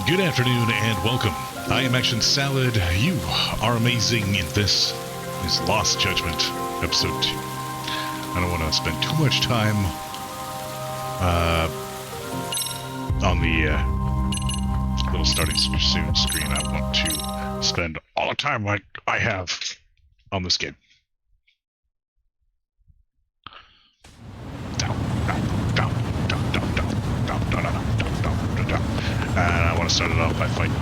Good afternoon and welcome. I am Action Salad. You are amazing. This is Lost Judgment, episode 2. I don't want to spend too much time on the little starting soon screen. I want to spend all the time like I have on this game. And I want to start it off by fighting.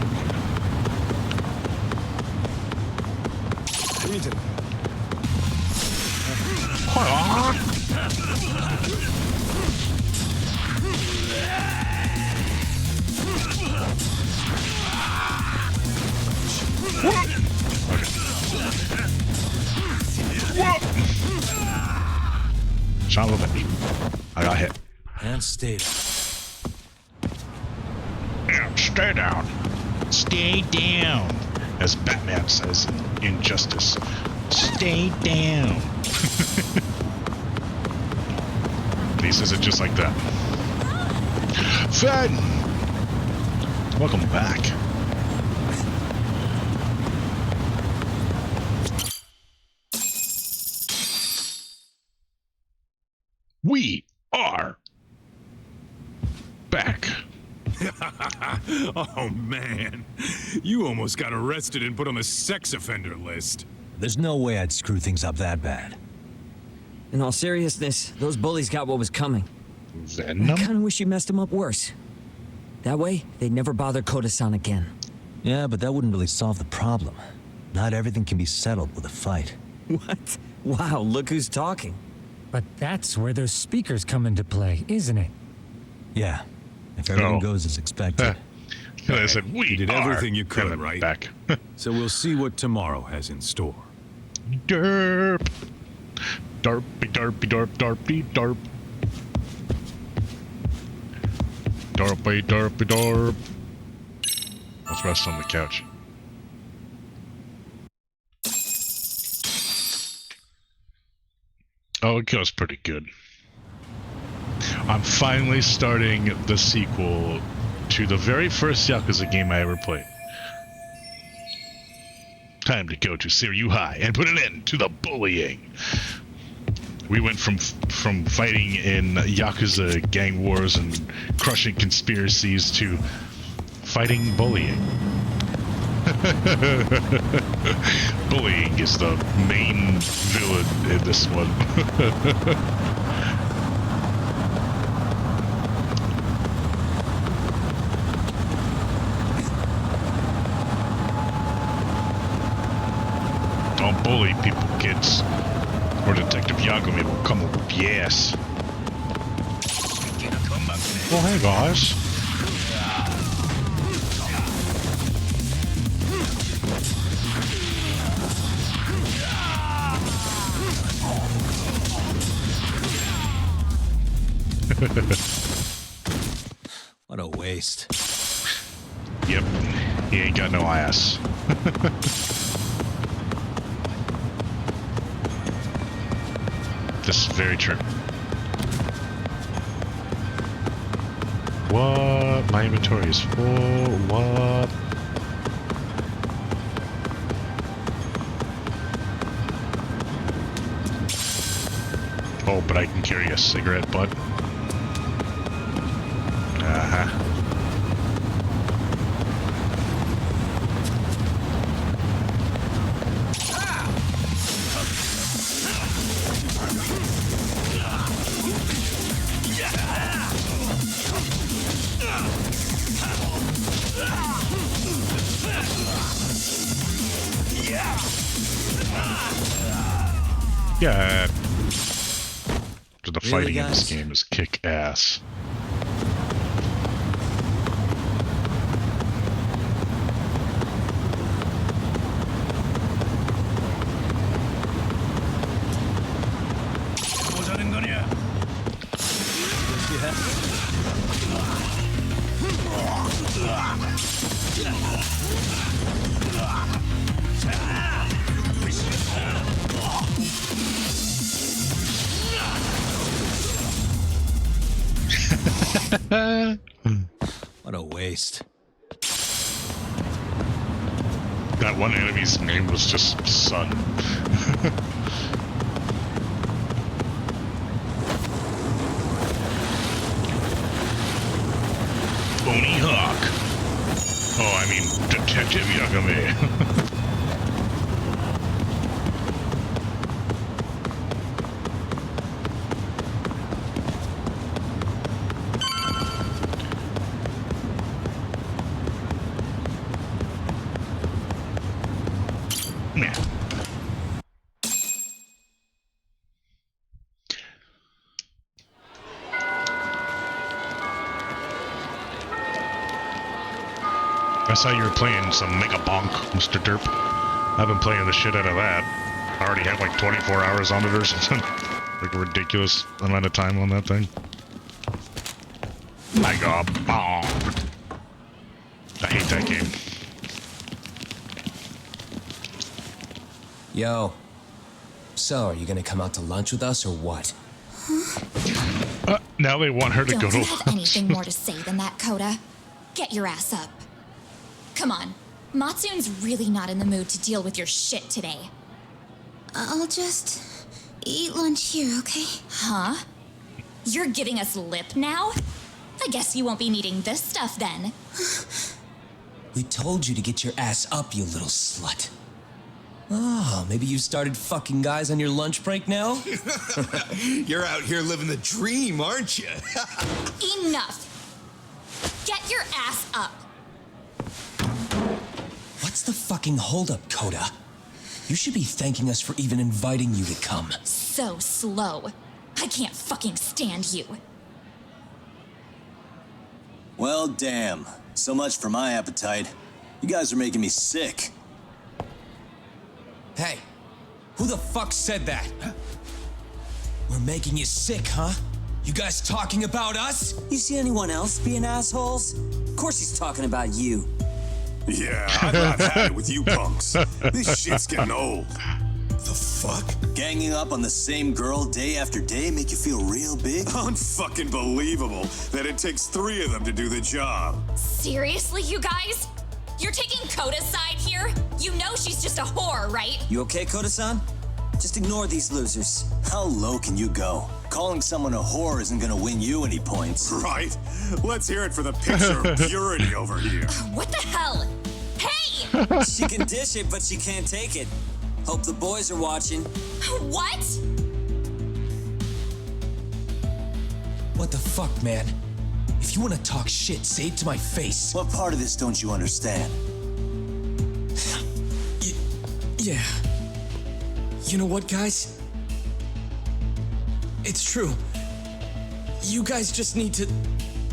Son of a bitch. I got hit. And stay down. Stay down. Stay down. As Batman says in Injustice. Stay down. He says it just like that. Fed! Welcome back. We are back. Oh man, you almost got arrested and put on the sex offender list. There's no way I'd screw things up that bad. In all seriousness, those bullies got what was coming. Venom? I kinda wish you messed them up worse. That way, they'd never bother Koda-san again. Yeah, but that wouldn't really solve the problem. Not everything can be settled with a fight. What? Wow, look who's talking. But that's where those speakers come into play, isn't it? Yeah, if everything goes as expected. I said, we You did everything you could, coming right? Back. So we'll see what tomorrow has in store. Derp. Darpy, darpy, darp, darpy, darp. Darpy, darpy, darp. Let's rest on the couch. Oh, it goes pretty good. I'm finally starting the sequel to the very first Yakuza game I ever played. Time to go to Seiryu High and put an end to the bullying. We went from fighting in Yakuza gang wars and crushing conspiracies to fighting bullying. Bullying is the main villain in this one. Don't bully people, kids, or Detective Yagami will come up your ass. Well, hey guys. What a waste. Yep, he ain't got no ass. This is very true. What? My inventory is full. What? Oh, but I can carry a cigarette butt. Uh-huh. Yeah! Yeah. The Really, fighting in this guys? game is kick ass. What a waste. That one enemy's name was just Sun. Oni Hawk. Oh, I mean, Detective Yagami. Yeah. I saw you were playing some Mega Bonk, Mr. Derp. I've been playing the shit out of that. I already have like 24 hours on it or something. Like a ridiculous amount of time on that thing. Mega Bonk. I hate that game. Yo. So, are you gonna come out to lunch with us or what? Now they want her to Don't go to you have lunch. anything more to say than that, Coda? Get your ass up. Come on. Matsun's really not in the mood to deal with your shit today. I'll just eat lunch here, okay? Huh? You're giving us lip now? I guess you won't be needing this stuff then. We told you to get your ass up, you little slut. Oh, maybe you started fucking guys on your lunch break now? You're out here living the dream, aren't you? Enough! Get your ass up! What's the fucking holdup, Coda? You should be thanking us for even inviting you to come. So slow. I can't fucking stand you. Well, damn. So much for my appetite. You guys are making me sick. Hey, who the fuck said that? We're making you sick, huh? You guys talking about us? You see anyone else being assholes? Of course he's talking about you. Yeah, I've not had it with you punks. This shit's getting old. The fuck? Ganging up on the same girl day after day make you feel real big? Unfucking believable that it takes 3 of them to do the job. Seriously, you guys? You're taking Coda's side here? You know she's just a whore, right? You okay, Koda-san? Just ignore these losers. How low can you go? Calling someone a whore isn't gonna win you any points. Right? Let's hear it for the picture of purity over here. What the hell? Hey! She can dish it, but she can't take it. Hope the boys are watching. What? What the fuck, man? If you want to talk shit, say it to my face. What part of this don't you understand? Yeah. You know what, guys? It's true. You guys just need to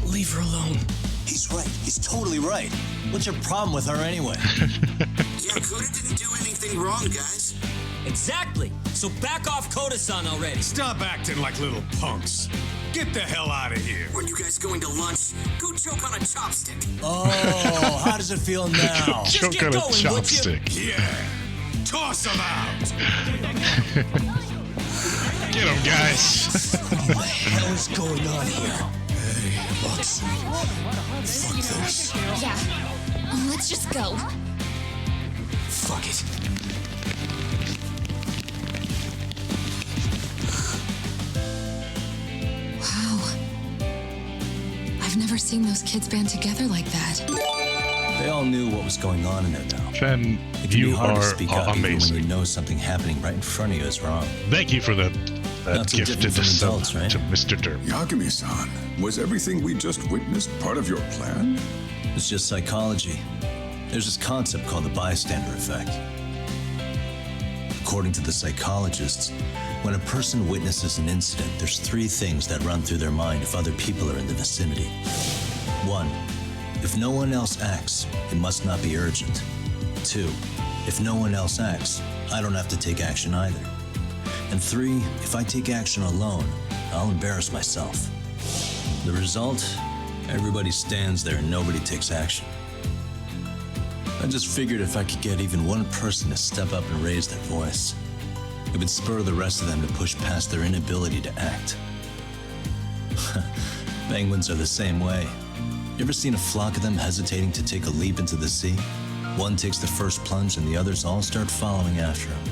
leave her alone. He's right. He's totally right. What's your problem with her anyway? Yeah, Coda didn't do anything wrong, guys. Exactly. So back off Koda-san already. Stop acting like little punks. Get the hell out of here. When you guys going to lunch, go choke on a chopstick. Oh, how does it feel now? Just Choke get on a going, would you? chopstick. Yeah. Toss them out. Get him, guys. What the hell is going on here? Hey, Watson. Fuck this. Yeah. Let's just go. Fuck it. Wow. I've never seen those kids band together like that. They all knew what was going on in there now. Fen, It can be you hard are to speak up even when you amazing. know something happening right in front of you is wrong. Thank you for that Not so gifted different from sub adults, right? to Mr. Derp. Yagami-san, was everything we just witnessed part of your plan? It's just psychology. There's this concept called the bystander effect. According to the psychologists, When a person witnesses an incident, there's 3 things that run through their mind if other people are in the vicinity. 1. If no one else acts, it must not be urgent. 2. If no one else acts, I don't have to take action either. And 3. If I take action alone, I'll embarrass myself. The result? Everybody stands there and nobody takes action. I just figured if I could get even one person to step up and raise their voice, it would spur the rest of them to push past their inability to act. Penguins are the same way. You ever seen a flock of them hesitating to take a leap into the sea? One takes the first plunge and the others all start following after him.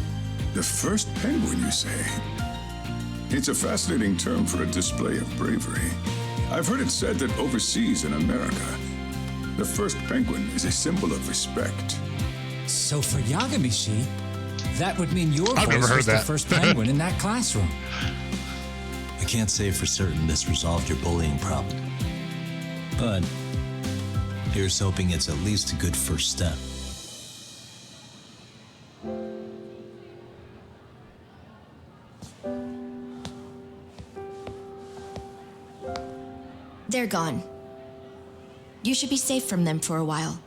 The first penguin, you say? It's a fascinating term for a display of bravery. I've heard it said that overseas in America, the first penguin is a symbol of respect. So for Yagami, that would mean your I've never voice heard was the that. first penguin in that classroom. I can't say for certain this resolved your bullying problem. But here's hoping it's at least a good first step. They're gone. You should be safe from them for a while.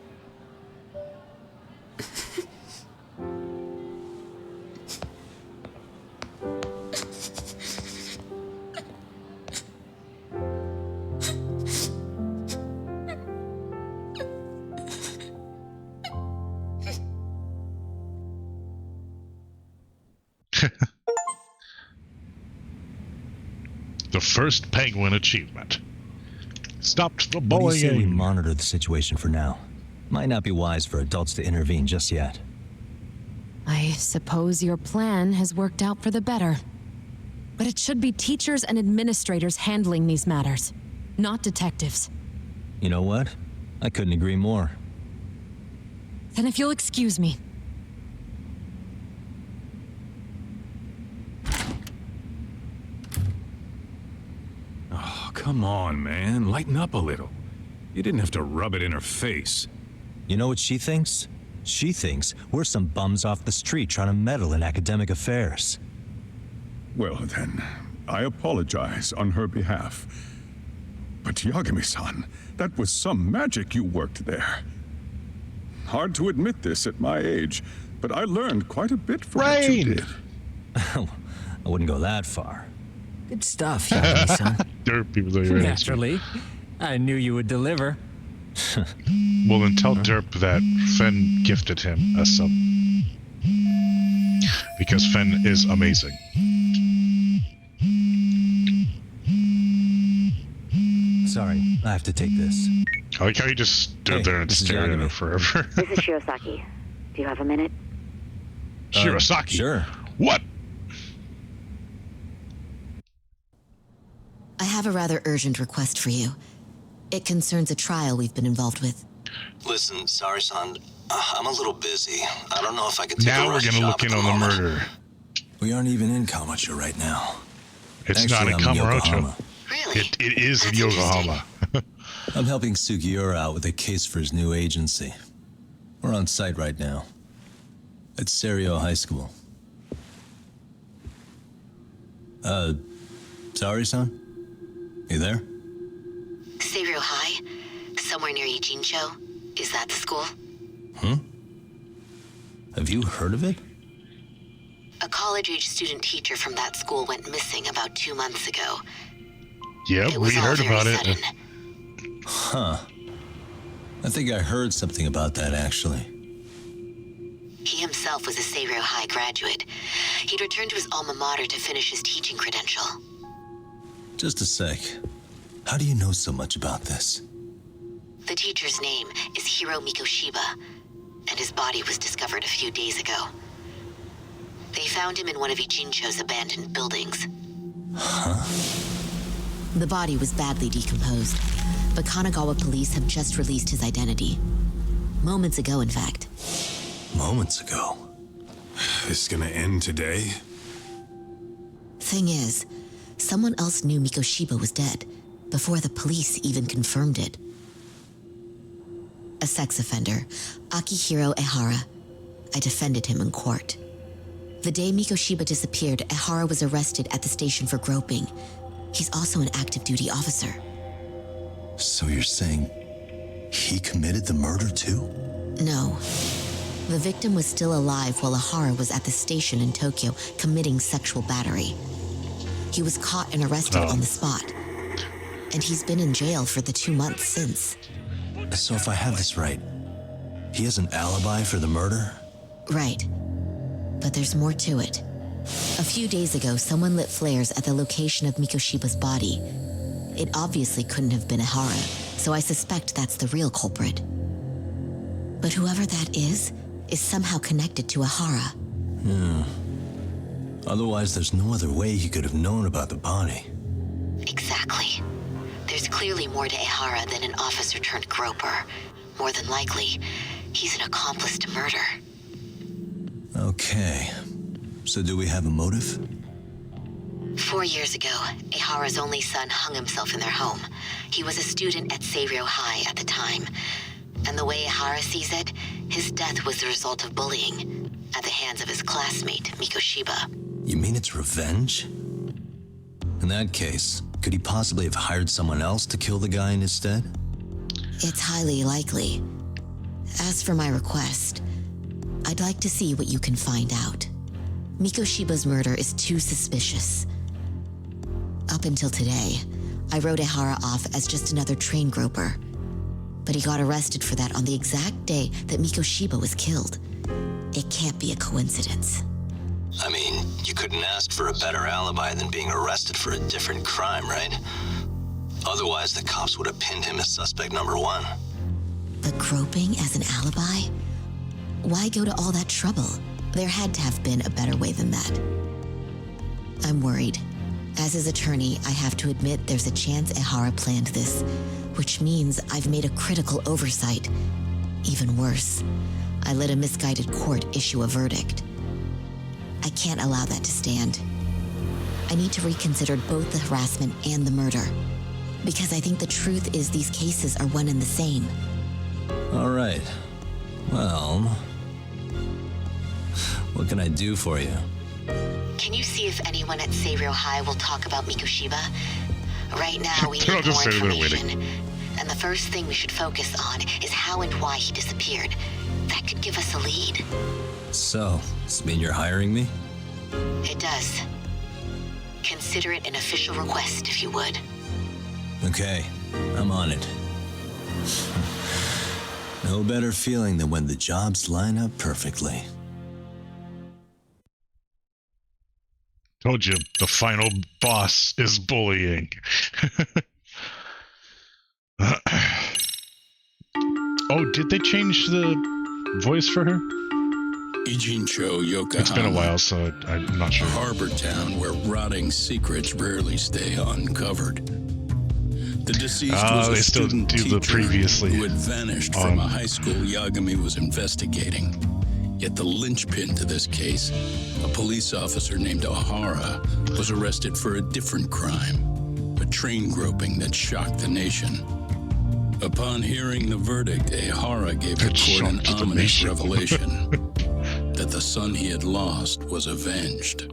The first penguin achievement. Stopped the What do you say we bullying. monitor the situation for now? Might not be wise for adults to intervene just yet. I suppose your plan has worked out for the better. But it should be teachers and administrators handling these matters, not detectives. You know what? I couldn't agree more. Then if you'll excuse me. Oh, come on, man. Lighten up a little. You didn't have to rub it in her face. You know what she thinks? She thinks we're some bums off the street trying to meddle in academic affairs. Well then, I apologize on her behalf. But Yagami-san, that was some magic you worked there. Hard to admit this at my age, but I learned quite a bit from what you Rain! did. I wouldn't go that far. Good stuff, Yagami-san. Derp, people though you're an expert. Naturally. I knew you would deliver. Well, then tell Derp that Fen gifted him a sub. Because Fen is amazing. Sorry, I have to take this. I like how you just stood Hey, there and this is stared at her Yagami. forever. This is Shirosaki. Do you have a minute? Shirosaki. Sure. What? I have a rather urgent request for you. It concerns a trial we've been involved with. Listen, sorry, son. I'm a little busy. I don't know if I can take Now a we're rush gonna job look at in the on the moment. murder. We aren't even in Kamurocho right now. It's Actually, not in I'm Kamurocho. Yokohama. Really? It is in Yokohama. I'm helping Sugiura out with a case for his new agency. We're on site right now. At Serio High School. Sorry, son? You there? Seiro High? Somewhere near Ijincho? Is that the school? Have you heard of it? A college-age student teacher from that school went missing about 2 months ago. Yep, It we was all heard very about it. sudden. Huh. I think I heard something about that, actually. He himself was a Seiro High graduate. He'd returned to his alma mater to finish his teaching credential. Just a sec. How do you know so much about this? The teacher's name is Hiro Mikoshiba, and his body was discovered a few days ago. They found him in one of Ijincho's abandoned buildings. The body was badly decomposed, but Kanagawa police have just released his identity. Moments ago, in fact. Moments ago. This is gonna end today? Thing is, someone else knew Mikoshiba was dead, before the police even confirmed it. A sex offender, Akihiro Ehara. I defended him in court. The day Mikoshiba disappeared, Ehara was arrested at the station for groping. He's also an active duty officer. So you're saying he committed the murder too? No. The victim was still alive while Ehara was at the station in Tokyo committing sexual battery. He was caught and arrested on the spot. And he's been in jail for the 2 months since. So if I have this right, he has an alibi for the murder? Right. But there's more to it. A few days ago, someone lit flares at the location of Mikoshiba's body. It obviously couldn't have been Ehara, so I suspect that's the real culprit. But whoever that is somehow connected to Ehara. Otherwise, there's no other way he could have known about the body. Exactly. There's clearly more to Ehara than an officer turned groper. More than likely, he's an accomplice to murder. Okay. So do we have a motive? 4 years ago, Ehara's only son hung himself in their home. He was a student at Seiryō High at the time. And the way Ehara sees it, his death was the result of bullying at the hands of his classmate, Mikoshiba. You mean it's revenge? In that case, could he possibly have hired someone else to kill the guy in his stead? It's highly likely. As for my request, I'd like to see what you can find out. Mikoshiba's murder is too suspicious. Up until today, I wrote Ehara off as just another train groper. But he got arrested for that on the exact day that Mikoshiba was killed. It can't be a coincidence. I mean, you couldn't ask for a better alibi than being arrested for a different crime, right? Otherwise, the cops would have pinned him as suspect number 1. But groping as an alibi? Why go to all that trouble? There had to have been a better way than that. I'm worried. As his attorney, I have to admit there's a chance Ehara planned this, which means I've made a critical oversight. Even worse, I let a misguided court issue a verdict. I can't allow that to stand. I need to reconsider both the harassment and the murder, because I think the truth is these cases are one and the same. All right. Well, what can I do for you? Can you see if anyone at Seiryō High will talk about Mikoshiba? Right now, we They'll need just more say they're information. And the first thing we should focus on is how and why he disappeared. That could give us a lead. So, does this mean you're hiring me? It does. Consider it an official request, if you would. Okay, I'm on it. No better feeling than when the jobs line up perfectly. Told you, the final boss is bullying. Oh, did they change the voice for her? Ijincho, Yokohama. It's been a while, so I'm not sure. A harbor town where rotting secrets rarely stay uncovered. The deceased was a student teacher who had vanished from a high school Yagami was investigating. Yet the linchpin to this case, a police officer named Ehara, was arrested for a different crime, a train groping that shocked the nation. Upon hearing the verdict, Ehara gave the court an ominous revelation that the son he had lost was avenged.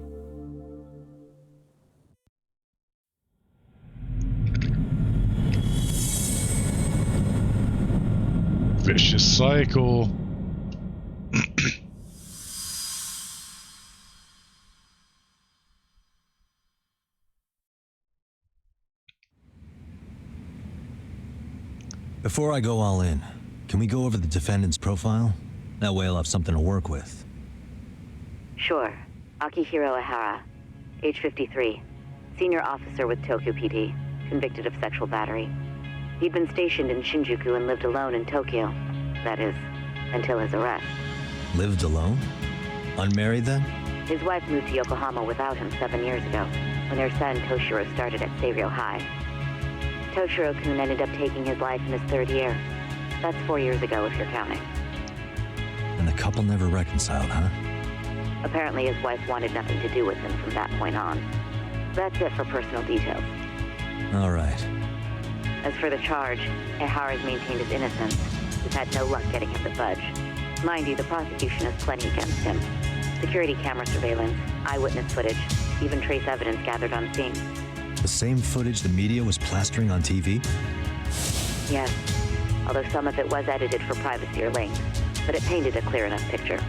Vicious cycle. Before I go all in, can we go over the defendant's profile? That way I'll have something to work with. Sure. Akihiro Ehara, age 53, senior officer with Tokyo PD, convicted of sexual battery. He'd been stationed in Shinjuku and lived alone in Tokyo. That is, until his arrest. Lived alone? Unmarried then? His wife moved to Yokohama without him 7 years ago, when their son Toshiro started at Seiryō High. Toshiro-kun ended up taking his life in his 3rd year. That's 4 years ago, if you're counting. And the couple never reconciled, huh? Apparently his wife wanted nothing to do with him from that point on. That's it for personal details. All right. As for the charge, Ehara's maintained his innocence. We've had no luck getting him to budge. Mind you, the prosecution has plenty against him. Security camera surveillance, eyewitness footage, even trace evidence gathered on scene. The same footage the media was plastering on TV? Yes, although some of it was edited for privacy or length, but it painted a clear enough picture.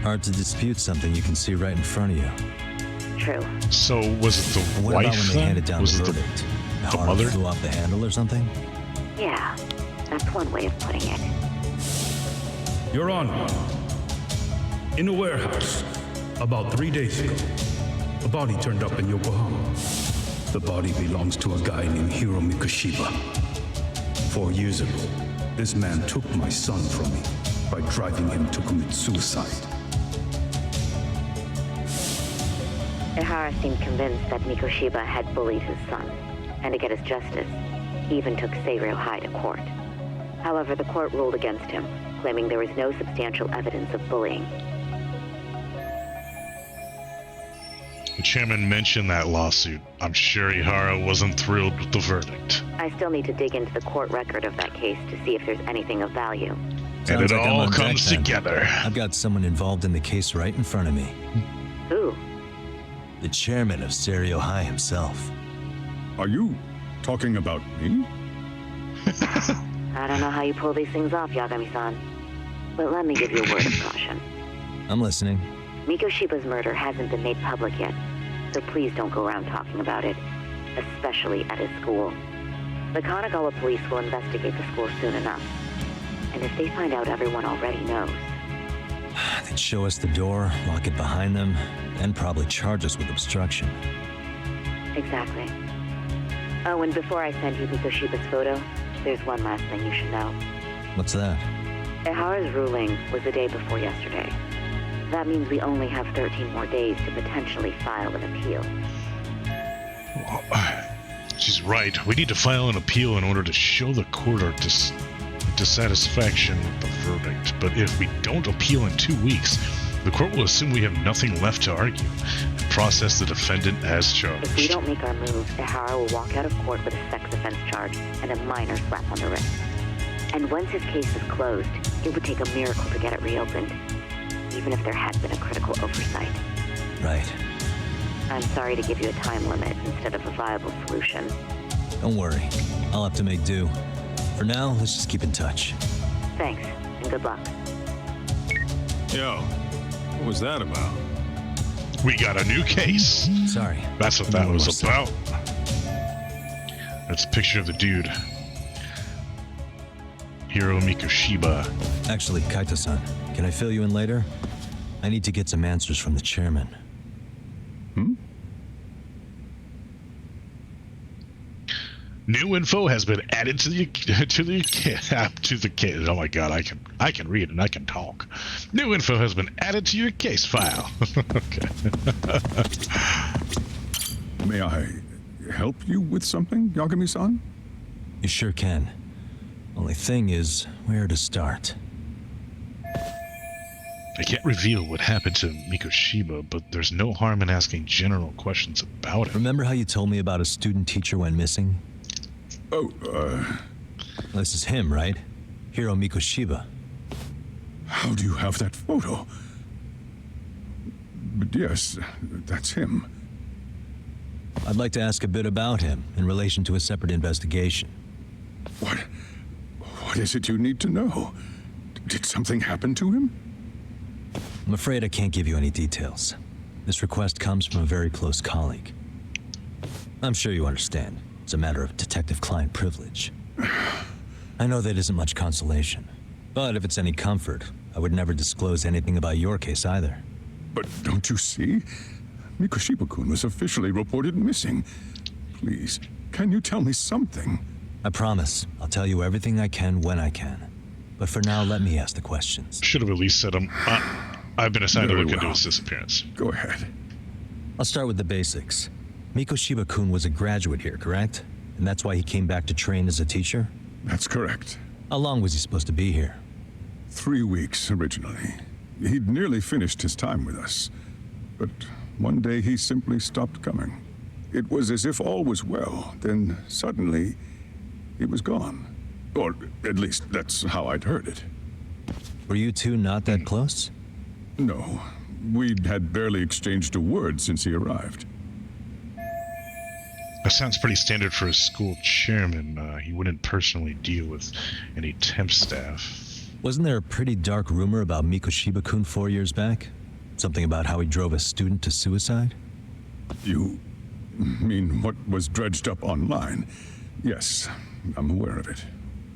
Hard to dispute something you can see right in front of you. True. So was it the what wife about when they then? handed down Was the it verdict? the Hara mother? flew off the handle or something? Yeah, that's one way of putting it. Your Honor, in a warehouse, about 3 days ago, a body turned up in Yokohama. The body belongs to a guy named Hiro Mikoshiba. 4 years ago, this man took my son from me by driving him to commit suicide. Ihara seemed convinced that Mikoshiba had bullied his son, and to get his justice, he even took Seiryō High to court. However, the court ruled against him, claiming there was no substantial evidence of bullying. The chairman mentioned that lawsuit. I'm sure Ihara wasn't thrilled with the verdict. I still need to dig into the court record of that case to see if there's anything of value. And it Sounds like I'm all on deck comes then. together. I've got someone involved in the case right in front of me. Who? The chairman of Seiryō High himself. Are you talking about me? I don't know how you pull these things off, Yagami-san. But let me give you a word of caution. I'm listening. Mikoshiba's murder hasn't been made public yet, so please don't go around talking about it, especially at his school. The Kanagawa police will investigate the school soon enough. And if they find out everyone already knows... They'd show us the door, lock it behind them, and probably charge us with obstruction. Exactly. Oh, and before I send you Mikoshiba's photo, there's one last thing you should know. What's that? Ihara's ruling was the day before yesterday. That means we only have 13 more days to potentially file an appeal. She's right. We need to file an appeal in order to show the court our dissatisfaction with the verdict. But if we don't appeal in 2 weeks, the court will assume we have nothing left to argue and process the defendant as charged. If we don't make our move, Ihara will walk out of court with a sex offense charge and a minor slap on the wrist. And once his case is closed, it would take a miracle to get it reopened, even if there had been a critical oversight. Right. I'm sorry to give you a time limit instead of a viable solution. Don't worry. I'll have to make do. For now, let's just keep in touch. Thanks, and good luck. Yo, what was that about? We got a new case. Sorry. That's what that was about. That's a picture of the dude. Hiro Mikoshiba. Actually, Kaito-san, can I fill you in later? I need to get some answers from the chairman. New info has been added to the case. Oh my god, I can read and I can talk. New info has been added to your case file. Okay. May I help you with something, Yagami-san? You sure can. Only thing is, where to start? I can't reveal what happened to Mikoshiba, but there's no harm in asking general questions about it. Remember how you told me about a student teacher went missing? Oh, This is him, right? Hiro Mikoshiba. How do you have that photo? But yes, that's him. I'd like to ask a bit about him in relation to a separate investigation. What is it you need to know? Did something happen to him? I'm afraid I can't give you any details. This request comes from a very close colleague. I'm sure you understand. It's a matter of detective-client privilege. I know that isn't much consolation. But if it's any comfort, I would never disclose anything about your case either. But don't you see? Mikoshiba-kun was officially reported missing. Please, can you tell me something? I promise. I'll tell you everything I can when I can. But for now, let me ask the questions. Should have at least said I've been assigned to Very look into well. his disappearance. Go ahead. I'll start with the basics. Mikoshiba-kun was a graduate here, correct? And that's why he came back to train as a teacher? That's correct. How long was he supposed to be here? 3 weeks originally. He'd nearly finished his time with us. But one day he simply stopped coming. It was as if all was well, then suddenly he was gone. Or at least that's how I'd heard it. Were you two not that close? No. We had barely exchanged a word since he arrived. That sounds pretty standard for a school chairman. He wouldn't personally deal with any temp staff. Wasn't there a pretty dark rumor about Mikoshiba-kun 4 years back? Something about how he drove a student to suicide? You mean what was dredged up online? Yes, I'm aware of it.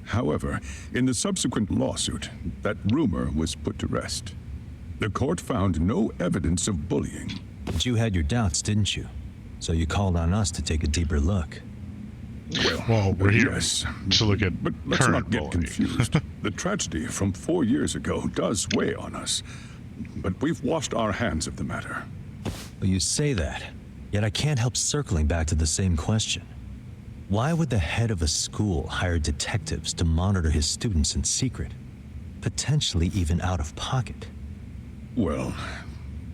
However, in the subsequent lawsuit, that rumor was put to rest. The court found no evidence of bullying. But you had your doubts, didn't you? So you called on us to take a deeper look. Well, we're here yes, to look at but let's current not get bullying. confused. The tragedy from 4 years ago does weigh on us, but we've washed our hands of the matter. Well, you say that, yet I can't help circling back to the same question. Why would the head of a school hire detectives to monitor his students in secret, potentially even out of pocket? Well,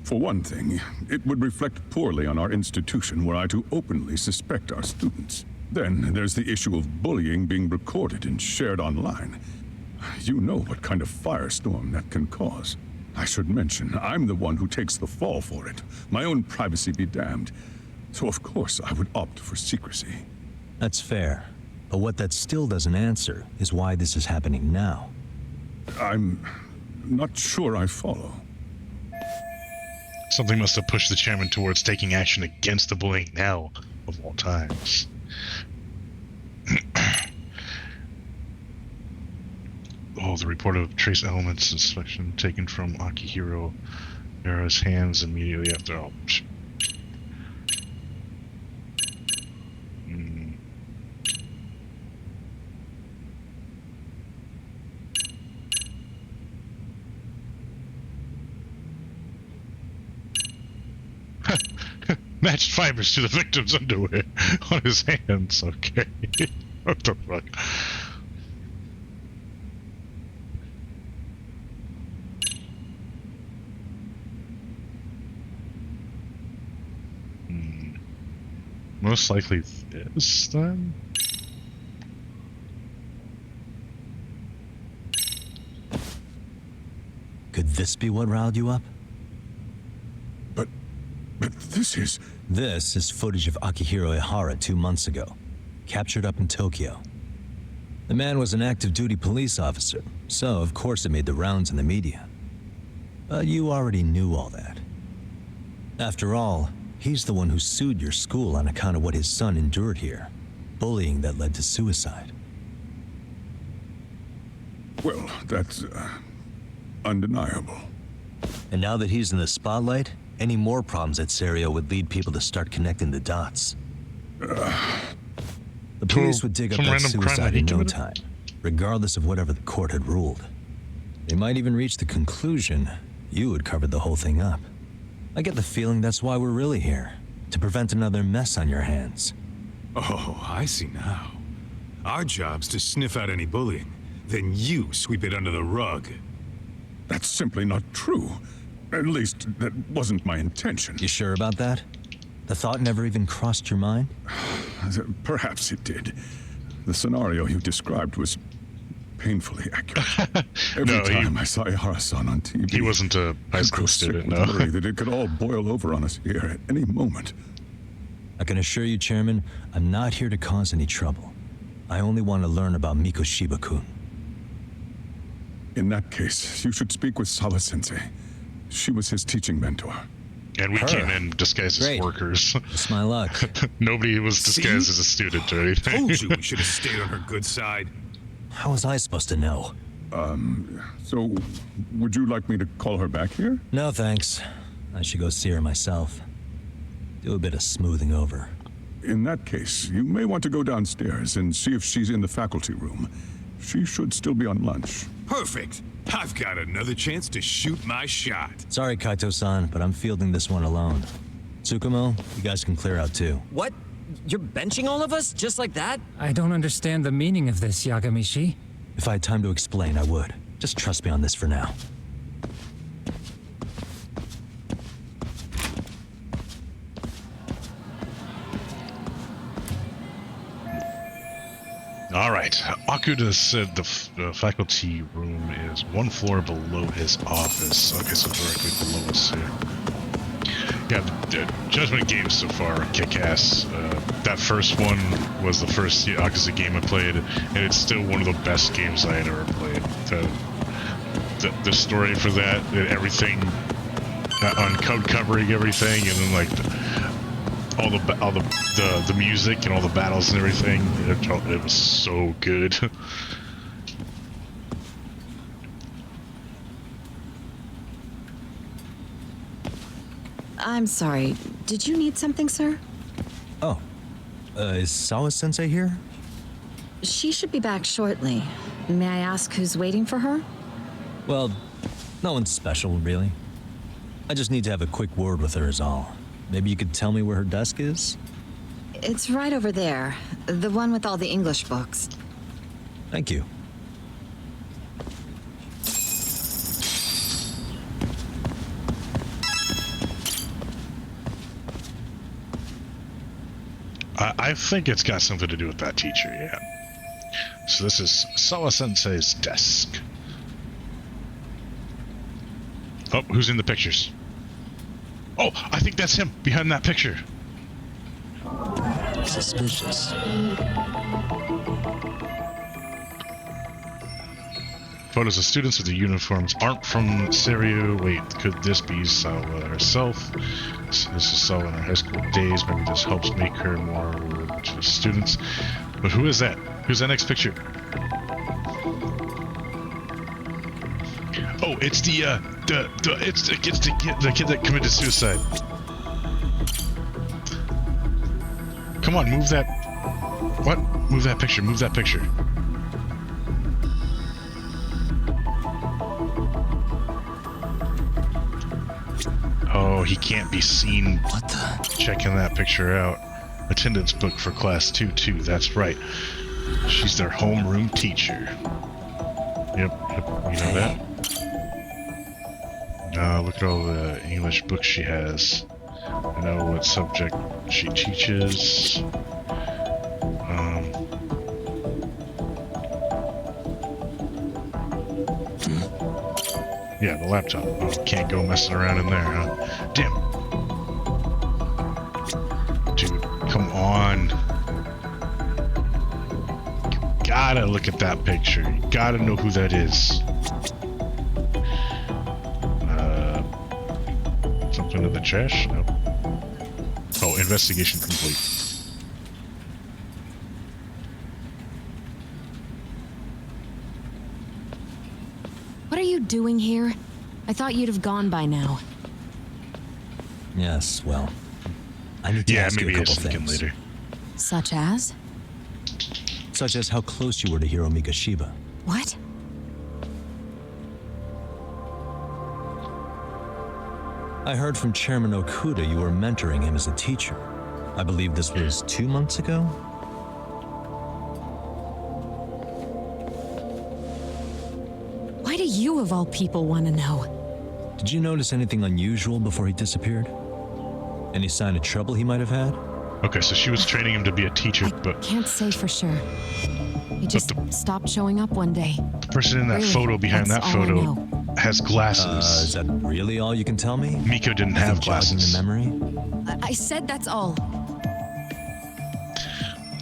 for one thing, it would reflect poorly on our institution were I to openly suspect our students. Then there's the issue of bullying being recorded and shared online. You know what kind of firestorm that can cause. I should mention, I'm the one who takes the fall for it. My own privacy be damned. So of course I would opt for secrecy. That's fair. But what that still doesn't answer is why this is happening now. I'm not sure I follow. Something must have pushed the chairman towards taking action against the bullying now, of all times. Oh, the report of trace elements inspection taken from Akihiro Mira's hands immediately after. Oh, matched fibers to the victim's underwear on his hands. Okay. What the fuck? Most likely this, then? Could this be what riled you up? But this is... This is footage of Akihiro Ihara 2 months ago, captured up in Tokyo. The man was an active duty police officer, so of course it made the rounds in the media. But you already knew all that. After all, he's the one who sued your school on account of what his son endured here. Bullying that led to suicide. Well, that's undeniable. And now that he's in the spotlight, any more problems at Serio would lead people to start connecting the dots. The police would dig up that suicide in no time, regardless of whatever the court had ruled. They might even reach the conclusion you had covered the whole thing up. I get the feeling that's why we're really here, to prevent another mess on your hands. Oh, I see now. Our job's to sniff out any bullying, then you sweep it under the rug. That's simply not true. At least, that wasn't my intention. You sure about that? The thought never even crossed your mind? Perhaps it did. The scenario you described was painfully accurate. Every time I saw Ihara-san on TV, he wasn't a high school student, no. Worry that it could all boil over on us here at any moment. I can assure you, Chairman, I'm not here to cause any trouble. I only want to learn about Mikoshiba-kun. In that case, you should speak with Sawa-sensei. She was his teaching mentor. And we came in disguised as workers. It's my luck. Nobody was disguised as a student or anything. Told you we should have stayed on her good side. How was I supposed to know? So, would you like me to call her back here? No, thanks. I should go see her myself. Do a bit of smoothing over. In that case, you may want to go downstairs and see if she's in the faculty room. She should still be on lunch. Perfect. I've got another chance to shoot my shot. Sorry, Kaito-san, but I'm fielding this one alone. Tsukumo, you guys can clear out too. What? You're benching all of us? Just like that? I don't understand the meaning of this, Yagami-shi. If I had time to explain, I would. Just trust me on this for now. All right. Akuda said the faculty room is one floor below his office. Okay, so directly below us here. Yeah, the Judgment games so far are kick-ass. That first one was the first Yakuza game I played, and it's still one of the best games I had ever played. The story for that, everything, on code covering everything, and then like all the music and all the battles and everything, it was so good. I'm sorry. Did you need something, sir? Oh. Is Sawa-sensei here? She should be back shortly. May I ask who's waiting for her? Well, no one special, really. I just need to have a quick word with her is all. Maybe you could tell me where her desk is? It's right over there. The one with all the English books. Thank you. I think it's got something to do with that teacher, yeah. So this is Sawa-sensei's desk. Oh, who's in the pictures? Oh, I think that's him behind that picture. Suspicious. Photos of students with the uniforms aren't from Seiryu. Wait, could this be Sawa herself? This is Sawa in her high school days. Maybe this helps make her more to the students. But who is that? Who's that next picture? Oh, it's the kid that committed suicide. Come on, move that. What? Move that picture. Move that picture. Oh, he can't be seen. What the? Checking that picture out. Attendance book for class 2-2. That's right. She's their homeroom teacher. Yep, you know that. Look at all the English books she has. I know what subject she teaches. Yeah, the laptop. Oh, can't go messing around in there, huh? Damn. Dude, come on. You gotta look at that picture. You gotta know who that is. Something in the trash? Nope. Oh, investigation complete. What are you doing here? I thought you'd have gone by now. Yes, well, I need to ask you a couple things. Later. Such as? Such as how close you were to Hiro Mikoshiba. What? I heard from Chairman Okuda you were mentoring him as a teacher. I believe this was 2 months ago? Why do you, of all people, want to know? Did you notice anything unusual before he disappeared? Any sign of trouble he might have had? Okay, so she was training him to be a teacher, but... Can't say for sure. He just stopped showing up one day. The person in that Really, photo behind that that's all I photo know. has glasses. Is that really all you can tell me? Miko didn't have glasses. In memory? I said that's all.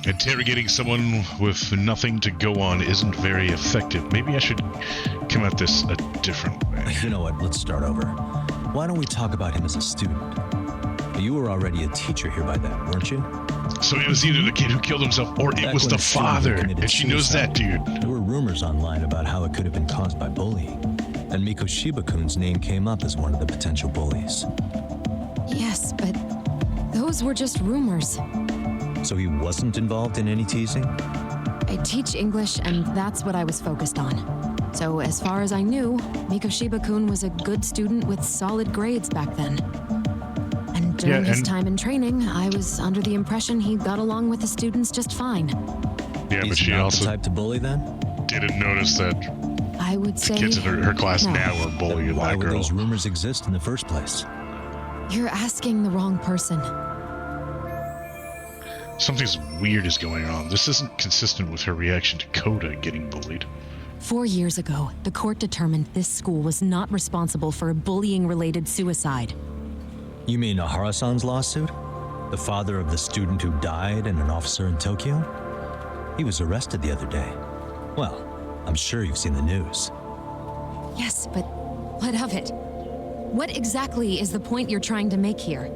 Interrogating someone with nothing to go on isn't very effective. Maybe I should come at this a different way. You know what? Let's start over. Why don't we talk about him as a student? You were already a teacher here by then, weren't you? So it was either the kid who killed himself or it was the father, and she knows that, dude. There were rumors online about how it could have been caused by bullying, and Mikoshiba-kun's name came up as one of the potential bullies. Yes, but those were just rumors. So he wasn't involved in any teasing? I teach English, and that's what I was focused on. So as far as I knew, Mikoshiba-kun was a good student with solid grades back then. And during his time in training, I was under the impression he got along with the students just fine. Yeah, He's but she not also the type to bully then? didn't notice that I would the say kids in her class no. now are bullying Why that would girl. those rumors exist in the first place? You're asking the wrong person. Something's weird is going on. This isn't consistent with her reaction to Coda getting bullied. 4 years ago, the court determined this school was not responsible for a bullying-related suicide. You mean Ahara-san's lawsuit? The father of the student who died and an officer in Tokyo? He was arrested the other day. Well, I'm sure you've seen the news. Yes, but what of it? What exactly is the point you're trying to make here?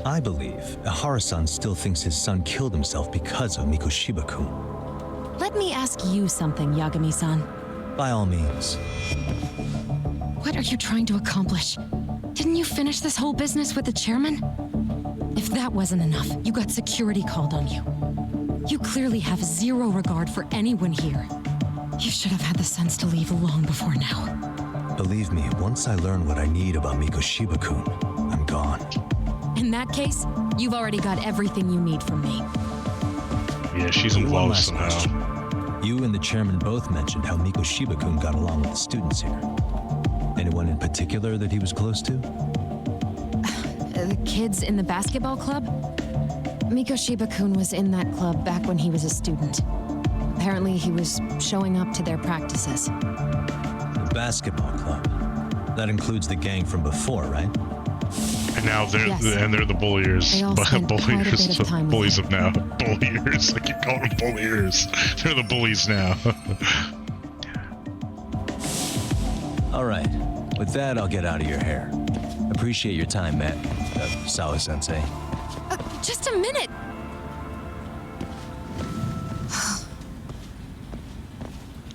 I believe Ahara-san still thinks his son killed himself because of Mikoshiba-kun. Let me ask you something, Yagami-san. By all means. What are you trying to accomplish? Didn't you finish this whole business with the chairman? If that wasn't enough, you got security called on you. You clearly have zero regard for anyone here. You should have had the sense to leave long before now. Believe me, once I learn what I need about Mikoshiba-kun, I'm gone. In that case, you've already got everything you need from me. Yeah, she's involved somehow. Question. You and the chairman both mentioned how Mikoshiba-kun got along with the students here. Anyone in particular that he was close to? The kids in the basketball club? Mikoshiba-kun was in that club back when he was a student. Apparently, he was showing up to their practices. The basketball club? That includes the gang from before, right? And now they're Yes. they're the bulliers. They all spent quite a bit of time with Bullies of now. Bulliers. I keep calling them bulliers. They're the bullies now. All right. With that, I'll get out of your hair. Appreciate your time, Matt. Sawa-sensei. Just a minute!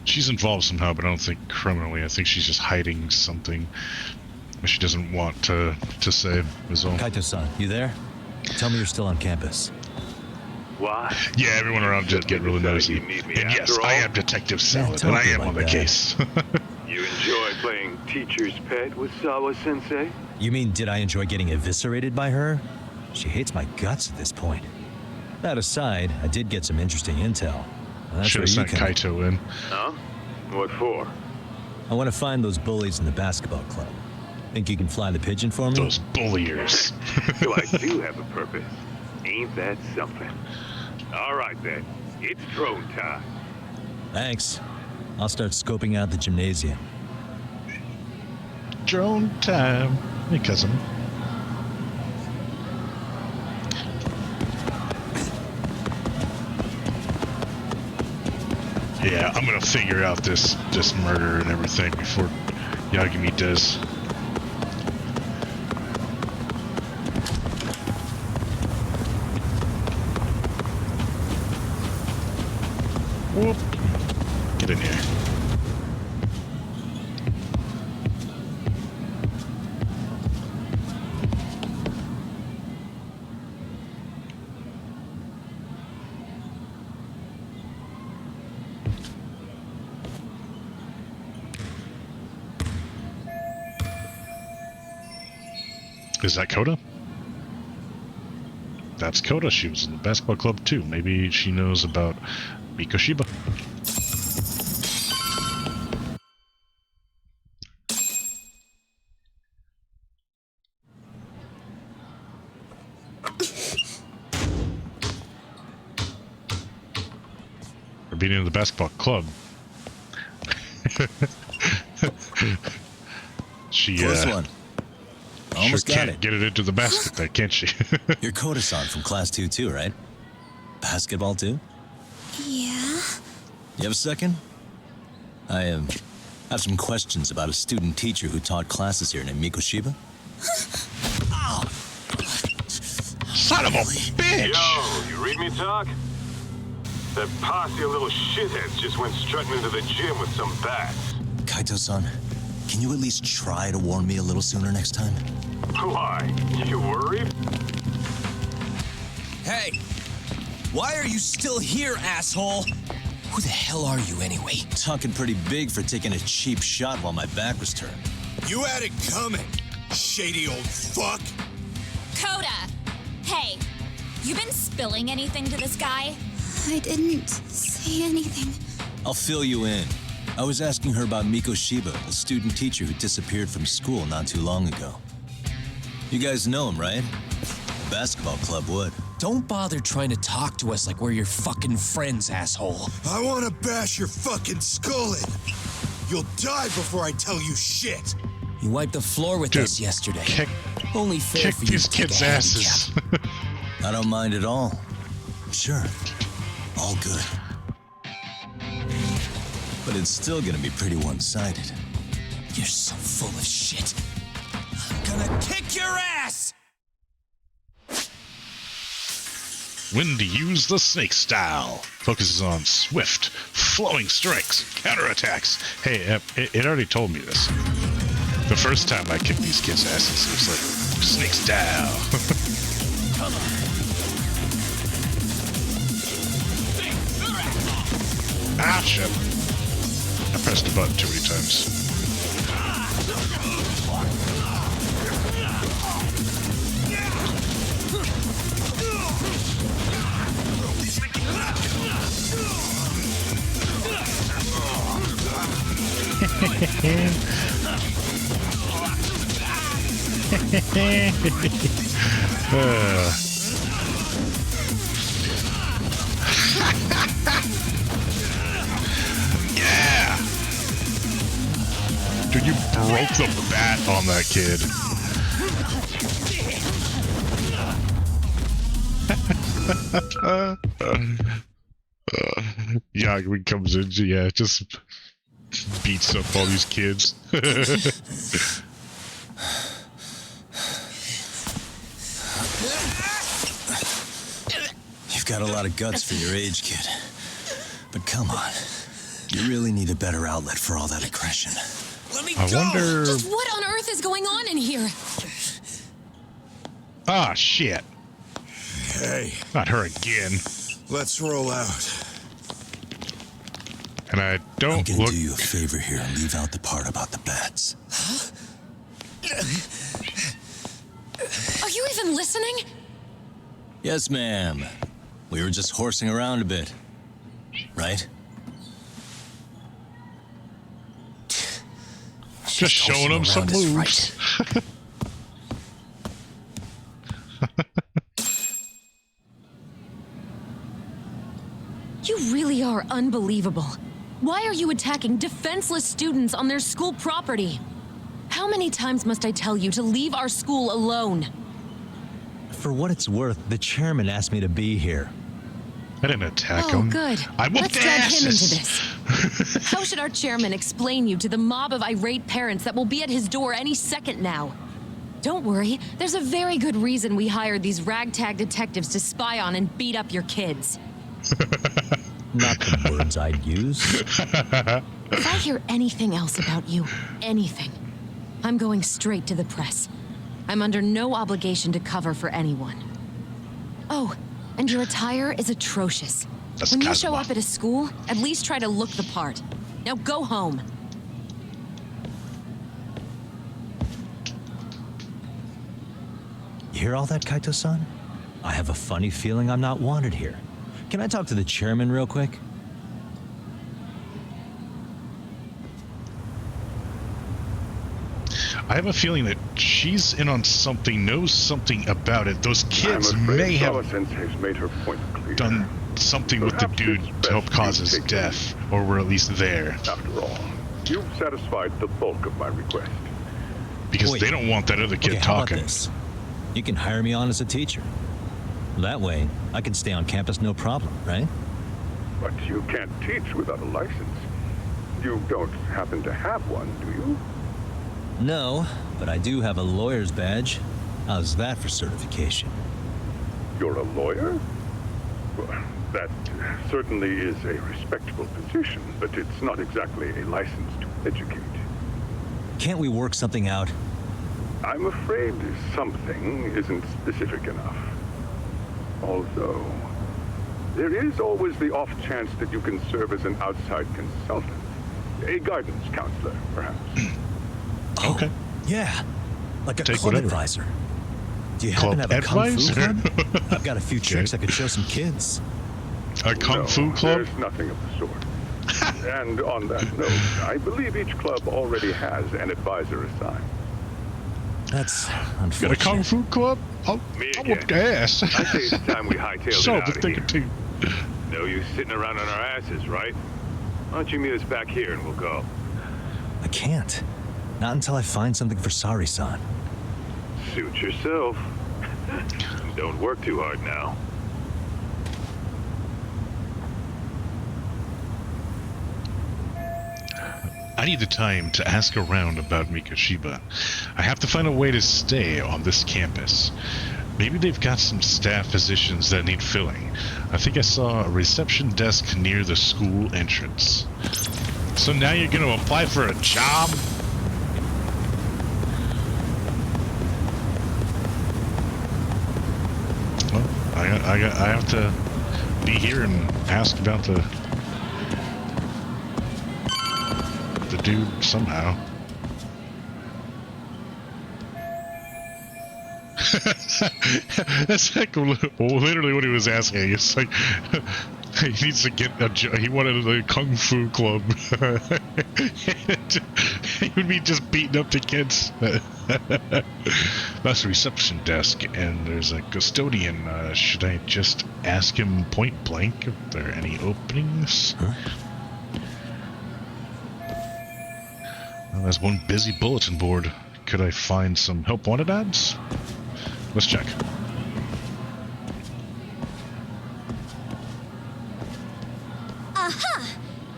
She's involved somehow, but I don't think criminally. I think she's just hiding something she doesn't want to say, is all. Kaito-san, you there? Tell me you're still on campus. Why? Yeah, everyone around just get really nosy. And yes, I am Detective Salad, and I am on the case. You enjoy playing teacher's pet with Sawa-sensei? You mean, did I enjoy getting eviscerated by her? She hates my guts at this point. That aside, I did get some interesting intel. Should have sent Kaito in. Huh? What for? I want to find those bullies in the basketball club. Think you can fly the pigeon for me? Those bulliers. So I do have a purpose. Ain't that something? All right then, it's drone time. Thanks. I'll start scoping out the gymnasium. Drone time. Hey, cousin. Yeah, I'm gonna figure out this murder and everything before Yagami does. Whoop. Get in here. Is that Coda? That's Coda. She was in the basketball club too. Maybe she knows about Mikoshiba. For being in the basketball club. She Close one. Almost sure got can't it. get it into the basket, there, can't she? You're Koda-san from Class 2 too, right? Basketball too? Yeah? You have a second? I have some questions about a student teacher who taught classes here named Mikoshiba. Son of a bitch! Yo, you read me talk? That posse of little shitheads just went strutting into the gym with some bats. Kaito-san, can you at least try to warn me a little sooner next time? Why? You worried? Hey! Why are you still here, asshole? Who the hell are you anyway? Talking pretty big for taking a cheap shot while my back was turned. You had it coming, shady old fuck. Coda! Hey, you been spilling anything to this guy? I didn't say anything. I'll fill you in. I was asking her about Mikoshiba, a student teacher who disappeared from school not too long ago. You guys know him, right? The basketball club would. Don't bother trying to talk to us like we're your fucking friends, asshole. I want to bash your fucking skull in. You'll die before I tell you shit. You wiped the floor with us yesterday. Only fair kick for you these to take kids' a asses. I don't mind at all. Sure, all good. But it's still gonna be pretty one-sided. You're so full of shit. I'm gonna kick your ass! When to use the snake style. Focuses on swift, flowing strikes, counterattacks. Hey, it already told me this. The first time I kicked these kids' asses, it was like, snake style. Come on. Ah, shit. I pressed the button too many times. Yeah! Dude, you broke the bat on that kid. Yagami comes in, yeah, just beats up all these kids. You've got a lot of guts for your age, kid. But come on, you really need a better outlet for all that aggression. Let me I wonder... Just what on earth is going on in here? Ah, shit. Hey. Not her again. Let's roll out. And I don't I'm gonna do you a favor here and leave out the part about the bats. Are you even listening? Yes, ma'am. We were just horsing around a bit. Right? Just showing them some moves. Right. You really are unbelievable. Why are you attacking defenseless students on their school property? How many times must I tell you to leave our school alone? For what it's worth, the chairman asked me to be here. I didn't attack Oh, him. good. I whooped Let's drag him into asses. this. How should our chairman explain you to the mob of irate parents that will be at his door any second now? Don't worry, there's a very good reason we hired these ragtag detectives to spy on and beat up your kids. Not the words I'd use. If I hear anything else about you, anything, I'm going straight to the press. I'm under no obligation to cover for anyone. Oh, and your attire is atrocious. That's when you Kazuma. show up at a school, at least try to look the part. Now go home. You hear all that, Kaito-san? I have a funny feeling I'm not wanted here. Can I talk to the chairman real quick? I have a feeling that she's in on something, knows something about it. Those kids may have made her point clear. done something with the dude to help cause his death, or were at least there. After all, you've satisfied the bulk of my request. Because Wait. they don't want that other kid Okay, how about talking. this? You can hire me on as a teacher. That way, I can stay on campus no problem, right? But you can't teach without a license. You don't happen to have one, do you? No, but I do have a lawyer's badge. How's that for certification? You're a lawyer? Well, that certainly is a respectable position, but it's not exactly a license to educate. Can't we work something out? I'm afraid something isn't specific enough. Although, there is always the off chance that you can serve as an outside consultant. A guidance counselor, perhaps. Okay. Yeah, like a Take club whatever. advisor. Do you happen to have a kung fu club? I've got a few tricks I could show some kids. A kung No, fu club? There's nothing of the sort. And on that note, I believe each club already has an advisor assigned. That's unfortunate. Got a kung fu club? I'll whoop your ass. I say it's time we hightailed So it out the of thing here. too. No use sitting around on our asses, right? Why don't you meet us back here and we'll go? I can't. Not until I find something for Sari-san. Suit yourself. Don't work too hard now. I need the time to ask around about Mikoshiba. I have to find a way to stay on this campus. Maybe they've got some staff positions that need filling. I think I saw a reception desk near the school entrance. So now you're gonna apply for a job? Well, I have to be here and ask about the dude somehow. That's like literally what he was asking. It's like he needs to get a job. He wanted a kung fu club. He would be just beating up the kids. That's the reception desk, and there's a custodian. Should I just ask him point blank if there are any openings? Huh? Well, there's one busy bulletin board. Could I find some help wanted ads? Let's check. Aha!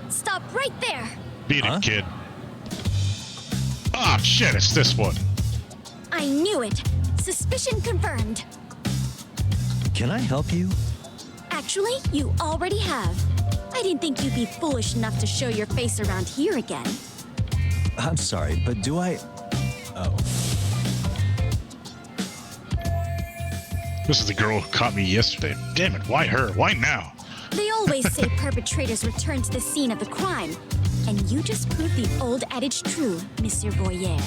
Stop right there! Beat it, kid. Ah, shit, it's this one. I knew it! Suspicion confirmed. Can I help you? Actually, you already have. I didn't think you'd be foolish enough to show your face around here again. I'm sorry, but do I... Oh. This is the girl who caught me yesterday. Damn it, why her? Why now? They always say perpetrators return to the scene of the crime. And you just proved the old adage true, Monsieur Boyer.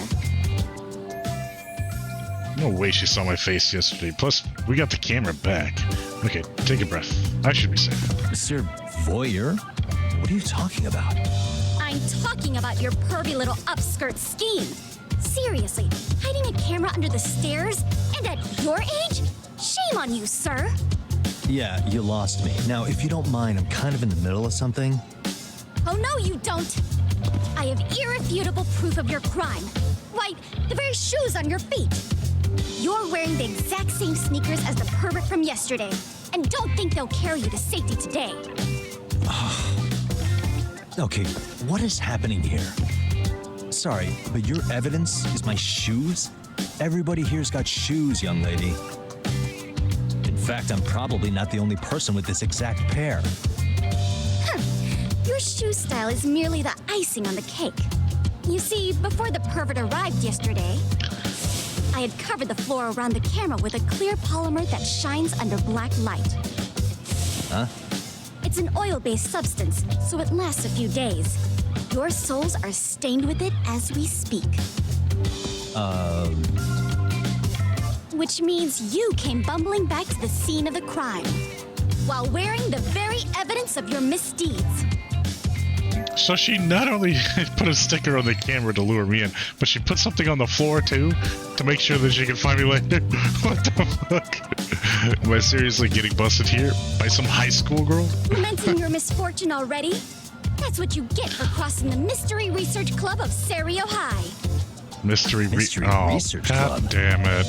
No way she saw my face yesterday. Plus, we got the camera back. Okay, take a breath. I should be safe. Monsieur Voyeur? What are you talking about? I'm talking about your pervy little upskirt scheme. Seriously, hiding a camera under the stairs? And at your age? Shame on you, sir. Yeah, you lost me. Now, if you don't mind, I'm kind of in the middle of something. Oh, no, you don't. I have irrefutable proof of your crime. Why, the very shoes on your feet. You're wearing the exact same sneakers as the pervert from yesterday. And don't think they'll carry you to safety today. Okay, what is happening here? Sorry, but your evidence is my shoes? Everybody here's got shoes, young lady. In fact, I'm probably not the only person with this exact pair. Your shoe style is merely the icing on the cake. You see, before the pervert arrived yesterday, I had covered the floor around the camera with a clear polymer that shines under black light. Huh? It's an oil-based substance, so it lasts a few days. Your soles are stained with it as we speak. Which means you came bumbling back to the scene of the crime, while wearing the very evidence of your misdeeds. So she not only put a sticker on the camera to lure me in, but she put something on the floor too, to make sure that she can find me later. What the fuck? Am I seriously getting busted here by some high school girl? Lamenting your misfortune already? That's what you get for crossing the Mystery Research Club of Serio High. Mystery Research Club. God damn it.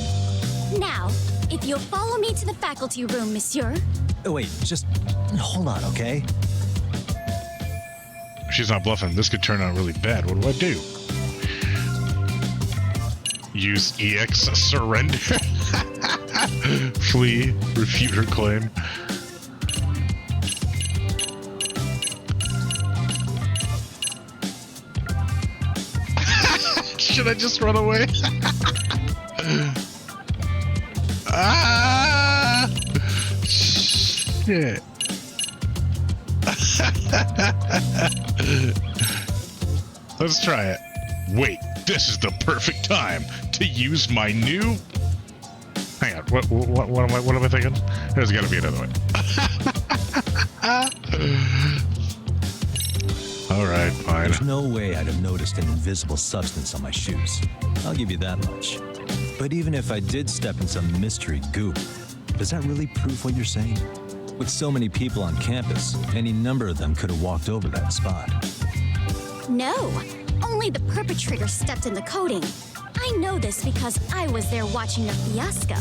Now, if you'll follow me to the faculty room, monsieur. Oh, wait, just hold on, okay? She's not bluffing. This could turn out really bad. What do I do? Use EX surrender? Flee. Refute her claim. Should I just run away? Ah! Shit. Let's try it. Wait, this is the perfect time to use my new... Hang on, what am I thinking? There's gotta be another way. Alright, fine. There's no way I'd have noticed an invisible substance on my shoes. I'll give you that much. But even if I did step in some mystery goop, does that really prove what you're saying? With so many people on campus, any number of them could have walked over that spot. No, only the perpetrator stepped in the coding. I know this because I was there watching the fiasco.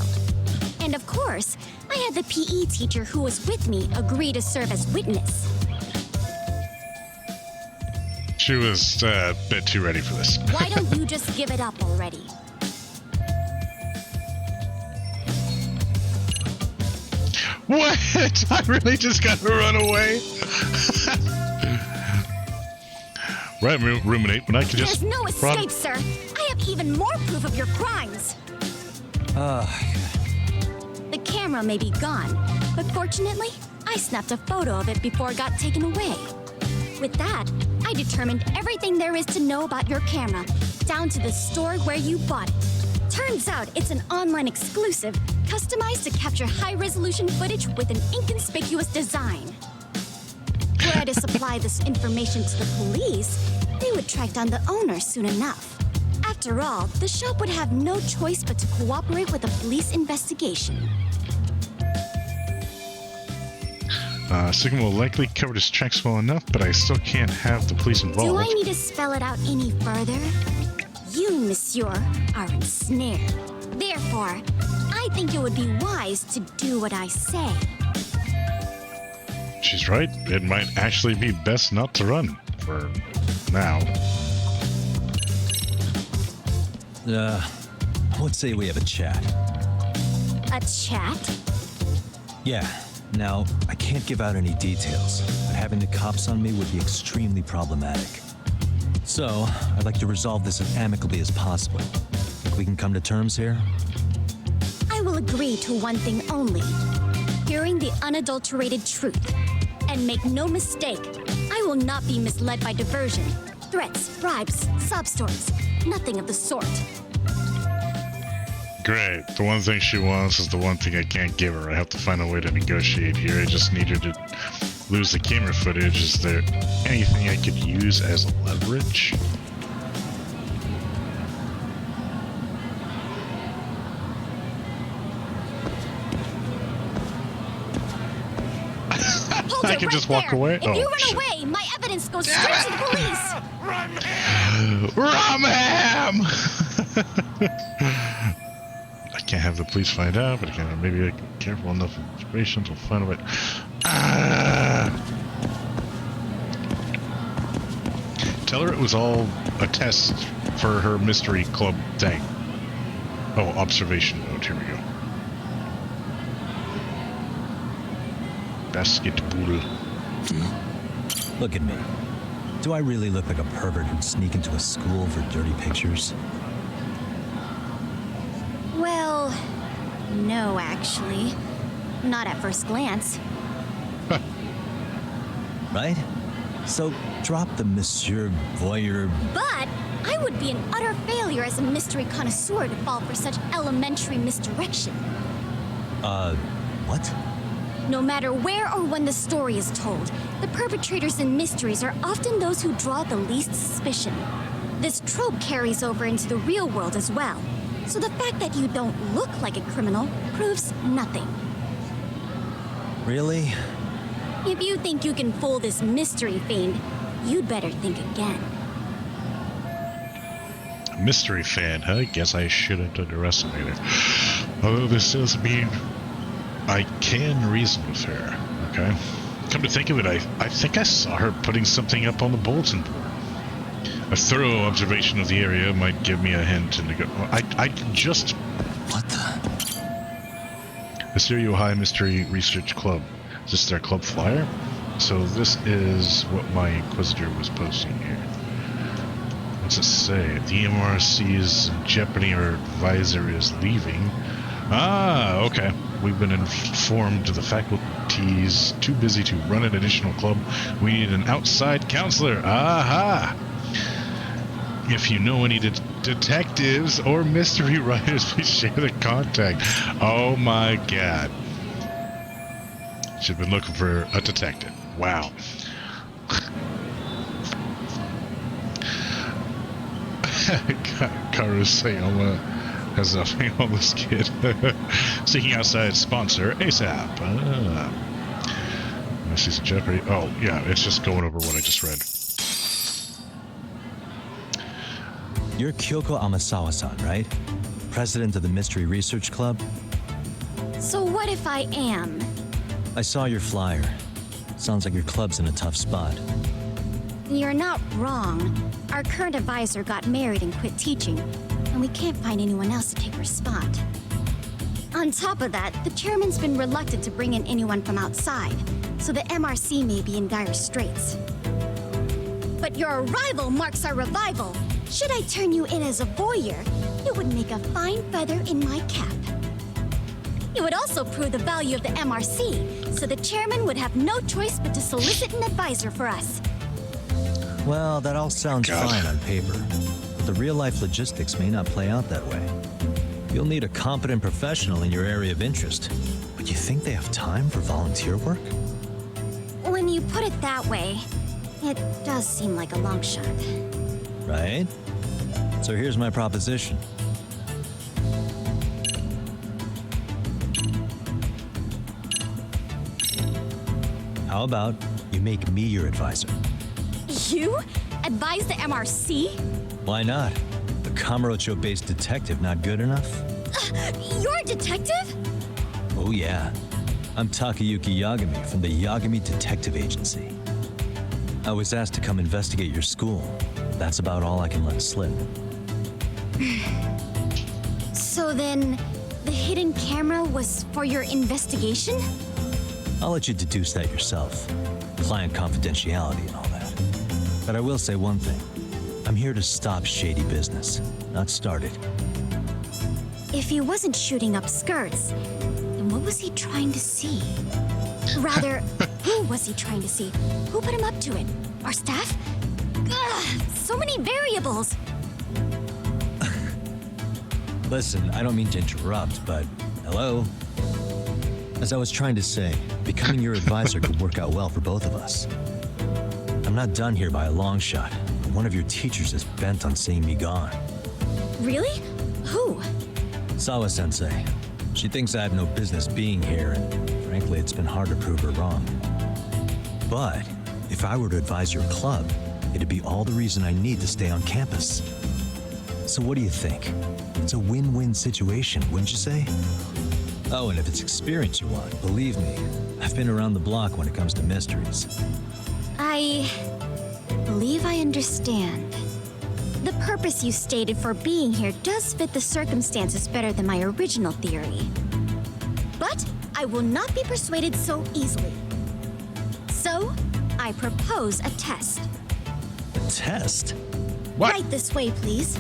And of course, I had the PE teacher who was with me agree to serve as witness. She was a bit too ready for this. Why don't you just give it up already? What? I really just gotta run away? Right, ruminate, when I could just... There's no escape, sir. I have even more proof of your crimes. The camera may be gone, but fortunately, I snapped a photo of it before it got taken away. With that, I determined everything there is to know about your camera, down to the store where you bought it. Turns out it's an online exclusive, customized to capture high-resolution footage with an inconspicuous design. Were I to supply this information to the police, they would track down the owner soon enough. After all, the shop would have no choice but to cooperate with the police investigation. Sigma will likely cover his tracks well enough, but I still can't have the police involved. Do I need to spell it out any further? You, monsieur, are ensnared. Therefore, I think it would be wise to do what I say. She's right. It might actually be best not to run. For now. Let's say we have a chat. A chat? Yeah. Now, I can't give out any details, but having the cops on me would be extremely problematic. So, I'd like to resolve this as amicably as possible. Think we can come to terms here? I will agree to one thing only. Hearing the unadulterated truth. And make no mistake, I will not be misled by diversion, threats, bribes, sob stories. Nothing of the sort. Great. The one thing she wants is the one thing I can't give her. I have to find a way to negotiate here. I just need her to lose the camera footage. Is there anything I could use as leverage? I can just walk away? If you run away, my evidence goes straight to the police! Rumham! I can't have the police find out, but again, maybe I'm careful enough of inspiration to find a way. Tell her it was all a test for her mystery club thing. Oh, observation mode. Here we go. Basketball. Look at me. Do I really look like a pervert who'd sneak into a school for dirty pictures? Well, no, actually. Not at first glance. Right? So, drop the Monsieur Voyeur. But I would be an utter failure as a mystery connoisseur to fall for such elementary misdirection. What? No matter where or when the story is told, the perpetrators in mysteries are often those who draw the least suspicion. This trope carries over into the real world as well, so the fact that you don't look like a criminal proves nothing. Really? If you think you can fool this mystery fiend, you'd better think again. A mystery fan, huh? Guess I shouldn't underestimate her. Although this does mean I can reason with her, okay? Come to think of it, I think I saw her putting something up on the bulletin board. A thorough observation of the area might give me a hint to go. I just... What the? The Stereo High Mystery Research Club. Is this their club flyer? So this is what my Inquisitor was posting here. What's it say? The MRC's Jeopardy or advisor is leaving. Ah, okay. We've been informed the faculty's too busy to run an additional club. We need an outside counselor. Aha! If you know any detectives or mystery writers, please share the contact. Oh my god. She's been looking for a detective. Wow. Karu Sayoma Has a homeless kid seeking outside sponsor ASAP. I see some Jeopardy. Oh, yeah, it's just going over what I just read. You're Kyoko Amasawa-san, right? President of the Mystery Research Club? So what if I am? I saw your flyer. Sounds like your club's in a tough spot. You're not wrong. Our current advisor got married and quit teaching, and we can't find anyone else to take her spot. On top of that, the chairman's been reluctant to bring in anyone from outside, so the MRC may be in dire straits. But your arrival marks our revival. Should I turn you in as a voyeur, it would make a fine feather in my cap. It would also prove the value of the MRC, so the chairman would have no choice but to solicit an advisor for us. Well, that all sounds fine on paper, but the real-life logistics may not play out that way. You'll need a competent professional in your area of interest, but you think they have time for volunteer work? When you put it that way, it does seem like a long shot. Right? So here's my proposition. How about you make me your advisor? You? Advise the MRC? Why not? A Kamurocho-based detective not good enough? You're a detective? Oh yeah. I'm Takayuki Yagami from the Yagami Detective Agency. I was asked to come investigate your school. That's about all I can let slip. So then, the hidden camera was for your investigation? I'll let you deduce that yourself. Client confidentiality and all that. But I will say one thing. I'm here to stop shady business, not start it. If he wasn't shooting up skirts, then what was he trying to see? Rather, who was he trying to see? Who put him up to it? Our staff? Ugh, so many variables. Listen, I don't mean to interrupt, but hello? As I was trying to say, becoming your advisor could work out well for both of us. I'm not done here by a long shot, but one of your teachers is bent on seeing me gone. Really? Who? Sawa-sensei. She thinks I have no business being here, and frankly, it's been hard to prove her wrong. But if I were to advise your club, it'd be all the reason I need to stay on campus. So what do you think? It's a win-win situation, wouldn't you say? Oh, and if it's experience you want, believe me, I've been around the block when it comes to mysteries. I believe I understand. The purpose you stated for being here does fit the circumstances better than my original theory. But I will not be persuaded so easily. So, I propose a test. A test? What? Right this way, please.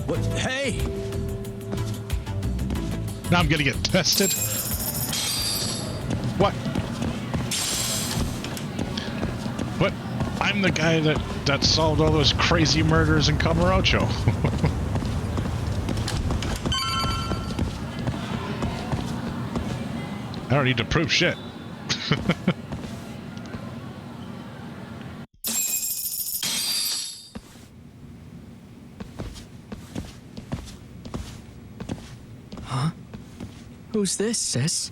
What? Hey! Now I'm gonna get tested? What? What? I'm the guy that solved all those crazy murders in Kamurocho. I don't need to prove shit. Huh? Who's this, sis?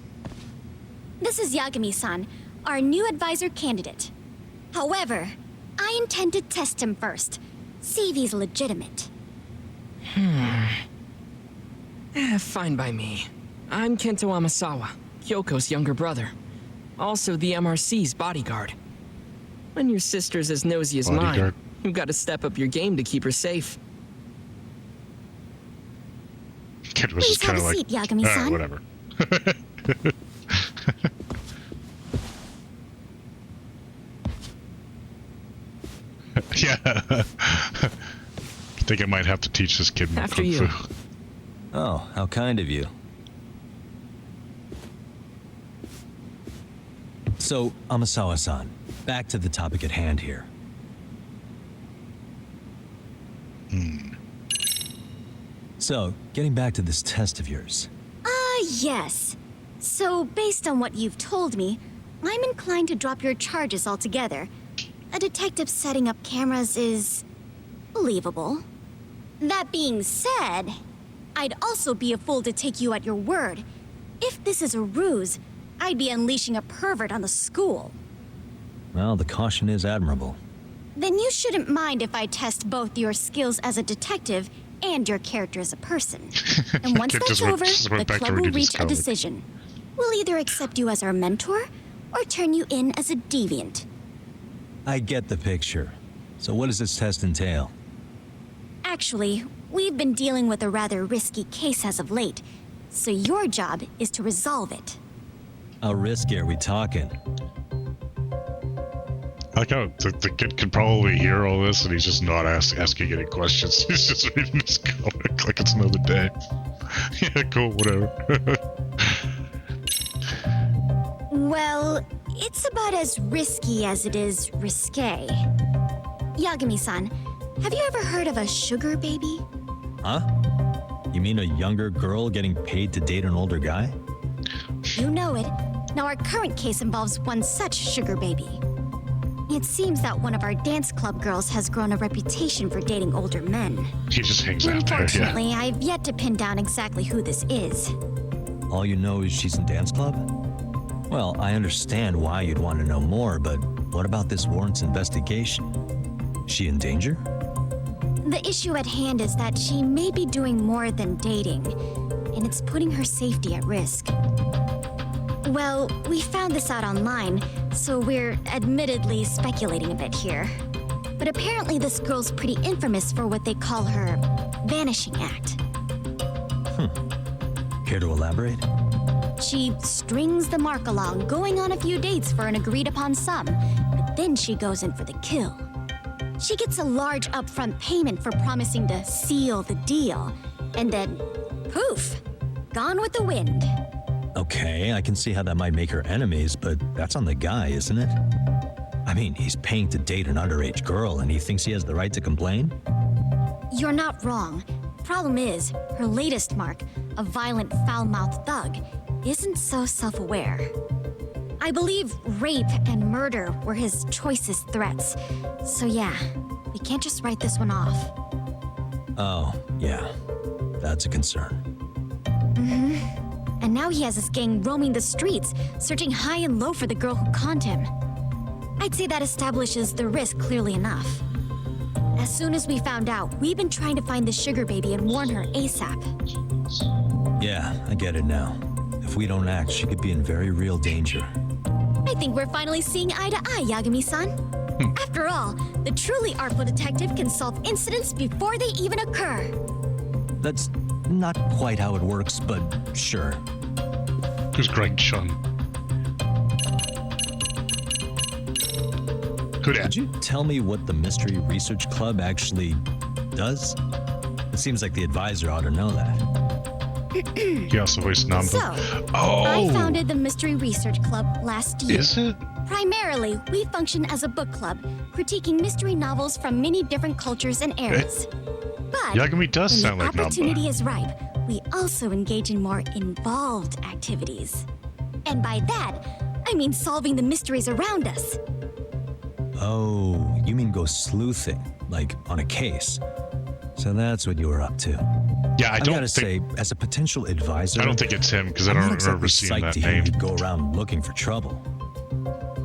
This is Yagami-san, our new advisor candidate. However, I intend to test him first. See if he's legitimate. Fine by me. I'm Kento Amasawa, Kyoko's younger brother. Also the MRC's bodyguard. When your sister's as nosy as mine, you've got to step up your game to keep her safe. Kid was just kind of like, seat, Yagami-san. Whatever. Yeah. I think I might have to teach this kid more After kung you. fu. Oh, how kind of you. So, Amasawa-san, back to the topic at hand here. So, getting back to this test of yours. Yes. So, based on what you've told me, I'm inclined to drop your charges altogether. A detective setting up cameras is believable. That being said, I'd also be a fool to take you at your word. If this is a ruse, I'd be unleashing a pervert on the school. Well, the caution is admirable. Then you shouldn't mind if I test both your skills as a detective and your character as a person. And once that's over, the club will reach a decision. We'll either accept you as our mentor, or turn you in as a deviant. I get the picture. So what does this test entail? Actually, we've been dealing with a rather risky case as of late, so your job is to resolve it. How risky are we talking? I like how the kid can probably hear all this and he's just not asking any questions. He's just reading his comic like it's another day. Yeah, cool, whatever. Well, it's about as risky as it is risque. Yagami-san, have you ever heard of a sugar baby? Huh? You mean a younger girl getting paid to date an older guy? You know it. Now our current case involves one such sugar baby. It seems that one of our dance club girls has grown a reputation for dating older men. He just hangs out there, Unfortunately, yeah. I've yet to pin down exactly who this is. All you know is she's in dance club? Well, I understand why you'd want to know more, but what about this warrants investigation? Is she in danger? The issue at hand is that she may be doing more than dating, and it's putting her safety at risk. Well, we found this out online, so we're admittedly speculating a bit here. But apparently this girl's pretty infamous for what they call her vanishing act. Care to elaborate? She strings the mark along, going on a few dates for an agreed-upon sum, but then she goes in for the kill. She gets a large upfront payment for promising to seal the deal, and then, poof, gone with the wind. Okay, I can see how that might make her enemies, but that's on the guy, isn't it? I mean, he's paying to date an underage girl, and he thinks he has the right to complain? You're not wrong. Problem is, her latest mark, a violent, foul-mouthed thug, isn't so self-aware. I believe rape and murder were his choicest threats. So yeah, we can't just write this one off. Oh, yeah. That's a concern. And now he has his gang roaming the streets, searching high and low for the girl who conned him. I'd say that establishes the risk clearly enough. As soon as we found out, we've been trying to find the sugar baby and warn her ASAP. Yeah, I get it now. If we don't act, she could be in very real danger. I think we're finally seeing eye to eye, Yagami-san. After all, the truly artful detective can solve incidents before they even occur. That's not quite how it works, but sure. Who's Greg Chung? Who dat? Could you tell me what the Mystery Research Club actually does? It seems like the advisor ought to know that. He also voiced Nambu. So, oh! I founded the Mystery Research Club last year. Is it? Primarily, we function as a book club, critiquing mystery novels from many different cultures and eras. But Yagami does when sound the like opportunity Namba. is ripe, we also engage in more involved activities. And by that, I mean solving the mysteries around us. Oh, you mean go sleuthing, like on a case. So that's what you were up to. Yeah, I don't gotta say, as a potential advisor, I don't think it's him because I don't remember seeing that name. You'd go around looking for trouble.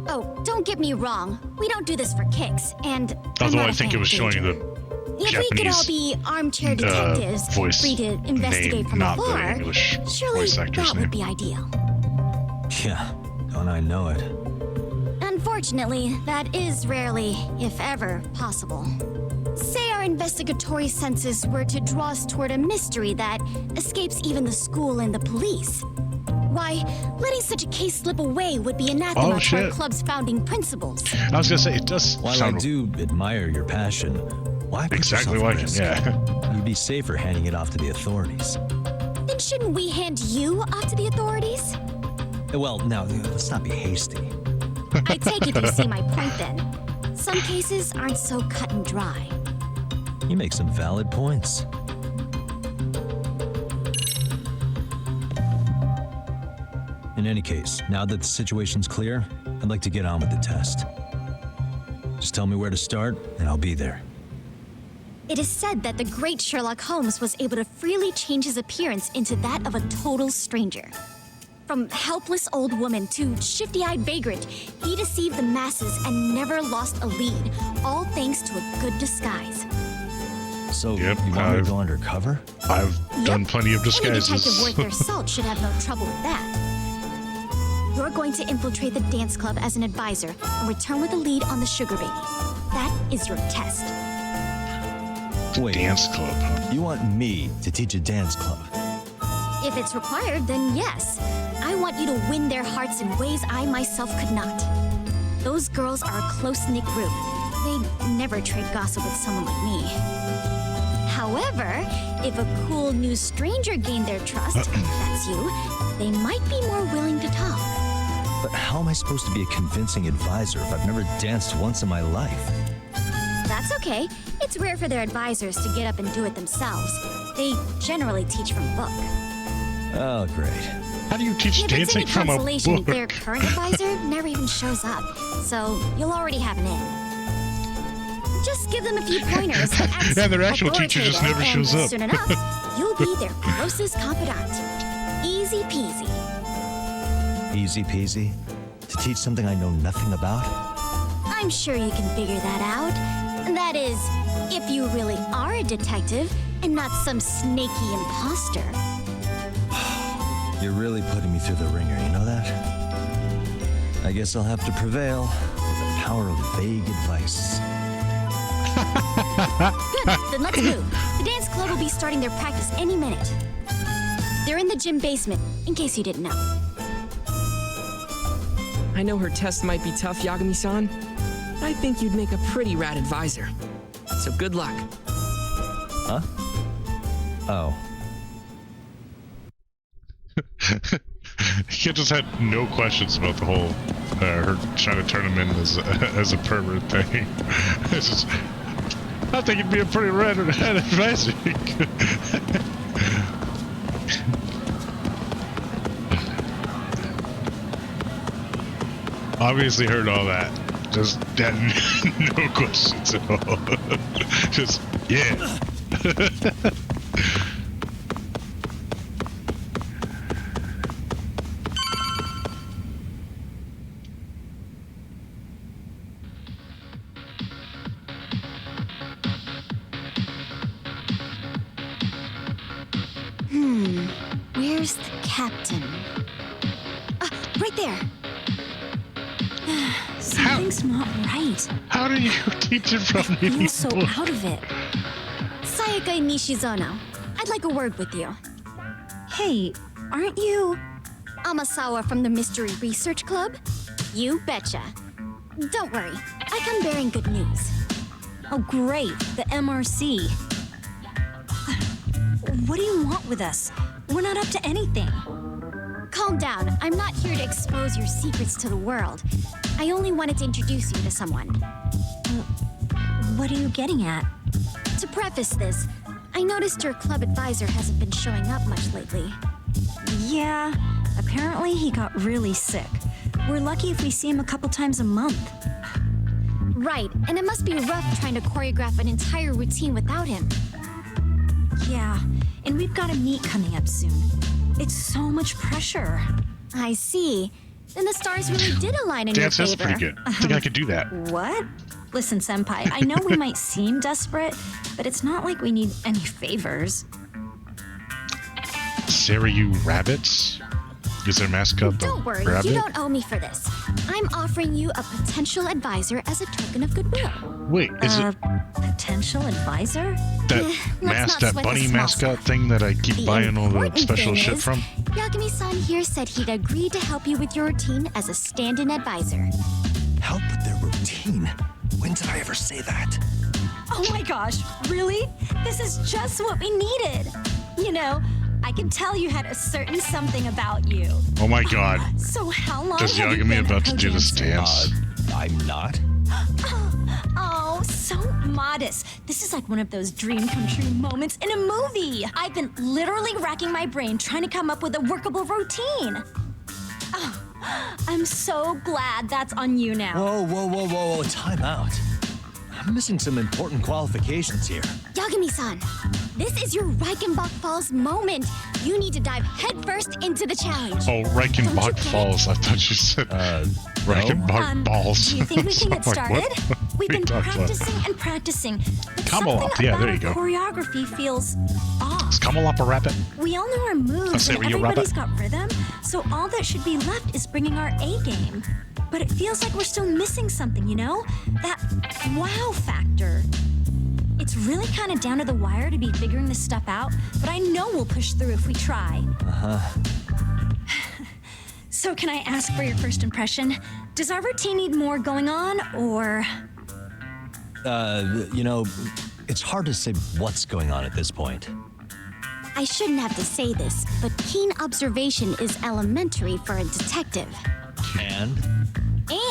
Oh, don't get me wrong. We don't do this for kicks, and Although I think it was showing you the if Japanese, we could all be armchair detectives, voice free to investigate name, from not the afar, English surely voice actor's that name. would be ideal. Yeah, don't I know it. Unfortunately, that is rarely, if ever, possible. Say our investigatory senses were to draw us toward a mystery that escapes even the school and the police. Why, letting such a case slip away would be anathema to our club's founding principles. I was gonna say, it does While sound I do admire your passion, why put exactly yourself like at him, risk? yeah. You'd be safer handing it off to the authorities. Then shouldn't we hand you off to the authorities? Well, now, let's not be hasty. I take it you see my point then. Some cases aren't so cut and dry. You make some valid points. In any case, now that the situation's clear, I'd like to get on with the test. Just tell me where to start, and I'll be there. It is said that the great Sherlock Holmes was able to freely change his appearance into that of a total stranger. From helpless old woman to shifty-eyed vagrant, he deceived the masses and never lost a lead, all thanks to a good disguise. So, you want me to go undercover? I've done plenty of disguises. Any detective worth their salt should have no trouble with that. You're going to infiltrate the dance club as an advisor and return with a lead on the sugar baby. That is your test. Wait, dance club? You want me to teach a dance club? If it's required, then yes. I want you to win their hearts in ways I myself could not. Those girls are a close-knit group. They'd never trade gossip with someone like me. However, if a cool new stranger gained their trust, that's you, they might be more willing to talk. But how am I supposed to be a convincing advisor if I've never danced once in my life? That's okay. It's rare for their advisors to get up and do it themselves. They generally teach from a book. Oh, great. How do you teach dancing from a book? Their current advisor never even shows up, so you'll already have an in. Just give them a few pointers. Yeah, their actual teacher just never shows up. Soon enough, you'll be their closest confidant. Easy peasy. Easy peasy? To teach something I know nothing about? I'm sure you can figure that out. That is, if you really are a detective and not some snaky imposter. You're really putting me through the ringer, you know that? I guess I'll have to prevail with the power of vague advice. Good, then let's move. The dance club will be starting their practice any minute. They're in the gym basement, in case you didn't know. I know her test might be tough, Yagami-san. I think you'd make a pretty rad advisor. So good luck. Huh? Oh. He just had no questions about the whole her trying to turn him in as a pervert thing. It's just, I think it'd be a pretty rad advisor. Obviously heard all that. Just had no questions at all. Just, yeah. Where's the captain? Right there. Something's not right. How do you teach it from me? I feel so out of it. Sayaka Nishizono, I'd like a word with you. Hey, aren't you... Amasawa from the Mystery Research Club? You betcha. Don't worry, I come bearing good news. Oh, great, the MRC. What do you want with us? We're not up to anything. Calm down. I'm not here to expose your secrets to the world. I only wanted to introduce you to someone. What are you getting at? To preface this, I noticed your club advisor hasn't been showing up much lately. Yeah, apparently he got really sick. We're lucky if we see him a couple times a month. Right, and it must be rough trying to choreograph an entire routine without him. Yeah, and we've got a meet coming up soon. It's so much pressure. I see. Then the stars really did align in your favor. That's pretty good. I think I could do that. What? Listen, Senpai, I know we might seem desperate, but it's not like we need any favors. Saryu rabbits? Is their mascot the Don't worry, rabbit? you don't owe me for this. I'm offering you a potential advisor as a token of goodwill. Wait, is it potential advisor? That bunny mascot thing that I keep buying all the special shit from? Yagami-san here said he'd agree to help you with your routine as a stand-in advisor. Help with their routine? When did I ever say that? Oh my gosh, really? This is just what we needed. You know, I could tell you had a certain something about you. Oh my god. So how long Does have you Yagami been about to do this dance? I'm not. Oh, so modest. This is like one of those dream come true moments in a movie. I've been literally racking my brain trying to come up with a workable routine. Oh, I'm so glad that's on you now. Whoa, time out. I'm missing some important qualifications here. Yagami-san, this is your Reichenbach Falls moment. You need to dive headfirst into the challenge. Oh, Reichenbach Falls. I thought you said Reichenbach Balls. Do you think we can get started? We've been What? practicing and practicing. But Camelot. something Yeah, about there you our go. choreography feels off. Is Camelot a rabbit? We all know our moves say, and were you a everybody's rabbit? got rhythm, so all that should be left is bringing our A game. But it feels like we're still missing something, you know? That wow factor. It's really kind of down to the wire to be figuring this stuff out, but I know we'll push through if we try. So can I ask for your first impression? Does our routine need more going on, or... You know, it's hard to say what's going on at this point. I shouldn't have to say this, but keen observation is elementary for a detective. And?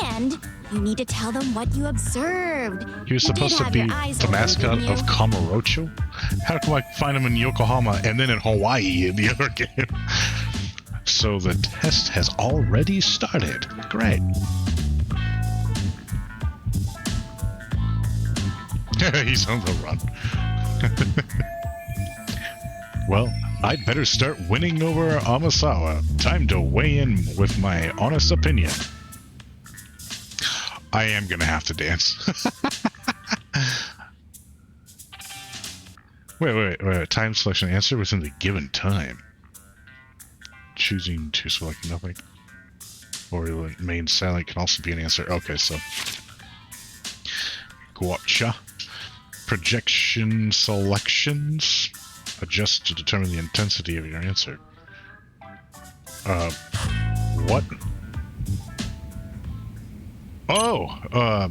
And you need to tell them what you observed. He was You did supposed to have be your eyes the open, mascot didn't of you? Kamurocho? How come I find him in Yokohama and then in Hawaii in the other game? So the test has already started. Great. He's on the run. Well, I'd better start winning over Amasawa. Time to weigh in with my honest opinion. I am gonna have to dance. Wait. Time selection answer within the given time. Choosing to select nothing. Or remain silent can also be an answer. Okay, so. Gotcha. Projection selections. Adjust to determine the intensity of your answer. What? Oh,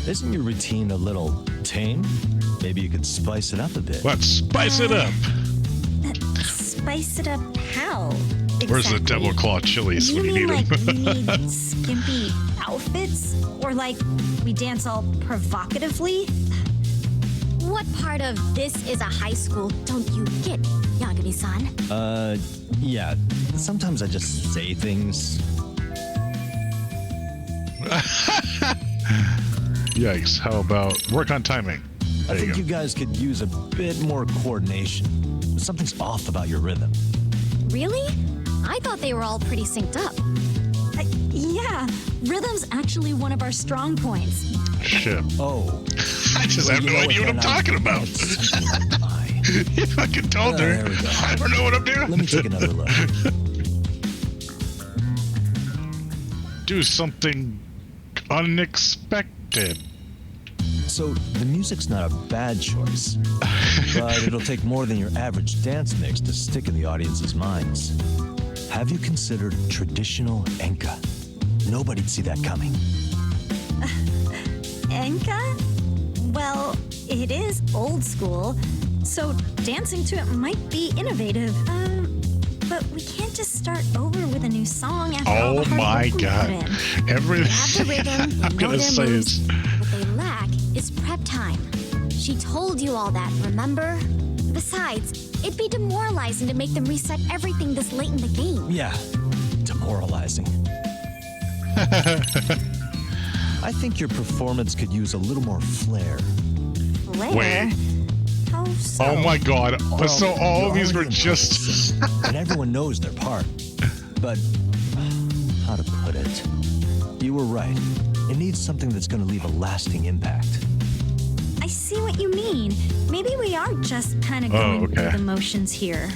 Isn't your routine a little tame? Maybe you could spice it up a bit. Let's spice it up. Spice it up how? Where's the exactly? Devil Claw chilies You when you mean need like them? we need skimpy outfits? Or like we dance all provocatively? What part of this is a high school don't you get, Yagami-san? Yeah. Sometimes I just say things. Yikes, how about work on timing? I think you guys could use a bit more coordination. Something's off about your rhythm. Really? I thought they were all pretty synced up. Yeah, rhythm's actually one of our strong points. Shit. Oh. I just have no idea what I'm talking about. You fucking told her. I don't know what I'm doing. Let me take another look. Do something unexpected. So, the music's not a bad choice. But it'll take more than your average dance mix to stick in the audience's minds. Have you considered traditional enka? Nobody'd see that coming. Enka? Well, it is old school, so dancing to it might be innovative. But we can't just start over with a new song after all the hard my work we god. put in. Everything Have the rhythm, you I'm know gonna their say moves. is What they lack is prep time. She told you all that, remember? Besides, it'd be demoralizing to make them reset everything this late in the game. Yeah, demoralizing. I think your performance could use a little more flair. Flair? Wait. How so? Oh my god. Well, So all you're of these were already in just and everyone knows their part. But how to put it? You were right. It needs something that's going to leave a lasting impact. I see what you mean. Maybe we are just kind of going through the motions here.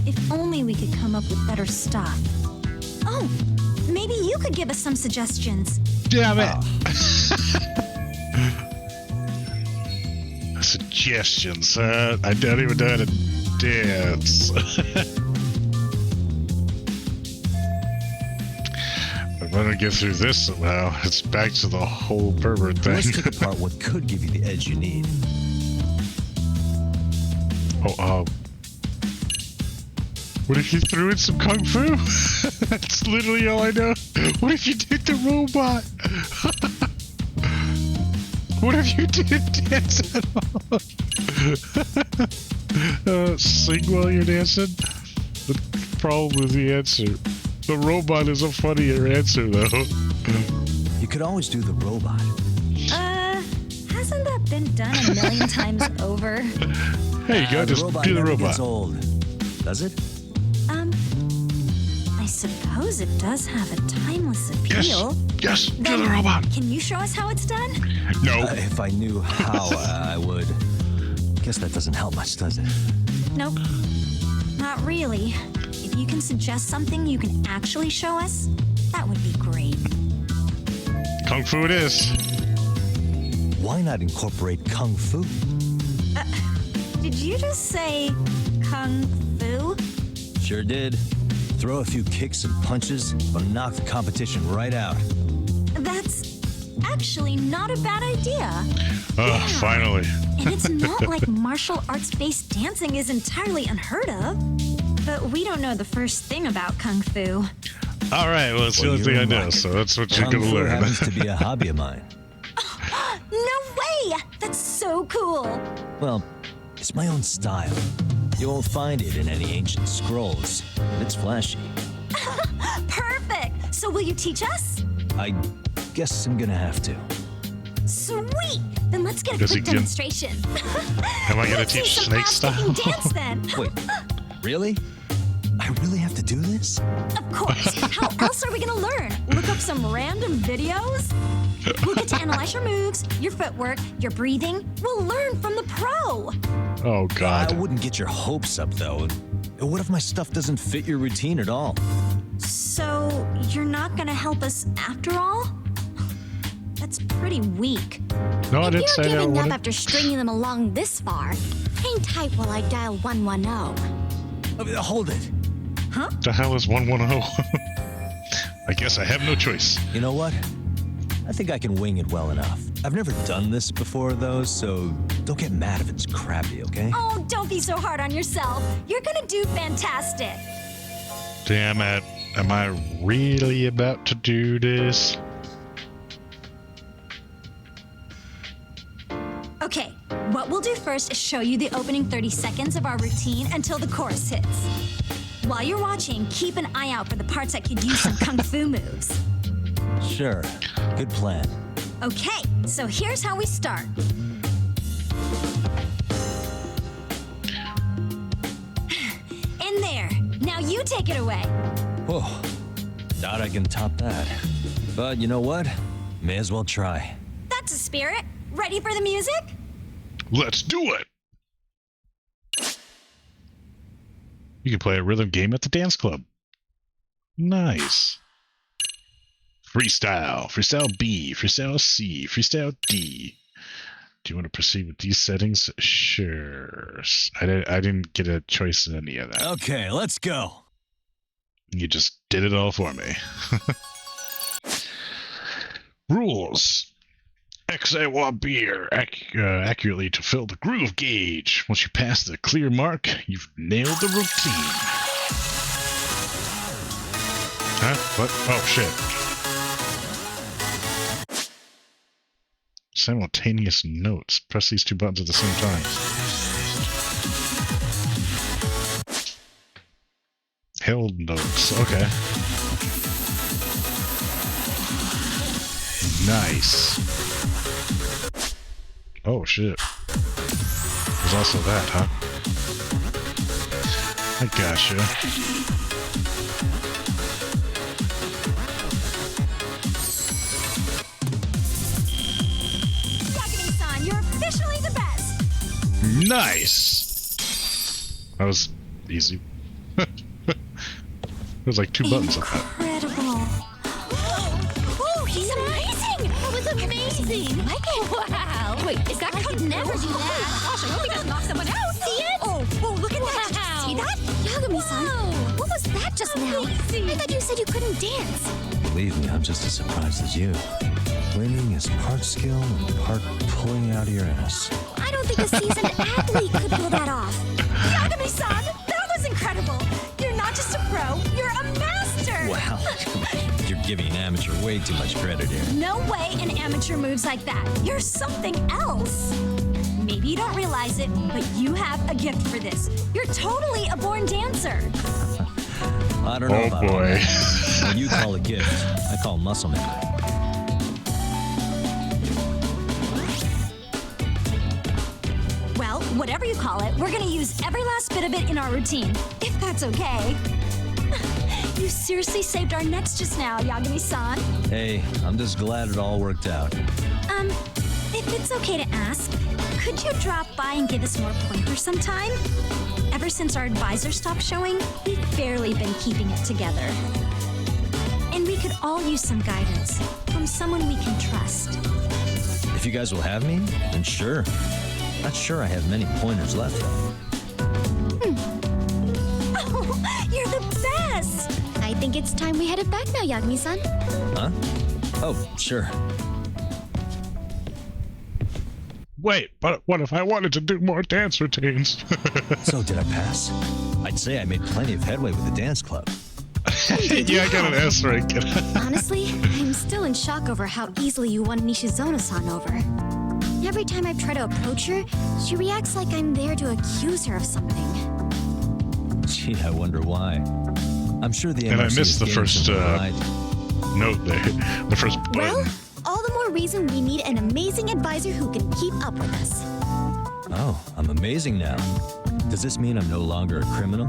If only we could come up with better stuff. Oh, maybe you could give us some suggestions. Damn it. Suggestions, huh? I don't even know how to dance. I'm gonna get through this somehow. It's back to the whole pervert thing. Let's take apart what could give you the edge you need. What if you threw in some kung fu? That's literally all I know. What if you did the robot? What if you didn't dance at all? Sing while you're dancing? That's probably the answer. The robot is a funnier answer, though. You could always do the robot. Hasn't that been done a million times over? There you go, just do the robot. Gets old. Does it? I suppose it does have a timeless appeal. Yes, do Then the robot. Can you show us how it's done? No. If I knew how, I would. Guess that doesn't help much, does it? Nope. Not really. If you can suggest something you can actually show us, that would be great. Kung Fu it is. Why not incorporate Kung Fu? Did you just say Kung Fu? Sure did. Throw a few kicks and punches, but knock the competition right out. That's actually not a bad idea. Oh, finally. And it's not like martial arts-based dancing is entirely unheard of. But we don't know the first thing about Kung Fu. All right, well, it's the only thing I know, so that's what you're Kung going to Fu learn. happens to be a hobby of mine. No way! That's so cool! Well, it's my own style. You won't find it in any ancient scrolls. It's flashy. Perfect! So will you teach us? I guess I'm gonna have to. Sweet! Then let's get a Does quick he get- demonstration. Am I going to Let's see teach some snake style? fast-kicking dance then. Wait, really? I really have to do this? Of course. How else are we gonna learn? Look up some random videos? We'll get to analyze your moves, your footwork, your breathing. We'll learn from the pro. Oh, God. I wouldn't get your hopes up, though. What if my stuff doesn't fit your routine at all? So, you're not gonna help us after all? That's pretty weak. No, I If didn't you're say that. I giving up wanted- after stringing them along this far, hang tight while I dial 110. Hold it. Huh? The hell is 110? I guess I have no choice. You know what? I think I can wing it well enough. I've never done this before, though, so don't get mad if it's crappy, okay? Oh, don't be so hard on yourself. You're gonna do fantastic. Damn it. Am I really about to do this? Okay, what we'll do first is show you the opening 30 seconds of our routine until the chorus hits. While you're watching, keep an eye out for the parts that could use some kung fu moves. Sure. Good plan. Okay, so here's how we start. In there. Now you take it away. Whoa. Doubt I can top that. But you know what? May as well try. That's a spirit. Ready for the music? Let's do it! You can play a rhythm game at the dance club. Nice. Freestyle. Freestyle B. Freestyle C. Freestyle D. Do you want to proceed with these settings? Sure. I didn't get a choice in any of that. Okay, let's go. You just did it all for me. Rules. XAYB are accurately to fill the groove gauge. Once you pass the clear mark, you've nailed the routine. Huh? What? Oh, shit. Simultaneous notes. Press these two buttons at the same time. Held notes. Okay. Nice. Oh, shit. There's also that, huh? I gotcha. Yagami-san, you're officially the best. Nice! That was easy. There's like two buttons like that. Incredible. Oh, he's amazing! That was amazing! Wow! Wait, is that could never do that? Gosh, I hope he doesn't knock someone out! See it? Oh, look at that! See that? Yagami-san, what was that just now? Amazing. I thought you said you couldn't dance. Believe me, I'm just as surprised as you. Winging is part skill and part pulling out of your ass. I don't think a seasoned athlete could pull that off. Yagami-san, that was incredible! You're not just a pro, you're a master! Wow. You're giving an amateur way too much credit here. No way an amateur moves like that. You're something else. Maybe you don't realize it, but you have a gift for this. You're totally a born dancer. I don't know Oh about boy. all that. What you call a gift, I call muscle memory. Well, whatever you call it, we're gonna use every last bit of it in our routine, if that's okay. You seriously saved our necks just now, Yagami-san. Hey, I'm just glad it all worked out. If it's okay to ask, could you drop by and give us more pointers sometime? Ever since our advisor stopped showing, we've barely been keeping it together. And we could all use some guidance from someone we can trust. If you guys will have me, then sure. Not sure I have many pointers left, though. Oh, you're the best! I think it's time we headed back now, Yagami-san. Huh? Oh, sure. Wait, but what if I wanted to do more dance routines? So, did I pass? I'd say I made plenty of headway with the dance club. Yeah, I got an S rank. Honestly, I'm still in shock over how easily you won Nishizono-san over. Every time I try to approach her, she reacts like I'm there to accuse her of something. Gee, I wonder why. I'm sure the MRC And I missed the is first note there. The first button. Well, all the more reason we need an amazing advisor who can keep up with us. Oh, I'm amazing now. Does this mean I'm no longer a criminal?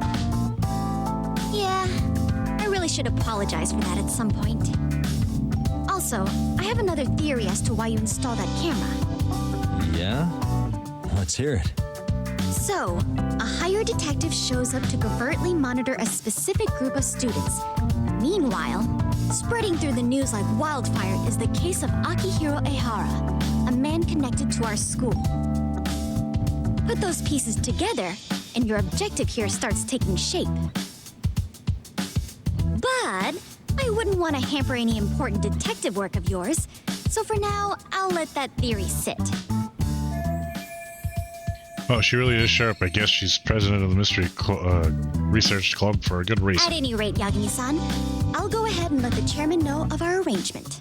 Yeah, I really should apologize for that at some point. Also, I have another theory as to why you installed that camera. Yeah? Let's hear it. So, a hired detective shows up to covertly monitor a specific group of students. Meanwhile, spreading through the news like wildfire is the case of Akihiro Ehara, a man connected to our school. Put those pieces together, and your objective here starts taking shape. But I wouldn't want to hamper any important detective work of yours, so for now, I'll let that theory sit. Oh, she really is sharp. I guess she's president of the Mystery Research Club for a good reason. At any rate, Yagami-san, I'll go ahead and let the chairman know of our arrangement.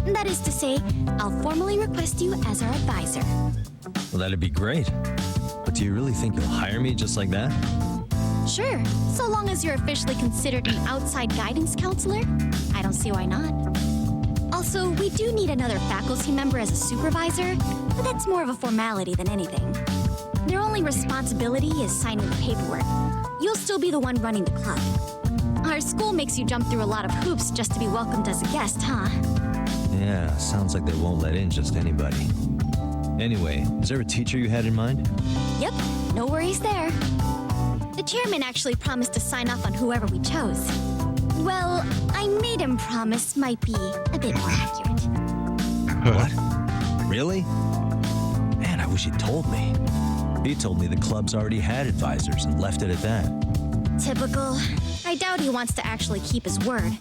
That is to say, I'll formally request you as our advisor. Well, that'd be great. But do you really think you'll hire me just like that? Sure, so long as you're officially considered an outside guidance counselor, I don't see why not. Also, we do need another faculty member as a supervisor, but that's more of a formality than anything. Their only responsibility is signing the paperwork. You'll still be the one running the club. Our school makes you jump through a lot of hoops just to be welcomed as a guest, huh? Yeah, sounds like they won't let in just anybody. Anyway, is there a teacher you had in mind? Yep, no worries there. The chairman actually promised to sign off on whoever we chose. Well, I made him promise might be a bit more accurate. What? Really? Man, I wish he'd told me. He told me the club's already had advisors and left it at that. Typical. I doubt he wants to actually keep his word.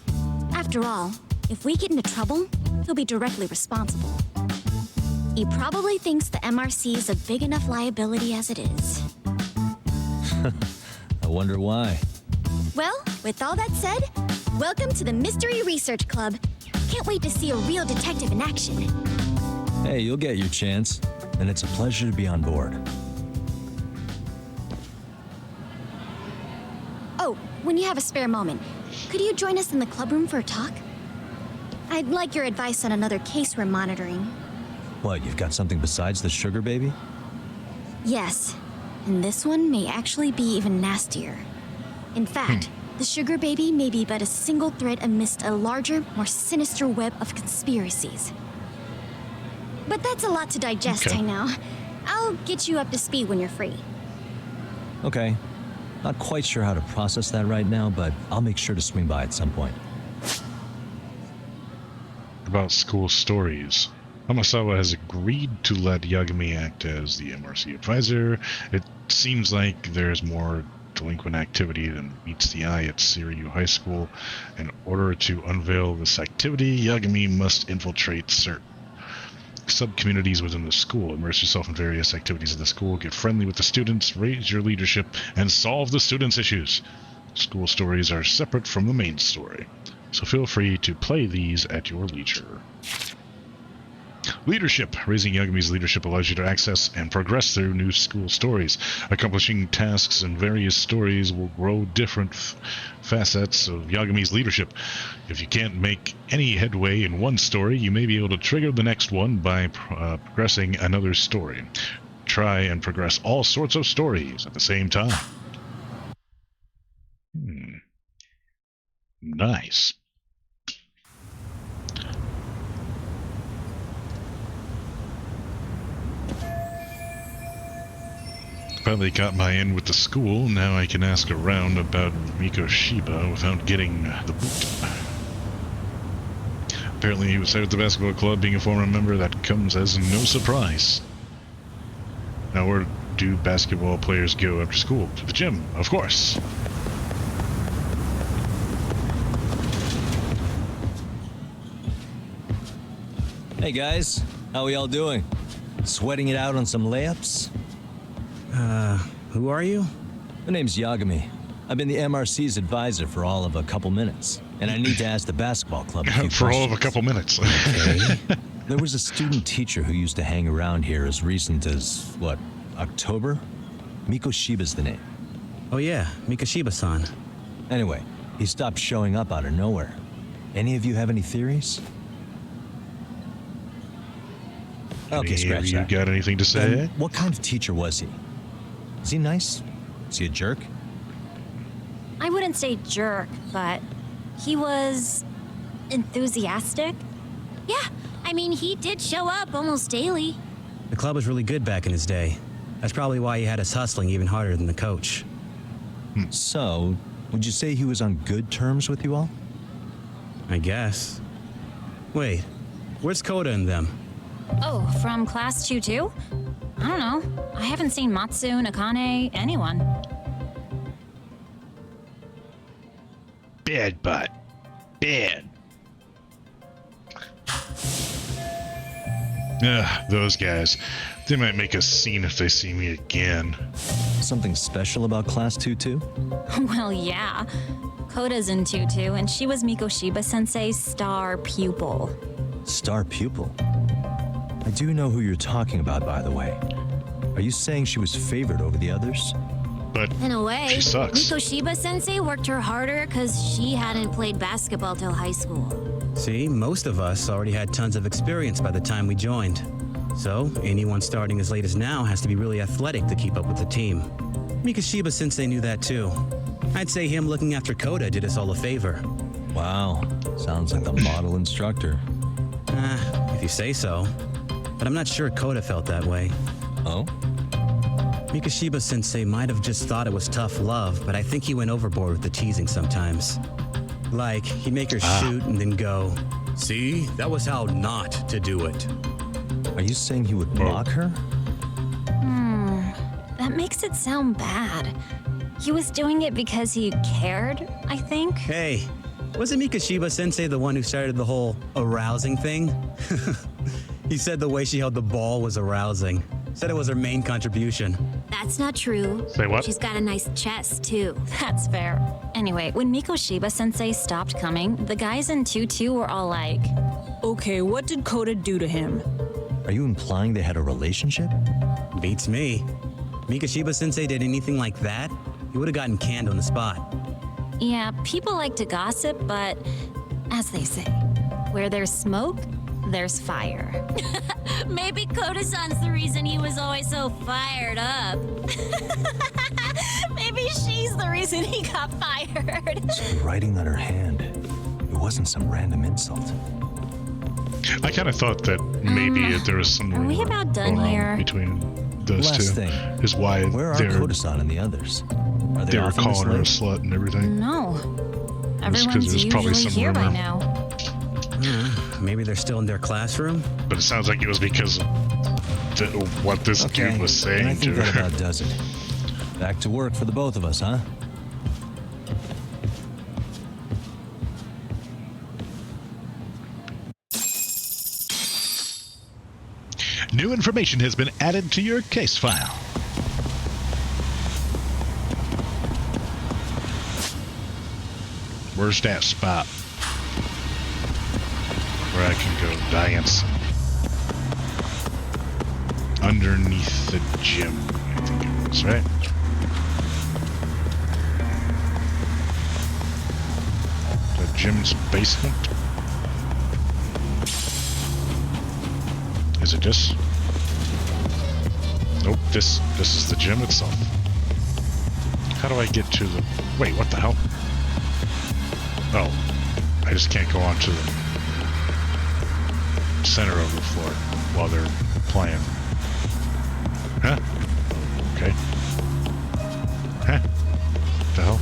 After all, if we get into trouble, he'll be directly responsible. He probably thinks the MRC is a big enough liability as it is. I wonder why. Well, with all that said, welcome to the Mystery Research Club. Can't wait to see a real detective in action. Hey, you'll get your chance, and it's a pleasure to be on board. Oh, when you have a spare moment, could you join us in the clubroom for a talk? I'd like your advice on another case we're monitoring. What, you've got something besides the sugar baby? Yes, and this one may actually be even nastier. In fact, the sugar baby may be but a single thread amidst a larger, more sinister web of conspiracies. But that's a lot to digest, Okay. I know. I'll get you up to speed when you're free. Okay. Not quite sure how to process that right now, but I'll make sure to swing by at some point. About school stories. Hamasawa has agreed to let Yagami act as the MRC advisor. It seems like there's more delinquent activity than meets the eye at Siryu High School. In order to unveil this activity, Yagami must infiltrate certain sub-communities within the school, immerse yourself in various activities of the school, get friendly with the students, raise your leadership, and solve the students' issues. School stories are separate from the main story, so feel free to play these at your leisure. Leadership. Raising Yagami's leadership allows you to access and progress through new school stories. Accomplishing tasks in various stories will grow different facets of Yagami's leadership. If you can't make any headway in one story, you may be able to trigger the next one by progressing another story. Try and progress all sorts of stories at the same time. Nice. Finally got my in with the school. Now I can ask around about Mikoshiba without getting the boot. Apparently he was out at the basketball club. Being a former member, that comes as no surprise. Now where do basketball players go after school? To the gym, of course. Hey guys, how we all doing? Sweating it out on some layups? Who are you? My name's Yagami. I've been the MRC's advisor for all of a couple minutes, and I need to ask the basketball club a few for questions. all of a couple minutes. Okay. There was a student teacher who used to hang around here as recent as, what, October? Mikoshiba's the name. Oh yeah, Mikoshiba-san. Anyway, he stopped showing up out of nowhere. Any of you have any theories? Okay, scratch that. You got anything to say? What kind of teacher was he? Is he nice? Is he a jerk? I wouldn't say jerk, but he was enthusiastic. Yeah, I mean, he did show up almost daily. The club was really good back in his day. That's probably why he had us hustling even harder than the coach. So, would you say he was on good terms with you all? I guess. Wait, where's Koda and them? Oh, from class 2 too? I don't know. I haven't seen Matsu, Nakane, anyone. Bad butt. Bad. Those guys. They might make a scene if they see me again. Something special about Class 2-2? Well, yeah. Koda's in 2-2, and she was Mikoshiba-sensei's star pupil. Star pupil? I do know who you're talking about, by the way. Are you saying she was favored over the others? But in a way, she sucks. Mikoshiba-sensei worked her harder because she hadn't played basketball till high school. See, most of us already had tons of experience by the time we joined. So, anyone starting as late as now has to be really athletic to keep up with the team. Mikoshiba-sensei knew that too. I'd say him looking after Koda did us all a favor. Wow, sounds like the model instructor. If you say so. But I'm not sure Koda felt that way. Oh? Mikoshiba-sensei might have just thought it was tough love, but I think he went overboard with the teasing sometimes. Like, he'd make her shoot and then go, "See, that was how not to do it." Are you saying he would mock her? That makes it sound bad. He was doing it because he cared, I think. Hey, wasn't Mikoshiba-sensei the one who started the whole arousing thing? He said the way she held the ball was arousing. Said it was her main contribution. That's not true. Say what? She's got a nice chest, too. That's fair. Anyway, when Mikoshiba-sensei stopped coming, the guys in 2-2 were all like, "Okay, what did Koda do to him?" Are you implying they had a relationship? Beats me. Mikoshiba-sensei did anything like that, he would have gotten canned on the spot. yeah, people like to gossip, but as they say, where there's smoke, there's fire. Maybe Koda-san's the reason he was always so fired up. Maybe she's the reason he got fired. It's writing on her hand. It wasn't some random insult. I kind of thought that maybe there was some Are we about done here? between those Last two. thing. Is why Where are Koda-san and the others? Are they were off in this calling her a lake? slut and everything. No. That's 'cause Everyone's there's probably usually some here by rumor. now. Maybe they're still in their classroom? But it sounds like it was because of what this dude was And I saying think to that her. about does it. Back to work for the both of us, huh? New information has been added to your case file. Where's that spot where I can go dance? underneath the gym, I think it was, right? The gym's basement? Is it this? Nope, this is the gym itself. How do I get to the... Wait, what the hell? Oh, I just can't go on to the center of the floor while they're playing. Huh? Okay. Huh? What the hell?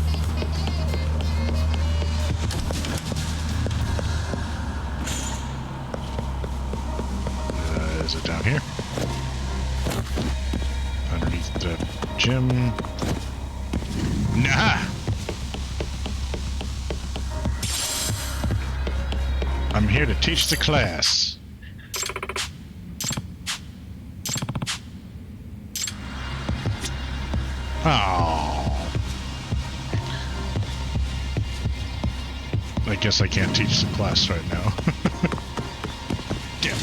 Is it down here? Underneath the gym? Nah! I'm here to teach the class. Oh. I guess I can't teach the class right now. Damn.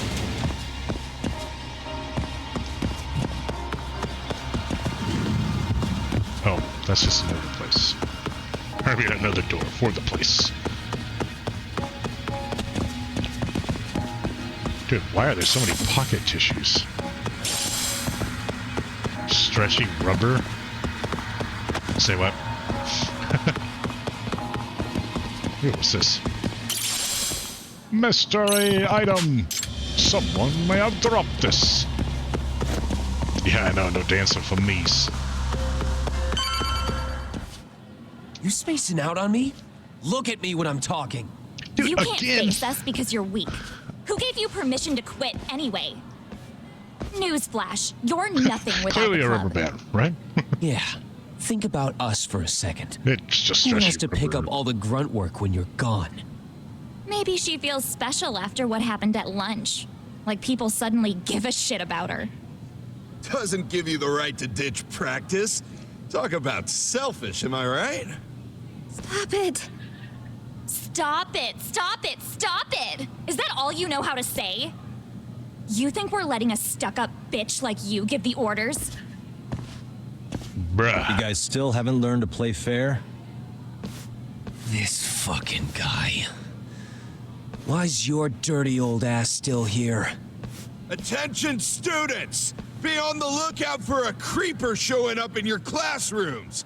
Oh, that's just another place. I mean, another door for the place. Dude, why are there so many pocket tissues? Stretchy rubber? Say what? Ooh, what's this? Mystery item! Someone may have dropped this. Yeah, I know, no dancing for me's. You spacing out on me? Look at me when I'm talking. Dude, you can't face us because you're weak. Who gave you permission to quit anyway? Newsflash, you're nothing without Clearly the a club. rubber band, right? Yeah. Think about us for a second. It's just Who stretchy has to pick rubber. up all the grunt work when you're gone? Maybe she feels special after what happened at lunch. Like people suddenly give a shit about her. Doesn't give you the right to ditch practice. Talk about selfish, am I right? Stop it. Stop it, stop it, stop it! Is that all you know how to say? You think we're letting a stuck-up bitch like you give the orders? Bruh. You guys still haven't learned to play fair? This fucking guy. Why's your dirty old ass still here? Attention, students! Be on the lookout for a creeper showing up in your classrooms!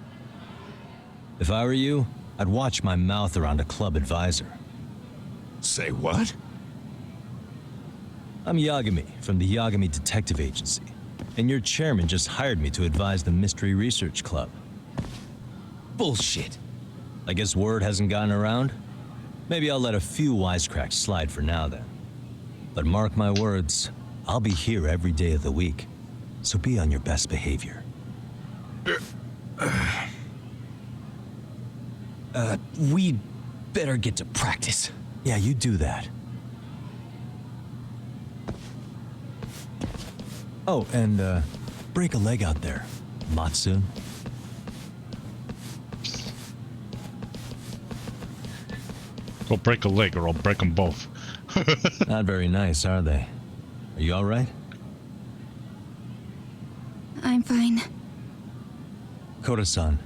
If I were you, I'd watch my mouth around a club advisor. Say what? I'm Yagami from the Yagami Detective Agency, and your chairman just hired me to advise the Mystery Research Club. Bullshit. I guess word hasn't gotten around? Maybe I'll let a few wisecracks slide for now then. But mark my words, I'll be here every day of the week, so be on your best behavior. We better get to practice. Yeah, you do that. Oh, and break a leg out there, Matsun. Go break a leg or I'll break them both. Not very nice, are they? Are you all right? I'm fine. Koda-san,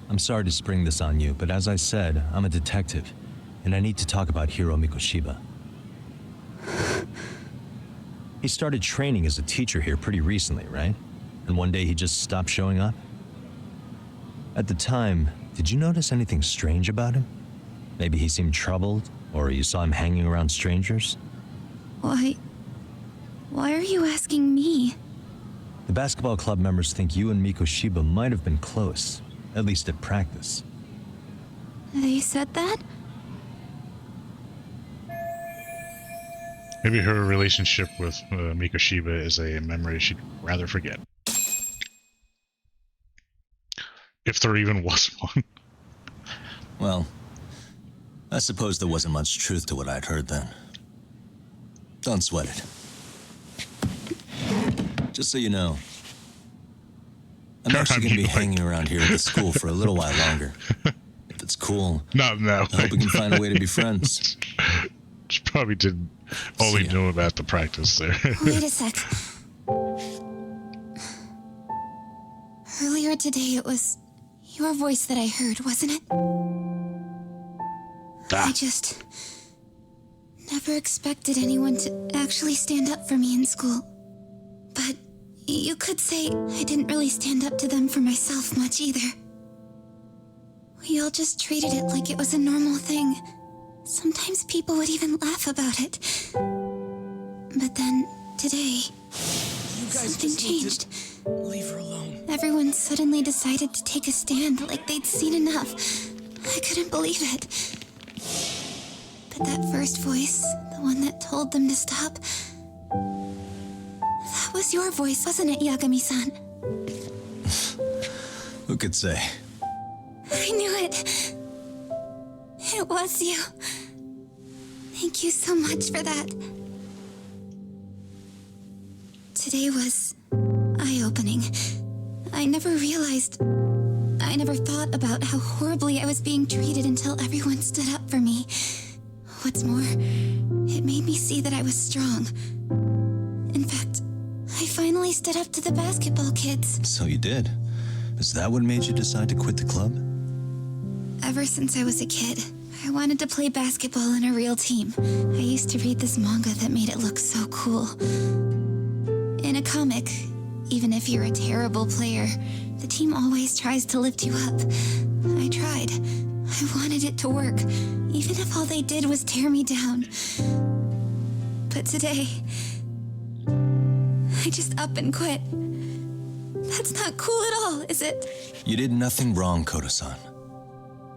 I'm sorry to spring this on you, but as I said, I'm a detective, and I need to talk about Hiro Mikoshiba. He started training as a teacher here pretty recently, right? And one day he just stopped showing up? At the time, did you notice anything strange about him? Maybe he seemed troubled, or you saw him hanging around strangers? Why are you asking me? The basketball club members think you and Mikoshiba might have been close, at least at practice. They said that? Maybe her relationship with Mikoshiba is a memory she'd rather forget. If there even was one. Well, I suppose there wasn't much truth to what I'd heard then. Don't sweat it. Just so you know, I'm actually going to be hanging around here at the school for a little while longer. If it's cool, no. I hope we can find a way to be friends. She probably didn't only know about the practice there. Wait a sec. Earlier today, it was your voice that I heard, wasn't it? I just never expected anyone to actually stand up for me in school. But you could say I didn't really stand up to them for myself much either. We all just treated it like it was a normal thing. Sometimes people would even laugh about it. But then, today, something changed. Leave her alone. Everyone suddenly decided to take a stand like they'd seen enough. I couldn't believe it. But that first voice, the one that told them to stop, that was your voice, wasn't it, Yagami-san? Who could say? I knew it. It was you. Thank you so much for that. Today was eye-opening. I never thought about how horribly I was being treated until everyone stood up for me. What's more, it made me see that I was strong. In fact, I finally stood up to the basketball kids. So you did. Is that what made you decide to quit the club? Ever since I was a kid, I wanted to play basketball in a real team. I used to read this manga that made it look so cool. In a comic, even if you're a terrible player, the team always tries to lift you up. I tried. I wanted it to work, even if all they did was tear me down. But today, I just up and quit. That's not cool at all, is it? You did nothing wrong, Koto-san.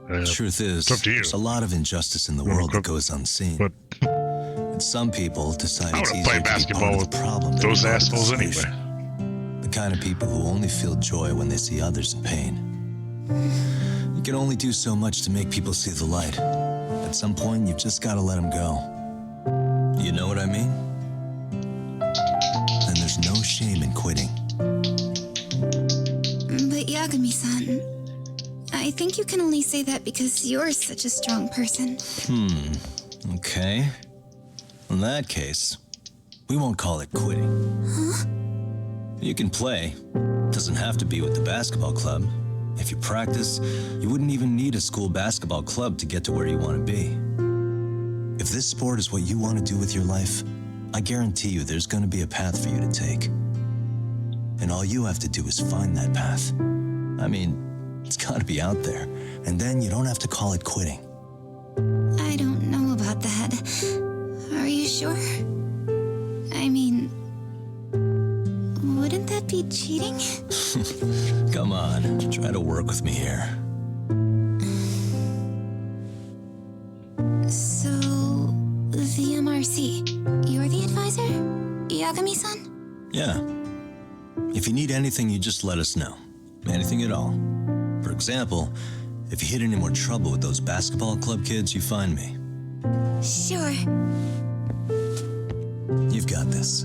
The truth is, there's a lot of injustice in the world that goes unseen. And some people decide it's easier to be part of the problem than those part of the assholes solution. anyway. The kind of people who only feel joy when they see others in pain. You can only do so much to make people see the light. At some point, you've just got to let them go. You know what I mean? And there's no shame in quitting. But Yagami-san, I think you can only say that because you're such a strong person. Okay. In that case, we won't call it quitting. Huh? You can play. Doesn't have to be with the basketball club. If you practice, you wouldn't even need a school basketball club to get to where you want to be. If this sport is what you want to do with your life, I guarantee you there's going to be a path for you to take. And all you have to do is find that path. I mean, it's got to be out there. And then you don't have to call it quitting. I don't know about that. Are you sure? I mean, wouldn't that be cheating? Come on, try to work with me here. So, the MRC, you're the advisor? Yagami-san? Yeah. If you need anything, you just let us know. Anything at all. For example, if you hit any more trouble with those basketball club kids, you find me. Sure. You've got this.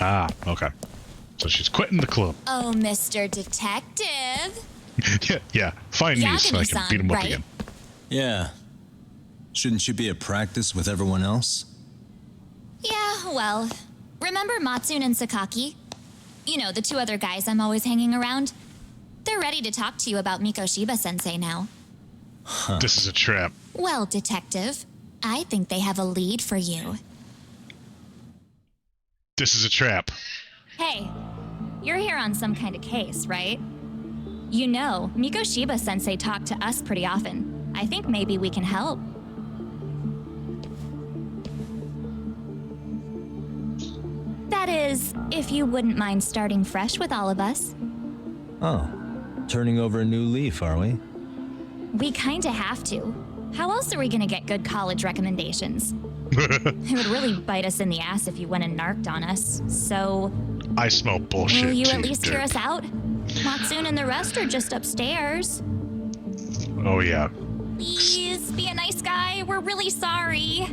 Ah, okay. So she's quitting the club. Oh, Mr. Detective. yeah. Find me so I can beat him up again. Yeah. Shouldn't you be at practice with everyone else? Yeah, well, remember Matsune and Sakaki? You know, the two other guys I'm always hanging around? They're ready to talk to you about Mikoshiba-sensei now. Huh. This is a trap. Well, Detective, I think they have a lead for you. This is a trap. Hey, you're here on some kind of case, right? You know, Mikoshiba-sensei talked to us pretty often. I think maybe we can help. That is, if you wouldn't mind starting fresh with all of us. Oh, turning over a new leaf, are we? We kinda have to. How else are we gonna get good college recommendations? It would really bite us in the ass if you went and narked on us, so... I smell bullshit. Will you too, at least hear us out? Matsune and the rest are just upstairs. Oh, yeah. Please, be a nice guy. We're really sorry.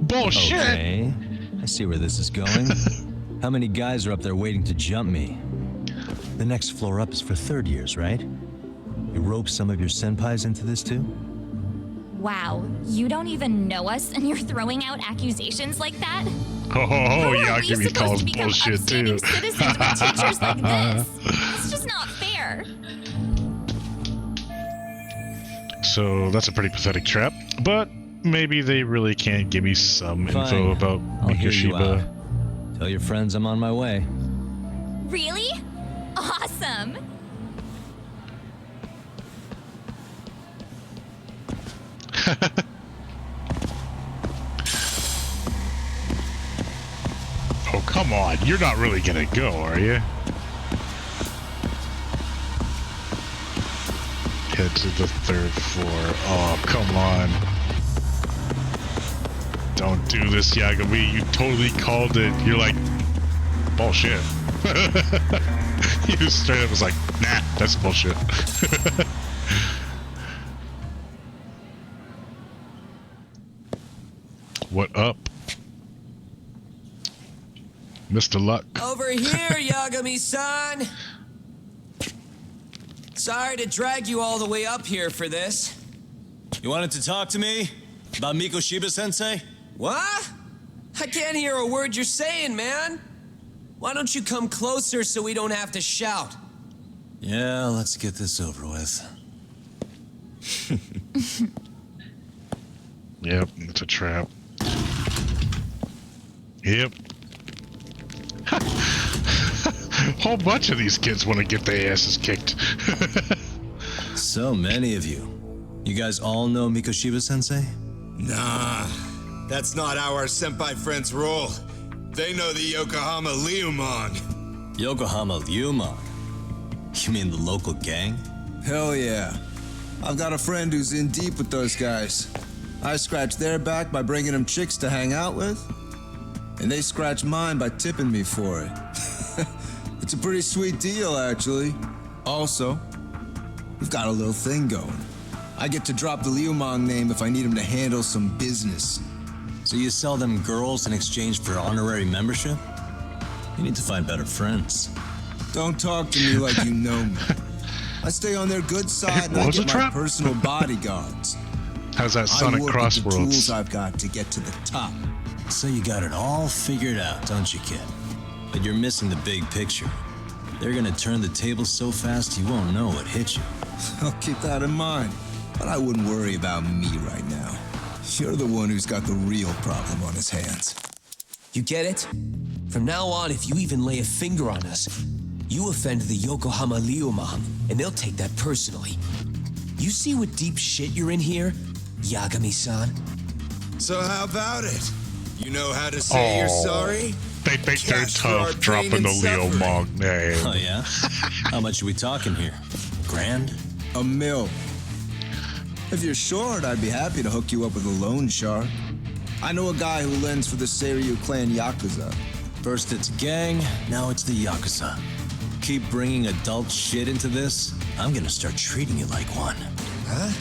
Bullshit! Okay, I see where this is going. How many guys are up there waiting to jump me? The next floor up is for third years, right? You rope some of your senpais into this too? Wow, you don't even know us and you're throwing out accusations like that? Oh, Yagami calls bullshit too. Citizens with teachers like this. It's just not fair. So that's a pretty pathetic trap, but maybe they really can't give me some info about Mikoshiba. Tell your friends I'm on my way. Really? Awesome. Oh, come on. You're not really gonna go, are you? Head to the third floor. Oh, come on. Don't do this, Yagami. You totally called it. You're like, bullshit. You straight up was like, nah, that's bullshit. What up? Mr. Luck. Over here, Yagami-san! Sorry to drag you all the way up here for this. You wanted to talk to me? About Mikoshiba-sensei? What? I can't hear a word you're saying, man. Why don't you come closer so we don't have to shout? Yeah, let's get this over with. Yep, it's a trap. Yep. Whole bunch of these kids want to get their asses kicked. So many of you. You guys all know Mikoshiba-sensei? Nah, that's not how our senpai friends roll. They know the Yokohama Liumang. Yokohama Liumang? You mean the local gang? Hell yeah. I've got a friend who's in deep with those guys. I scratch their back by bringing them chicks to hang out with, and they scratch mine by tipping me for it. It's a pretty sweet deal, actually. Also, we've got a little thing going. I get to drop the Liumang name if I need him to handle some business. So you sell them girls in exchange for honorary membership? You need to find better friends. Don't talk to me like you know me. I stay on their good side and I get my personal bodyguards. How's that Sonic Crossworlds? I work with the tools I've got to get to the top. So you got it all figured out, don't you, kid? But you're missing the big picture. They're gonna turn the tables so fast you won't know what hit you. I'll keep that in mind. But I wouldn't worry about me right now. You're the one who's got the real problem on his hands. You get it? From now on, if you even lay a finger on us, you offend the Yokohama Liumang, and they'll take that personally. You see what deep shit you're in here, Yagami-san? So how about it? You know how to say you're sorry? They think they're tough, dropping the Liumang name. Oh, yeah? How much are we talking here? $1,000? $1 million. If you're short, I'd be happy to hook you up with a loan shark. I know a guy who lends for the Seiryu clan Yakuza. First it's gang, now it's the Yakuza. Keep bringing adult shit into this, I'm gonna start treating you like one. Huh?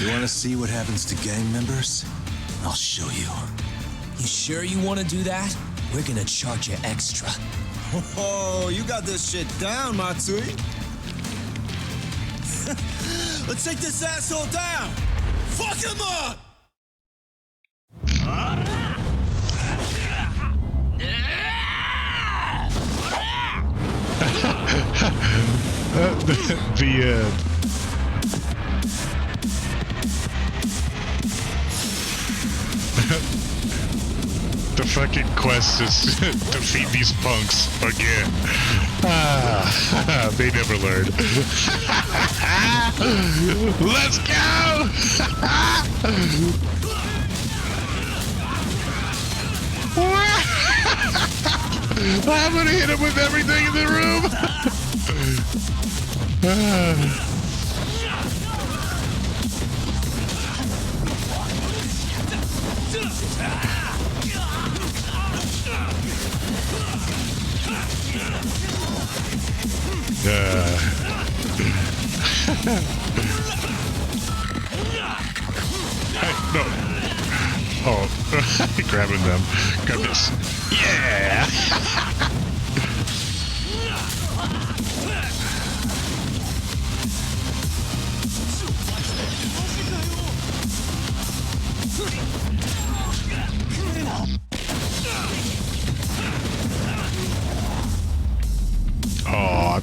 You wanna see what happens to gang members? I'll show you. You sure you want to do that? We're gonna charge you extra. Oh, you got this shit down, Matsui. Let's take this asshole down! Fuck him up! The fucking quest is defeat these punks again. They never learn. Let's go! I'm gonna hit him with everything in the room. Hey, no. Oh, grabbing them. Grab this. Yeah!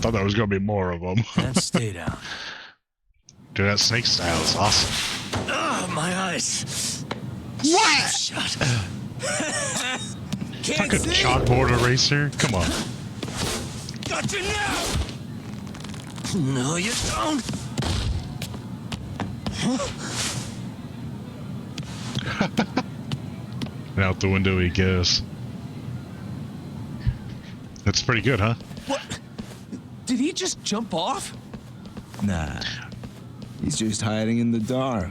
thought there was gonna be more of them. And stay down. Dude, that snake style is awesome. Oh, my eyes. What? Shut. Like a chalkboard eraser? Come on. Got you now. No, you don't. And out the window he goes. That's pretty good, huh? What? Did he just jump off? Nah. He's just hiding in the dark.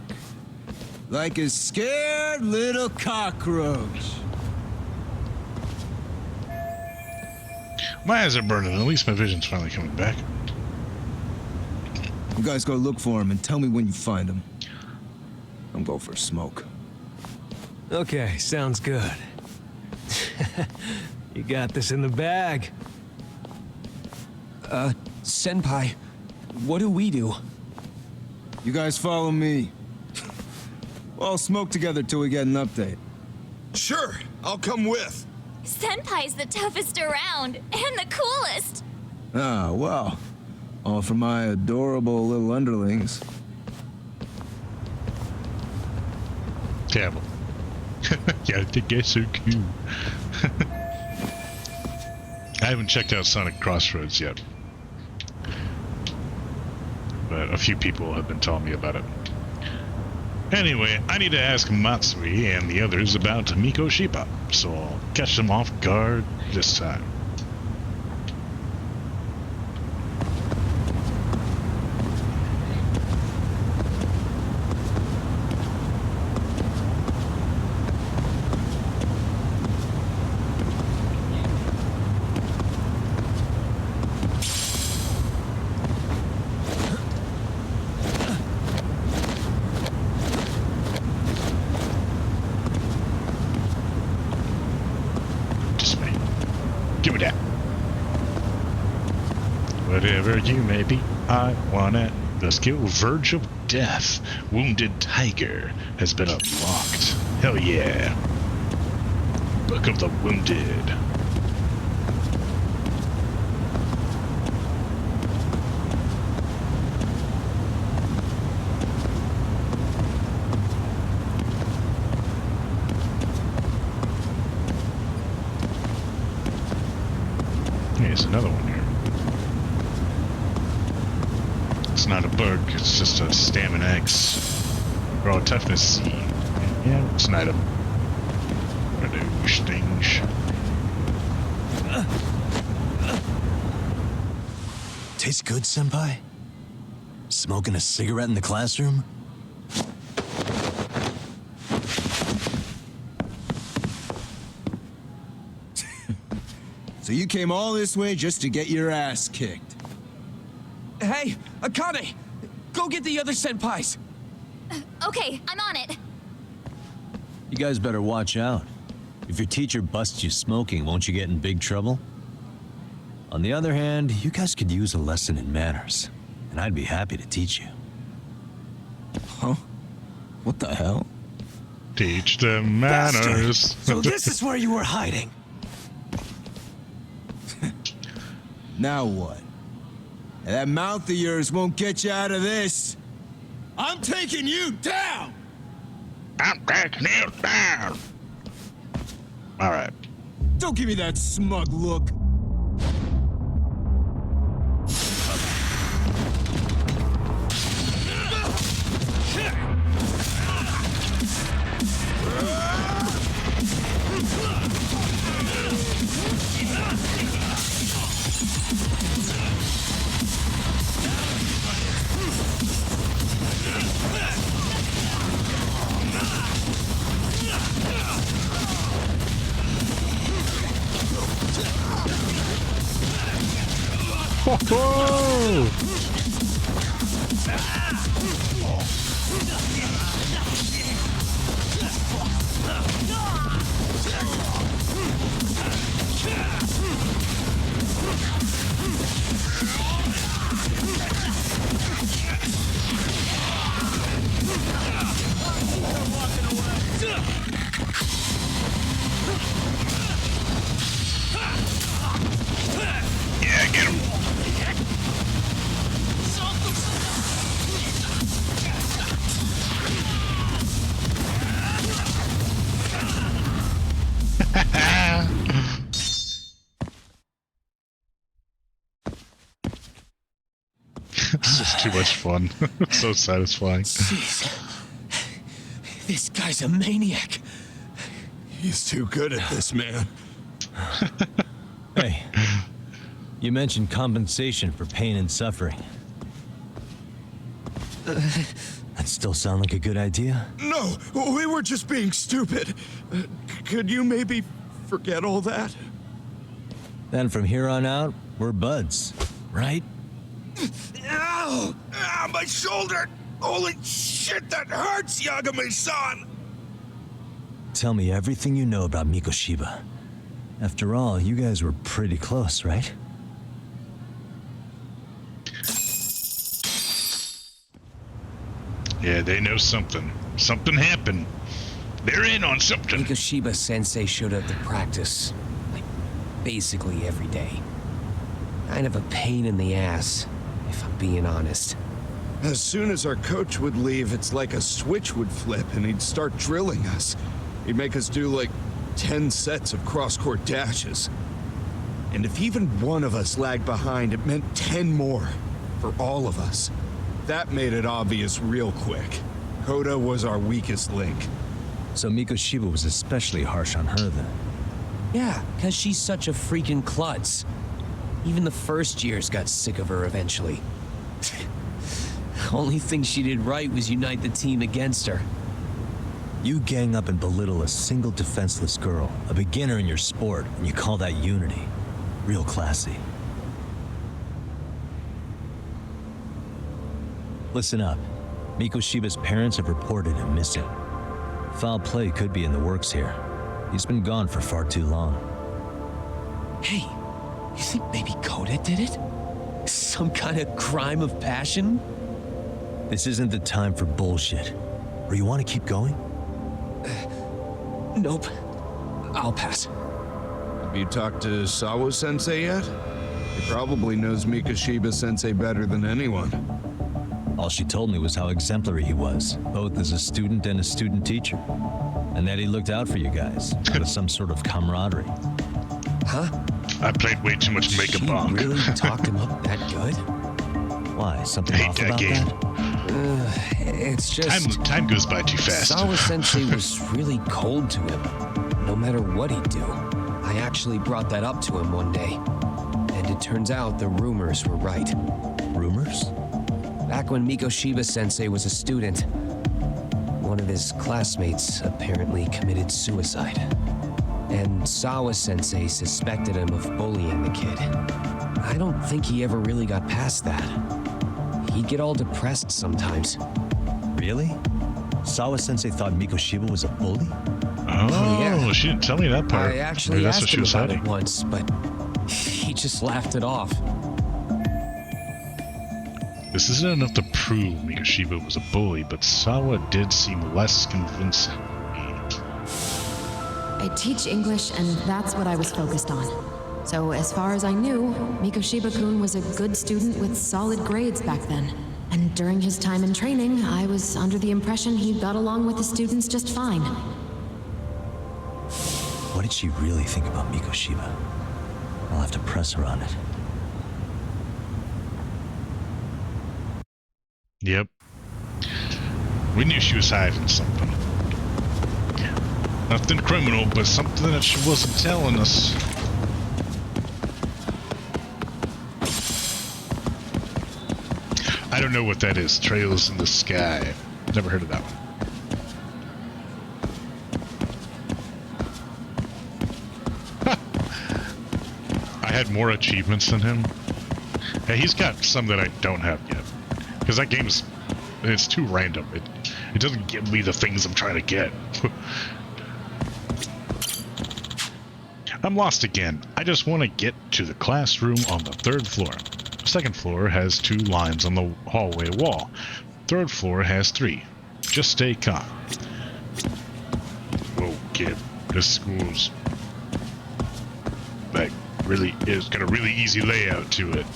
Like a scared little cockroach. My eyes are burning. At least my vision's finally coming back. You guys go look for him and tell me when you find him. I'm going for a smoke. Okay, sounds good. You got this in the bag. Senpai, what do we do? You guys follow me. We'll all smoke together till we get an update. Sure, I'll come with. Senpai's the toughest around and the coolest. Ah, well. All for my adorable little underlings. Terrible. Yeah, I think that's so cool. I haven't checked out Sonic Crossroads yet. But a few people have been telling me about it. Anyway, I need to ask Matsui and the others about Miko Shiba, so I'll catch them off guard this time. Whatever you may be, I want it. The skill Verge of Death, Wounded Tiger, has been unlocked. Hell yeah. Book of the Wounded. Here's another one here. It's not a bug, it's just a stamina X. Or a toughness C. Yeah, it's an item. Reduce things. Tastes good, Senpai? Smoking a cigarette in the classroom? So you came all this way just to get your ass kicked? Hey, Akane! Go get the other senpais! Okay, I'm on it. You guys better watch out. If your teacher busts you smoking, won't you get in big trouble? On the other hand, you guys could use a lesson in manners, and I'd be happy to teach you. Huh? What the hell? Teach them manners. So this is where you were hiding. Now what? That mouth of yours won't get you out of this. I'm taking you down! I'm taking you down! Alright. Don't give me that smug look. Whoa! Yeah, get him! It's just too much fun. So satisfying. Jeez. This guy's a maniac. He's too good at this, man. Hey, you mentioned compensation for pain and suffering. That still sound like a good idea? No, we were just being stupid. Could you maybe forget all that? Then from here on out, we're buds, right? Ow! Ah, my shoulder! Holy shit, that hurts, Yagami-san! Tell me everything you know about Mikoshiba. After all, you guys were pretty close, right? Yeah, they know something. Something happened. They're in on something. Mikoshiba Sensei showed up to practice, like, basically every day. Kind of a pain in the ass, if I'm being honest. As soon as our coach would leave, it's like a switch would flip and he'd start drilling us. He'd make us do like 10 sets of cross-court dashes. And if even one of us lagged behind, it meant 10 more for all of us. That made it obvious real quick. Koda was our weakest link. So Mikoshiba was especially harsh on her then? Yeah, because she's such a freaking klutz. Even the first years got sick of her eventually. Only thing she did right was unite the team against her. You gang up and belittle a single defenseless girl, a beginner in your sport, and you call that unity. Real classy. Listen up. Mikoshiba's parents have reported him missing. Foul play could be in the works here. He's been gone for far too long. Hey, you think maybe Koda did it? Some kind of crime of passion? This isn't the time for bullshit. Or you want to keep going? Nope. I'll pass. Have you talked to Sawa-sensei yet? He probably knows Mikoshiba-sensei better than anyone. All she told me was how exemplary he was, both as a student and a student teacher. And that he looked out for you guys, out of some sort of camaraderie. Huh? I played way too much Mega Bonk. She really talked him up that good? Why? Something off about that? It's just... Time goes by too fast. Sawa-sensei was really cold to him, no matter what he'd do. I actually brought that up to him one day. And it turns out the rumors were right. Rumors? Back when Mikoshiba-sensei was a student, one of his classmates apparently committed suicide. And Sawa-sensei suspected him of bullying the kid. I don't think he ever really got past that. He'd get all depressed sometimes. Really? Sawa-sensei thought Mikoshiba was a bully? Oh, yeah. She didn't tell me that part. I actually Maybe that's asked what she him was about hiding. it once, but he just laughed it off. This isn't enough to prove Mikoshiba was a bully, but Sawa did seem less convincing. I teach English, and that's what I was focused on. So as far as I knew, Mikoshiba-kun was a good student with solid grades back then. And during his time in training, I was under the impression he got along with the students just fine. What did she really think about Mikoshiba? I'll have to press her on it. Yep. We knew she was hiding something. Nothing criminal, but something that she wasn't telling us. I don't know what that is. Trails in the Sky. Never heard of that one. I had more achievements than him. Hey, he's got some that I don't have yet. Because that game's... it's too random. It doesn't give me the things I'm trying to get. I'm lost again. I just want to get to the classroom on the 3rd floor. The 2nd floor has 2 lines on the hallway wall. 3rd floor has 3. Just stay calm. Whoa, kid. This school's... like, really is got a really easy layout to it.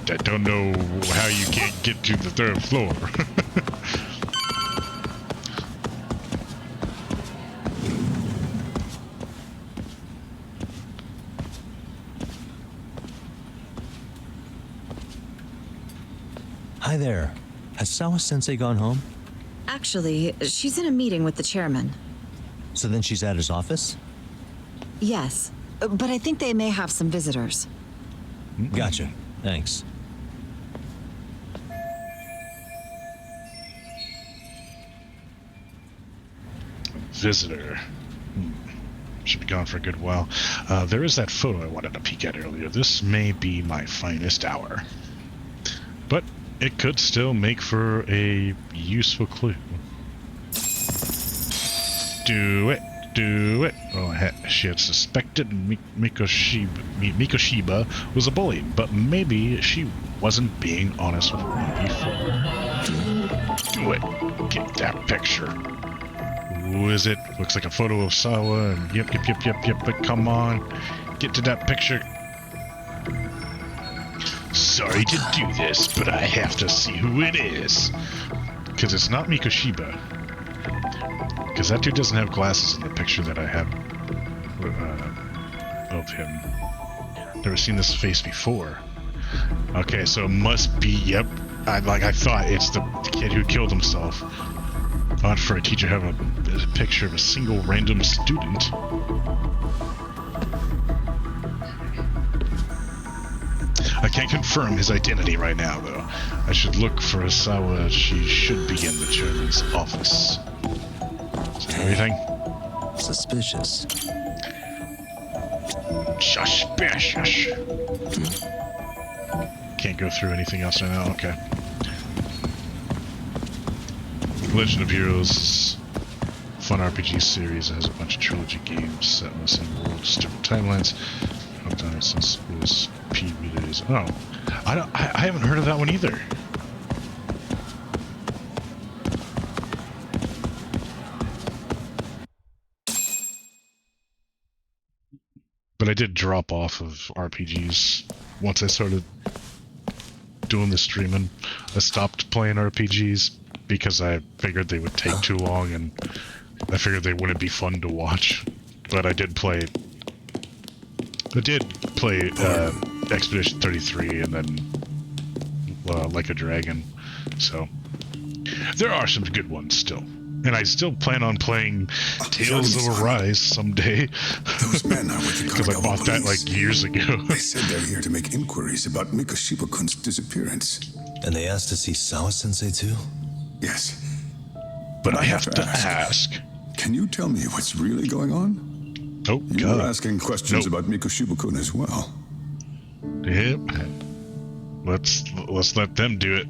I don't know how you can't get to the 3rd floor. Hi Hi there. Has Sawa-sensei gone home? Actually, she's in a meeting with the chairman. So then she's at his office? Yes, but I think they may have some visitors. Gotcha. Thanks. Visitor. Should be gone for a good while. There is that photo I wanted to peek at earlier. This may be my finest hour. But it could still make for a useful clue. Do it. Do it. Oh, she had suspected Mikoshiba was a bully, but maybe she wasn't being honest with me before. Do it. Get that picture. Who is it? Looks like a photo of Sawa, and yep, but come on. Get to that picture. Sorry to do this, but I have to see who it is. Because it's not Mikoshiba. Because that dude doesn't have glasses in the picture that I have of him. Never seen this face before. Okay, so it must be, yep. I thought it's the kid who killed himself. Odd for a teacher having a picture of a single random student. I can't confirm his identity right now, though. I should look for Asawa. She should be in the chairman's office. Is there anything? Suspicious. Suspicious. Can't go through anything else right now? Okay. Legend of Heroes, fun RPG series. It has a bunch of trilogy games set in the same world, just different timelines. I've done it since it was PB days. Oh, I haven't heard of that one either. But I did drop off of RPGs once I started doing the streaming. I stopped playing RPGs because I figured they would take too long, and I figured they wouldn't be fun to watch. But I did play Expedition 33 and then Like a Dragon. So there are some good ones still. And I still plan on playing Tales of Arise someday. Those men are with the because I bought that like years ago. They said they're here to make inquiries about Mikoshiba-kun's disappearance. And they asked to see Sawa-sensei too? Yes. But I have to ask. Can you tell me what's really going on? Oh, you were asking questions about Mikoshiba-kun as well. Yep. Let's let them do it.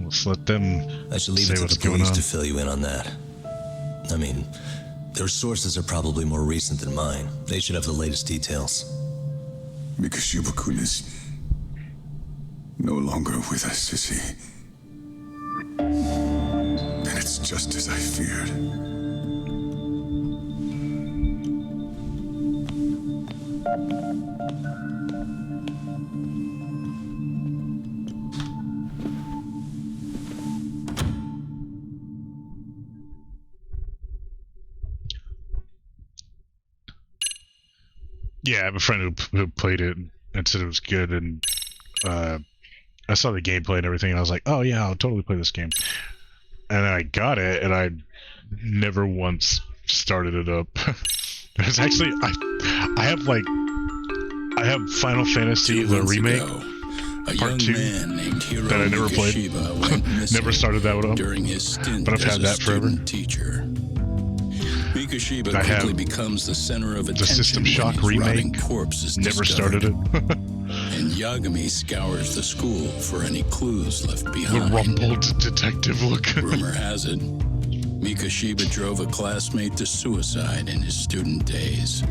Let's let them I should leave it to the police to fill you in on that. I mean, their sources are probably more recent than mine. They should have the latest details. Mikoshiba-kun is no longer with us, is he? And it's just as I feared. Yeah, I have a friend who played it and said it was good, and I saw the gameplay and everything, and I was like, oh yeah, I'll totally play this game. And then I got it, and I never once started it up. It's actually, I have Final Fantasy, the remake, Part 2, that I never played. Never started that one up, but I've had that forever. Mikoshiba I quickly have becomes the center of the attention System Shock when his rotting remake. corpse is Never discovered. started it. And Yagami scours the school for any clues left The behind. rumpled detective look. Rumor has it, Mikoshiba drove a classmate to suicide in his student days.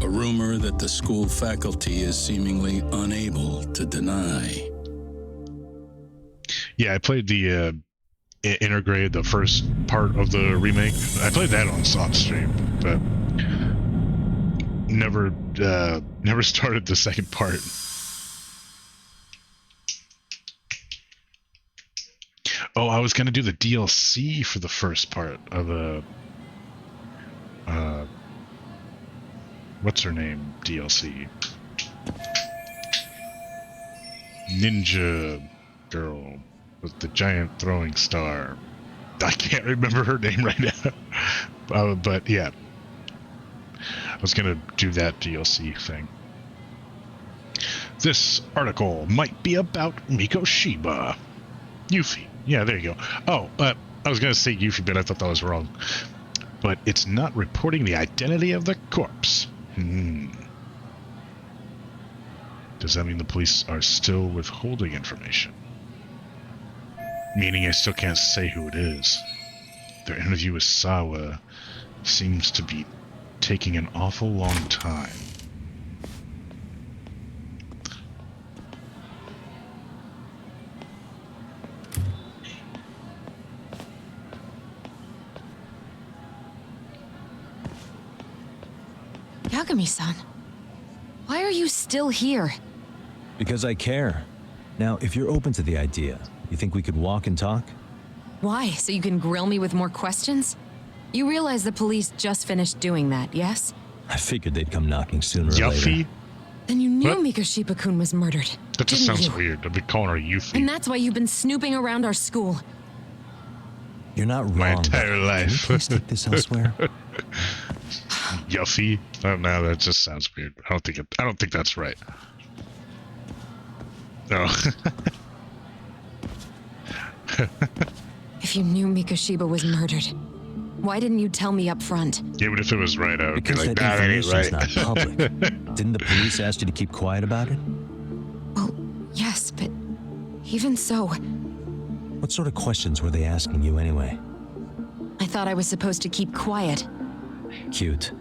A rumor that the school faculty is seemingly unable to deny. Yeah, I played the Intergrade, the first part of the remake. I played that on stream, but never started the second part. Oh, I was gonna do the DLC for the first part of the what's her name DLC? Ninja girl with the giant throwing star. I can't remember her name right now. But yeah. I was going to do that DLC thing. This article might be about Mikoshiba. Yuffie. Yeah, there you go. Oh, I was going to say Yuffie, but I thought that was wrong. But it's not reporting the identity of the corpse. Does that mean the police are still withholding information? Meaning I still can't say who it is. Their interview with Sawa seems to be taking an awful long time. Yagami-san, why are you still here? Because I care. Now, if you're open to the idea, you think we could walk and talk? Why? So you can grill me with more questions? You realize the police just finished doing that, yes? I figured they'd come knocking sooner or later. Then you knew Mikoshiba-kun was murdered. That just didn't sounds you? weird. I've been calling her Yuffie And that's why you've been snooping around our school. You're not wrong. my entire life. Can we please take this elsewhere? Yuffie? Oh no, that just sounds weird. I don't think that's right. No. If you knew Mikoshiba was murdered, why didn't you tell me up front? Even if it was right, I would Because be like, that that ain't information's right. not public. Didn't the police ask you to keep quiet about it? Well, yes, but even so, What sort of questions were they asking you anyway? I thought I was supposed to keep quiet. Cute.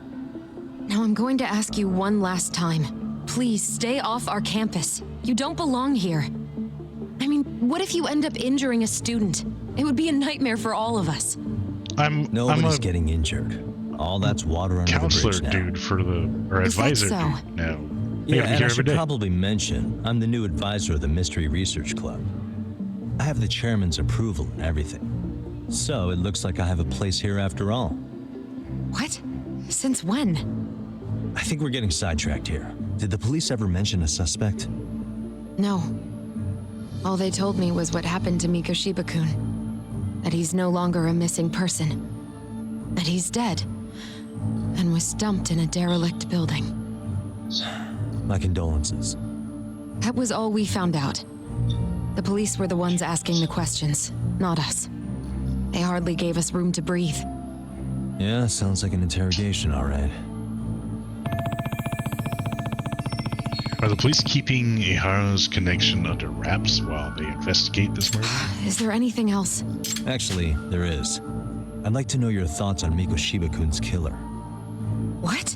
Now I'm going to ask you one last time. Please stay off our campus. You don't belong here. I mean, what if you end up injuring a student? It would be a nightmare for all of us. Nobody's getting injured. All that's water under the counselor bridge now. dude for the, or Is that advisor so? dude now. Yeah, I and hear I every should day. probably mention, I'm the new advisor of the Mystery Research Club. I have the chairman's approval and everything. So it looks like I have a place here after all. What? Since when? I think we're getting sidetracked here. Did the police ever mention a suspect? No. All they told me was what happened to Mikoshiba-kun. That he's no longer a missing person. That he's dead. And was dumped in a derelict building. My condolences. That was all we found out. The police were the ones asking the questions, not us. They hardly gave us room to breathe. Yeah, sounds like an interrogation, all right. Are the police keeping Ihara's connection under wraps while they investigate this murder? Is there anything else? Actually, there is. I'd like to know your thoughts on Mikoshiba-kun's killer. What?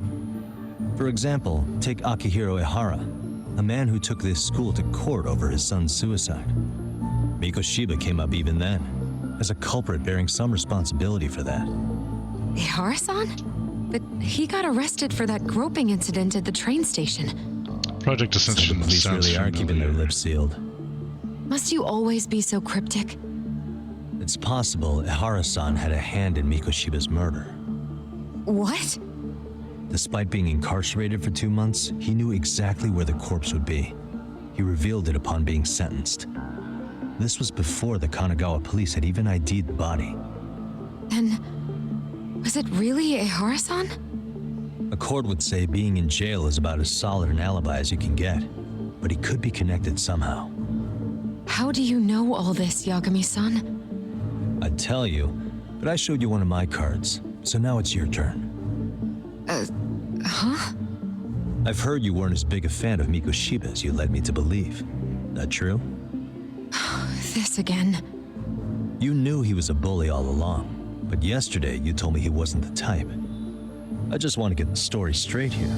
For example, take Akihiro Ihara, a man who took this school to court over his son's suicide. Mikoshiba came up even then, as a culprit bearing some responsibility for that. Ihara-san? But he got arrested for that groping incident at the train station. Project Ascension So the police sounds really are keeping their lips sealed. Must you always be so cryptic? It's possible Ihara-san had a hand in Mikoshiba's murder. What? Despite being incarcerated for 2 months, he knew exactly where the corpse would be. He revealed it upon being sentenced. This was before the Kanagawa police had even ID'd the body. Then, was it really Ihara-san? A court would say being in jail is about as solid an alibi as you can get, but he could be connected somehow. How do you know all this, Yagami-san? I'd tell you, but I showed you one of my cards, so now it's your turn. Huh? I've heard you weren't as big a fan of Mikoshiba as you led me to believe. That true? This again. You knew he was a bully all along, but yesterday you told me he wasn't the type. I just want to get the story straight here.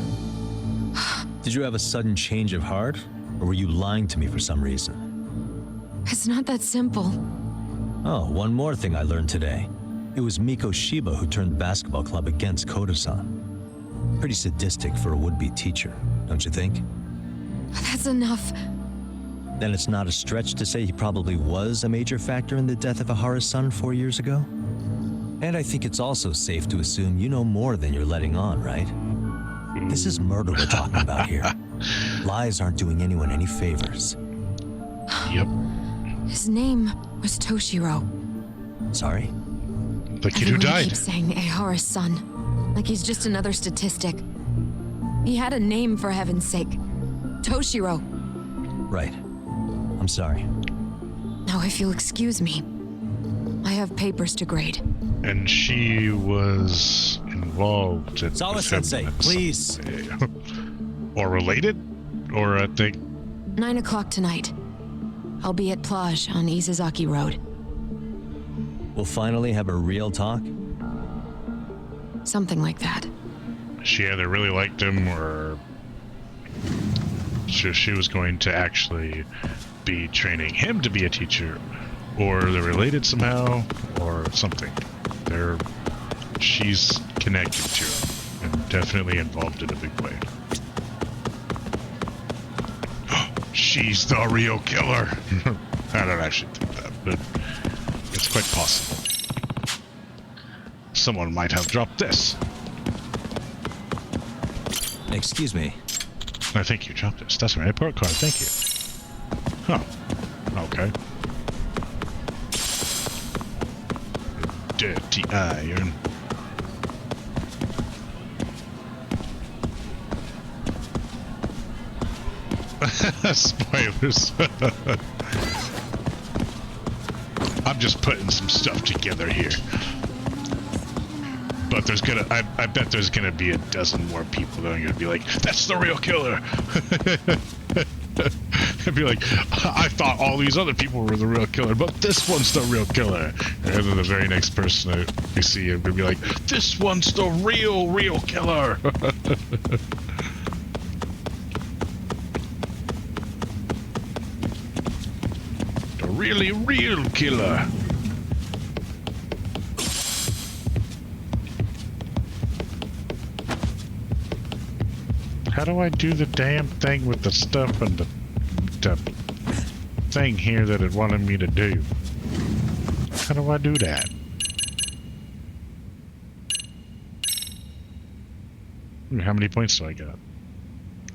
Did you have a sudden change of heart, or were you lying to me for some reason? It's not that simple. Oh, one more thing I learned today. It was Mikoshiba who turned the basketball club against Koda-san. Pretty sadistic for a would-be teacher, don't you think? That's enough. Then it's not a stretch to say he probably was a major factor in the death of Ihara's son 4 years ago? And I think it's also safe to assume you know more than you're letting on, right? This is murder we're talking about here. Lies aren't doing anyone any favors. Yep. His name was Toshiro. Sorry? The kid who Everyone died. keeps saying Ehara's son, like he's just another statistic. He had a name, for heaven's sake. Toshiro. Right. I'm sorry. Now, if you'll excuse me, I have papers to grade. And she was involved in Sawa-sensei, please. Or related? Or I think... 9 o'clock tonight. I'll be at Plage on Izazaki Road. We'll finally have a real talk? Something like that. She either really liked him or she was going to actually be training him to be a teacher, or they're related somehow, or something. She's connected to him and definitely involved in a big way. She's the real killer. I don't actually think that, but it's quite possible. Someone might have dropped this. Excuse me. I think you dropped this. That's my report card. Thank you. Huh. Okay. Dirty iron. Spoilers. I'm just putting some stuff together here. But there's gonna, I bet there's gonna be a dozen more people that are gonna be like, that's the real killer. I'd be like, I thought all these other people were the real killer, but this one's the real killer. And then the very next person we see would be like, this one's the real killer. The really real killer. How do I do the damn thing with the stuff and the thing here that it wanted me to do? How do I do that? How many points do I got?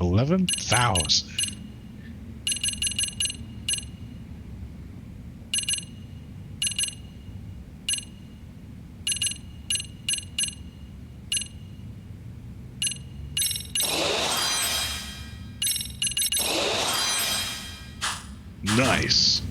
11,000. Nice.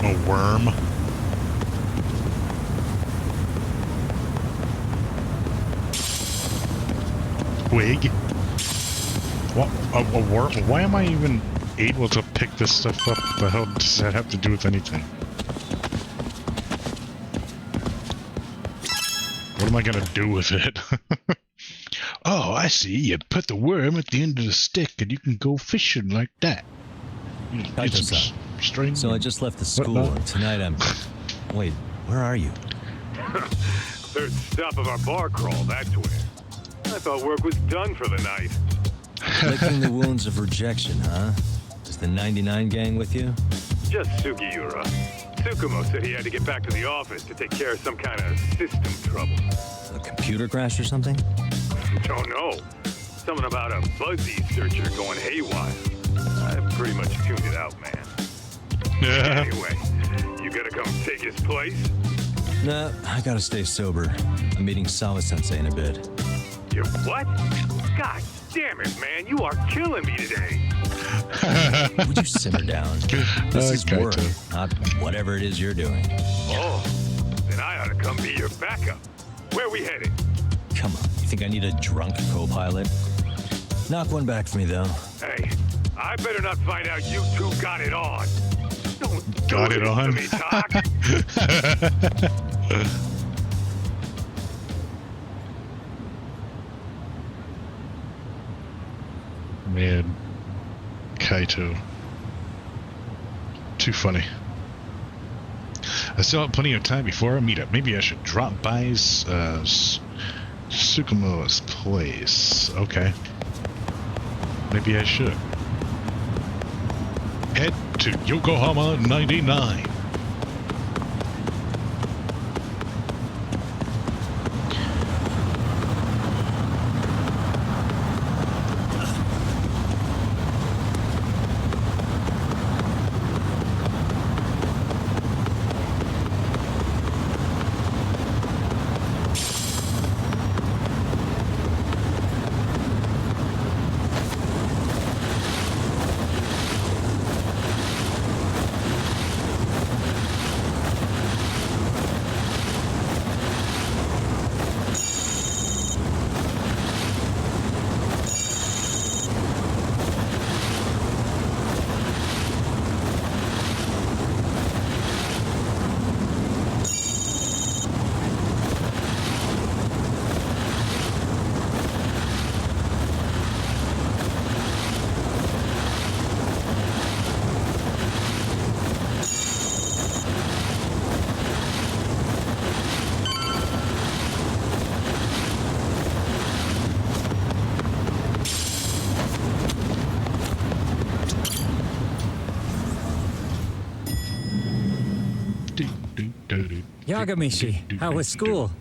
A worm. Twig? What? A worm? Why am I even able to pick this stuff up? What the hell does that have to do with anything? What am I gonna do with it? Oh, I see. You put the worm at the end of the stick and you can go fishing like that. Kaito-san. So I just left the school and tonight I'm... Wait, where are you? Third stop of our bar crawl, that's where. I thought work was done for the night. Licking the wounds of rejection, huh? Is the 99 gang with you? Just Sugiura. Tsukumo said he had to get back to the office to take care of some kind of system trouble. A computer crash or something? Don't know. Something about a Buzzy searcher going haywire. I've pretty much tuned it out, man. Anyway, you gotta come take his place? Nah, I gotta stay sober. I'm meeting Sawa-sensei in a bit. You what? God damn it, man. You are killing me today. Would you simmer down? This is work, not whatever it is you're doing. Oh, then I ought to come be your backup. Where are we headed? Come on, you think I need a drunk co-pilot? Knock one back for me, though. Hey, I better not find out you two got it on. Don't got do it this on? to me, Doc. Man, Kaito. Too funny. I still have plenty of time before our meetup. Maybe I should drop by Tsukumo's place. Okay. Maybe I should. Head to Yokohama 99. Yagami, how was school?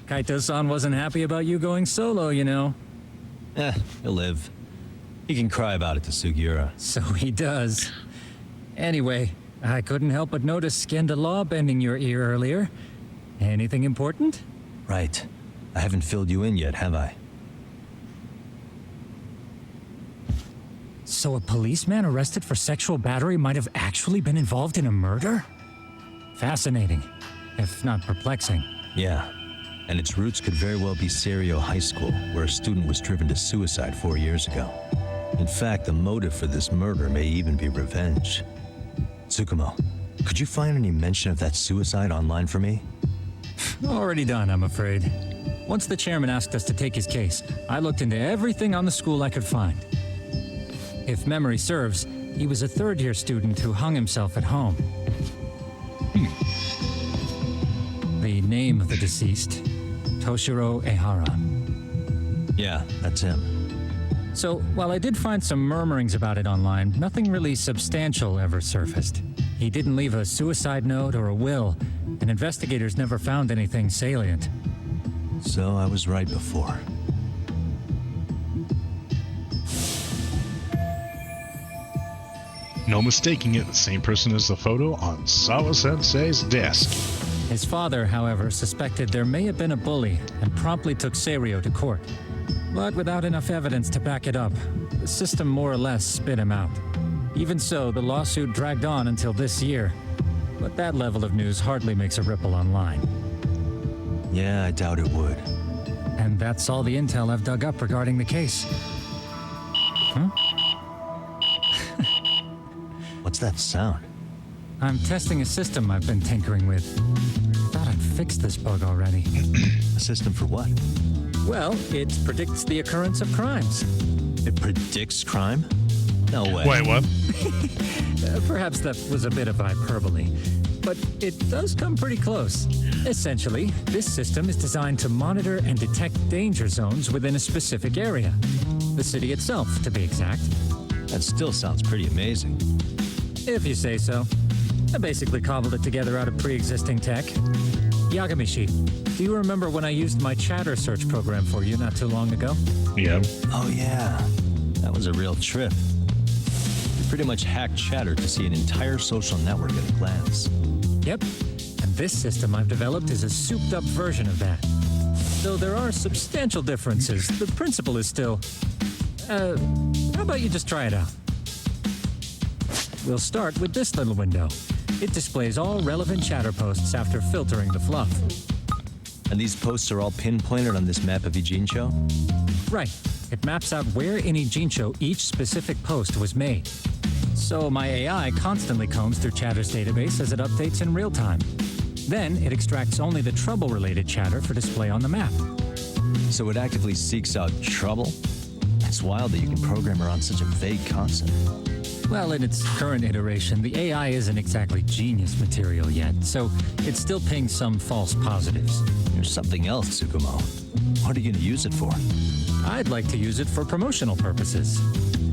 Kaito-san wasn't happy about you going solo, you know. He'll live. He can cry about it to Sugiura. So he does. Anyway, I couldn't help but notice Skenda Law bending your ear earlier. Anything important? Right. I haven't filled you in yet, have I? So a policeman arrested for sexual battery might have actually been involved in a murder? Fascinating, if not perplexing. Yeah, and its roots could very well be Serio High School, where a student was driven to suicide 4 years ago. In fact, the motive for this murder may even be revenge. Tsukumo, could you find any mention of that suicide online for me? Already done, I'm afraid. Once the chairman asked us to take his case, I looked into everything on the school I could find. If memory serves, he was a third-year student who hung himself at home. The name of the deceased, Toshiro Ehara. Yeah, that's him. So, while I did find some murmurings about it online, nothing really substantial ever surfaced. He didn't leave a suicide note or a will, and investigators never found anything salient. So I was right before. No mistaking it, the same person as the photo on Sawa-sensei's desk. His father, however, suspected there may have been a bully and promptly took Serio to court. But without enough evidence to back it up, the system more or less spit him out. Even so, the lawsuit dragged on until this year. But that level of news hardly makes a ripple online. Yeah, I doubt it would. And that's all the intel I've dug up regarding the case. Huh? What's that sound? I'm testing a system I've been tinkering with. Thought I'd fixed this bug already. A system for what? Well, it predicts the occurrence of crimes. It predicts crime? No way. Wait, what? Perhaps that was a bit of hyperbole, but it does come pretty close. Essentially, this system is designed to monitor and detect danger zones within a specific area. The city itself, to be exact. That still sounds pretty amazing. If you say so. I basically cobbled it together out of pre-existing tech. Yagami, do you remember when I used my chatter search program for you not too long ago? Yeah. Oh yeah, that was a real trip. You pretty much hacked Chatter to see an entire social network at a glance. Yep, and this system I've developed is a souped-up version of that. Though there are substantial differences, the principle is still... how about you just try it out? We'll start with this little window. It displays all relevant chatter posts after filtering the fluff. And these posts are all pinpointed on this map of Ijincho? Right. It maps out where in Ijincho each specific post was made. So my AI constantly combs through Chatter's database as it updates in real time. Then it extracts only the trouble-related chatter for display on the map. So it actively seeks out trouble? It's wild that you can program around such a vague concept. Well, in its current iteration, the AI isn't exactly genius material yet, so it's still pings some false positives. There's something else, Tsukumo. What are you going to use it for? I'd like to use it for promotional purposes.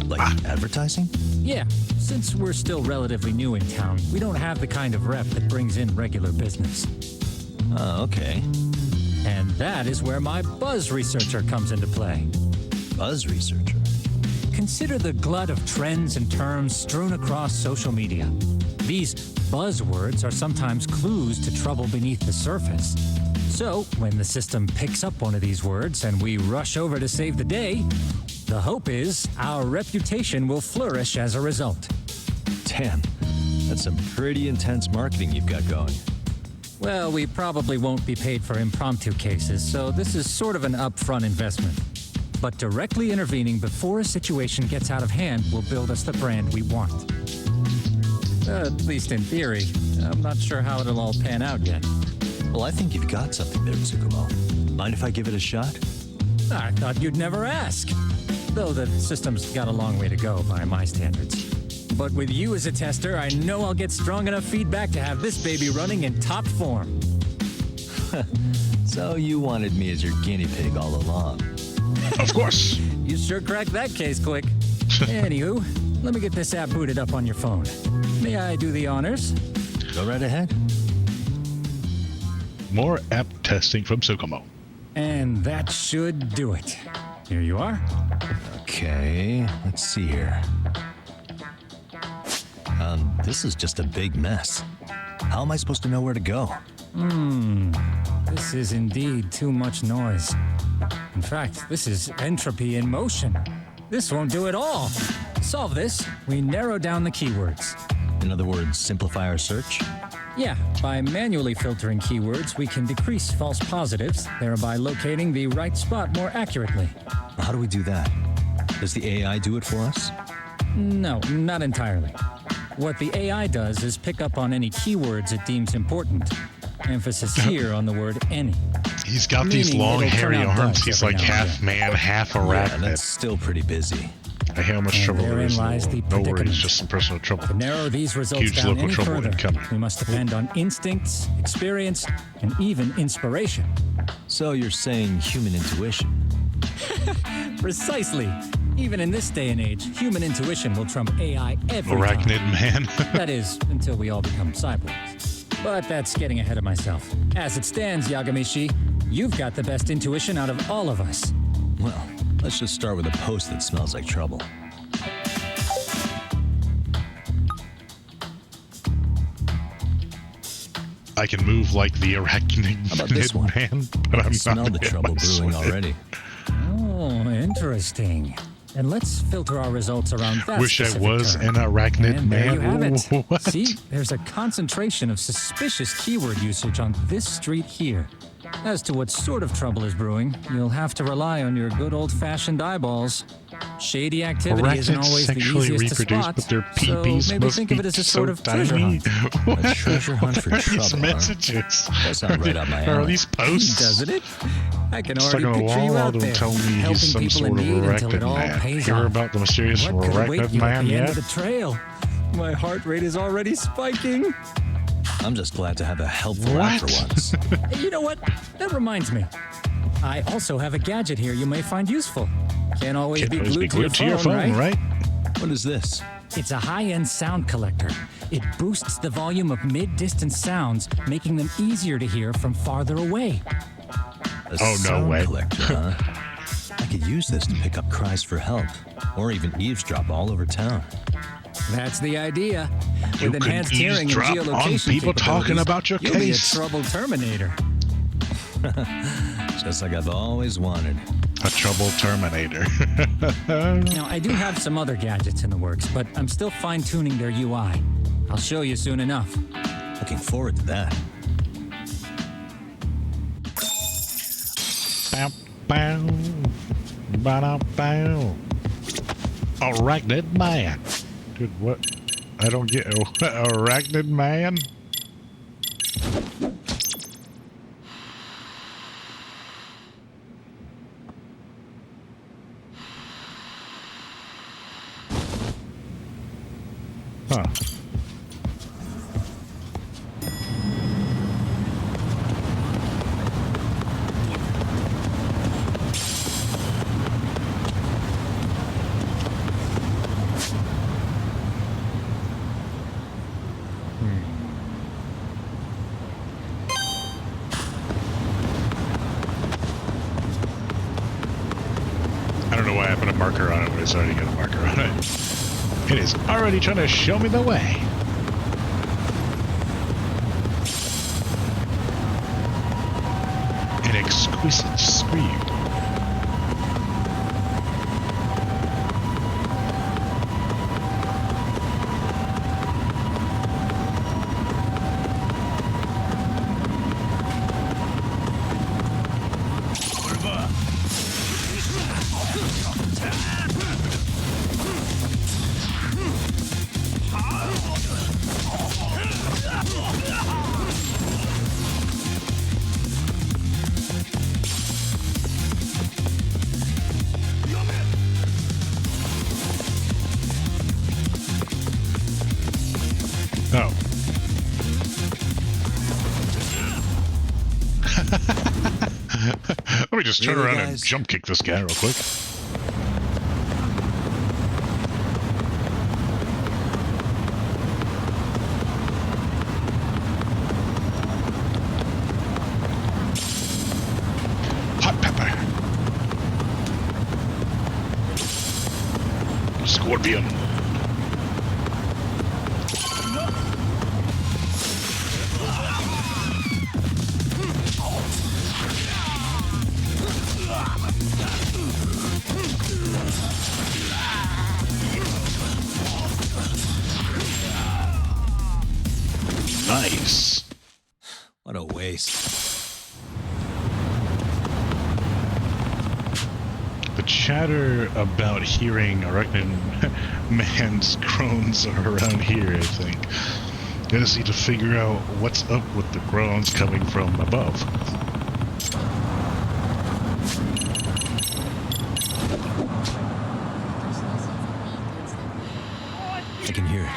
Like advertising? Yeah, since we're still relatively new in town, we don't have the kind of rep that brings in regular business. Oh, okay. And that is where my buzz researcher comes into play. Buzz researcher? Consider the glut of trends and terms strewn across social media. These buzzwords are sometimes clues to trouble beneath the surface. So, when the system picks up one of these words and we rush over to save the day, the hope is our reputation will flourish as a result. Damn, that's some pretty intense marketing you've got going. Well, we probably won't be paid for impromptu cases, so this is sort of an upfront investment. But directly intervening before a situation gets out of hand will build us the brand we want. At least in theory. I'm not sure how it'll all pan out yet. Well, I think you've got something there, Tsukumo. Mind if I give it a shot? I thought you'd never ask. Though the system's got a long way to go by my standards. But with you as a tester, I know I'll get strong enough feedback to have this baby running in top form. So you wanted me as your guinea pig all along. Of course. You sure cracked that case quick. Anywho, let me get this app booted up on your phone. May I do the honors? Go right ahead. More app testing from Tsukumo. And that should do it. Here you are. Okay, let's see here. This is just a big mess. How am I supposed to know where to go? This is indeed too much noise. In fact, this is entropy in motion. This won't do it all. To solve this, we narrow down the keywords. In other words, simplify our search? Yeah, by manually filtering keywords, we can decrease false positives, thereby locating the right spot more accurately. How do we do that? Does the AI do it for us? No, not entirely. What the AI does is pick up on any keywords it deems important. Emphasis here on the word any. He's got these long, hairy arms. He's like half man, half arachnid. Yeah, that's still pretty busy. I hear how much trouble there is. Lies the No worries, just some personal trouble. To narrow these results Huge down local any trouble further, incoming. we must depend on instincts, experience, and even inspiration. So you're saying human intuition? Precisely. Even in this day and age, human intuition will trump AI every Arachnid time. man. That is, until we all become cyborgs. But that's getting ahead of myself. As it stands, Yagami, you've got the best intuition out of all of us. Well, let's just start with a post that smells like trouble. I can move like the arachnid How about this one? man, but I'm Smell not the trouble brewing already. Oh, interesting. And let's filter our results around that. Wish I specific was term. an arachnid And there man. you have it. Ooh, what? See, there's a concentration of suspicious keyword usage on this street here. As to what sort of trouble is brewing, you'll have to rely on your good old-fashioned eyeballs. Shady activity isn't Arachnids always the sexually easiest to reproduce, spot, but their so peepees maybe must think be of it as a so sort of treasure tiny. hunt. A treasure hunt for What are these trouble, huh? messages? That sounds right up my Are alley. these posts? Doesn't it? I can Stuck already on a picture you wall, out don't there, tell me helping he's some people sort in of need until it arachnid all man. pays Hear off. about the mysterious What could await arachnid you at man the end yet? of the trail? My heart rate is already spiking. I'm just glad to have a helpful app for once. You know what? That reminds me. I also have a gadget here you may find useful. Can't always be glued to your phone, right? What is this? It's a high-end sound collector. It boosts the volume of mid-distance sounds, making them easier to hear from farther away. A Oh, no sound way. collector, huh? I could use this to pick up cries for help, or even eavesdrop all over town. That's the idea. You With can enhanced hearing and eavesdrop on geolocation people talking capabilities, about your you'll be a case. trouble terminator. Just like I've always wanted. A trouble terminator. Now, I do have some other gadgets in the works, but I'm still fine-tuning their UI. I'll show you soon enough. Looking forward to that. Bow, bow, ba-da, bow. Arachnid man. Dude, what? I don't get arachnid man. Huh. I don't know why I put a marker on it when it's already got a marker on it. It is already trying to show me the way. An exquisite scream. Oh. Let me just turn around and jump kick this guy real quick. Hot pepper. Scorpion. Nice. What a waste. The chatter about hearing arachnid man's groans are around here, I think. I just need to figure out what's up with the groans coming from above. I can hear it.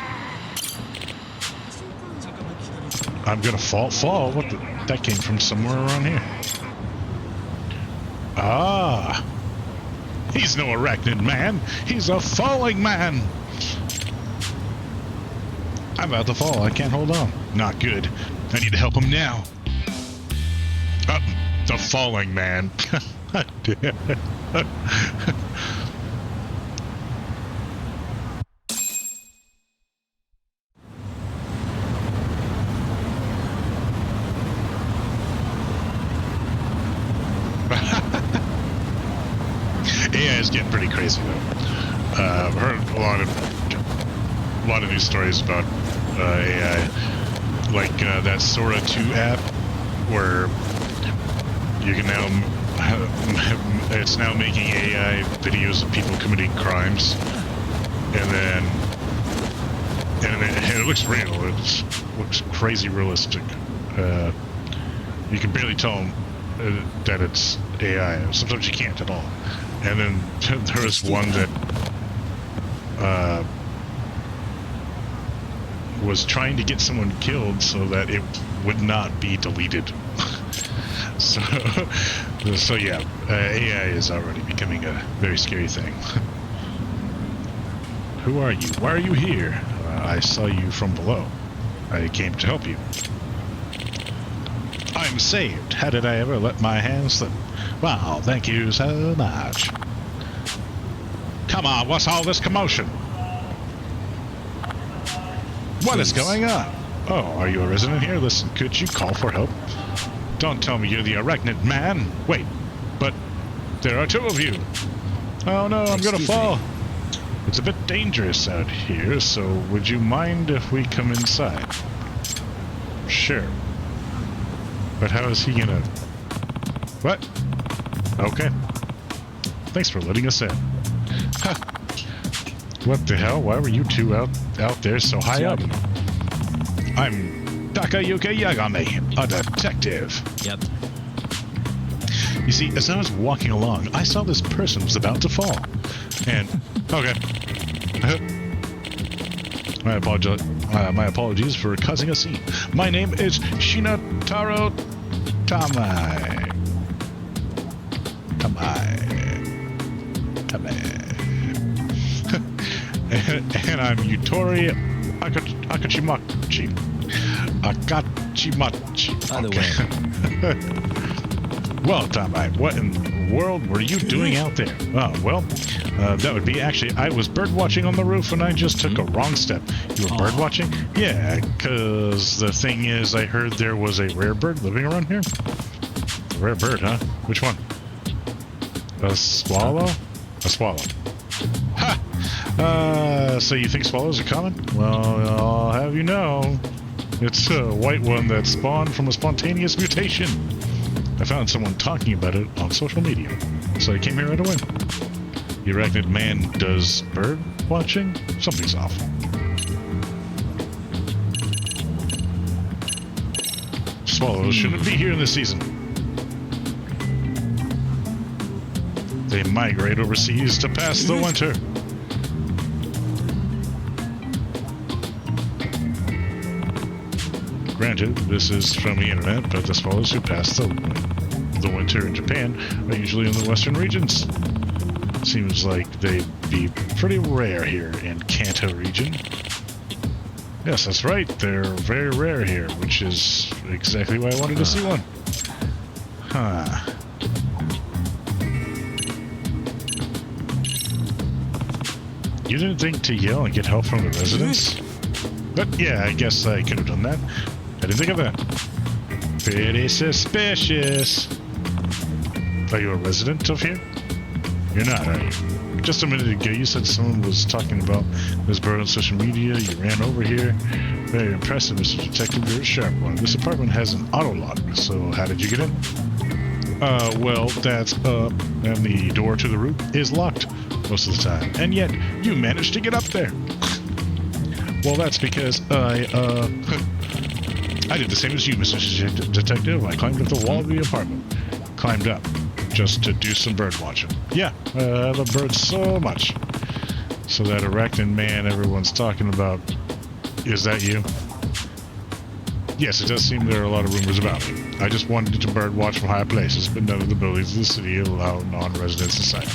I'm gonna fall. What the? That came from somewhere around here. Ah! He's no arachnid man. He's a falling man. I'm about to fall. I can't hold on. Not good. I need to help him now. The falling man. AI is getting pretty crazy though. I've heard a lot of news stories about AI, like that Sora 2 app, where you can now it's now making AI videos of people committing crimes, and it looks real. It looks crazy realistic. You can barely tell that it's AI. Sometimes you can't at all. And then there was one that was trying to get someone killed so that it would not be deleted. so yeah, AI is already becoming a very scary thing. Who are you? Why are you here? I saw you from below. I came to help you. I'm saved. How did I ever let my hands slip? Wow, thank you so much. Come on, what's all this commotion? What is going on? Oh, are you a resident here? Listen, could you call for help? Don't tell me you're the arachnid man. Wait, but there are two of you. Oh no, I'm gonna fall. It's a bit dangerous out here, so would you mind if we come inside? Sure. But how is he gonna... What? Okay. Thanks for letting us in. Huh. What the hell? Why were you two out there so high up? I'm Takayuki Yagami, a detective. Yep. You see, as I was walking along, I saw this person was about to fall. And... Okay. My apologies for causing a scene. My name is Shinotaro Tamai. And I'm Yutori Akachimachi. By the way. Well, Tamai, what in the world were you doing out there? That would be actually, I was bird watching on the roof and I just took a wrong step. You were bird watching? Yeah, because the thing is, I heard there was a rare bird living around here. A rare bird, huh? Which one? A swallow? A swallow. Ha! So you think swallows are common? Well, I'll have you know, it's a white one that spawned from a spontaneous mutation. I found someone talking about it on social media, so I came here right away. The arachnid man does bird watching? Something's off. Swallows shouldn't be here in this season. They migrate overseas to pass the winter. Granted, this is from the internet, but the swallows who pass the winter in Japan are usually in the western regions. Seems like they'd be pretty rare here in Kanto region. Yes, that's right. They're very rare here, which is exactly why I wanted to see one. Huh. You didn't think to yell and get help from the residents? But yeah, I guess I could have done that. I didn't think of that. Pretty suspicious. Are you a resident of here? You're not, are you? Just a minute ago, you said someone was talking about this bird on social media. You ran over here. Very impressive, Mr. Detective. You're a sharp one. This apartment has an auto lock, so how did you get in? Well, that's up, and the door to the roof is locked most of the time. And yet, you managed to get up there. Well, that's because I did the same as you, Mr. Detective. I climbed up the wall of the apartment. Climbed up just to do some bird watching. Yeah, I love birds so much. So that arachnid man everyone's talking about, is that you? Yes, it does seem there are a lot of rumors about me. I just wanted to bird watch from high places, but none of the buildings of the city allow non-residents inside.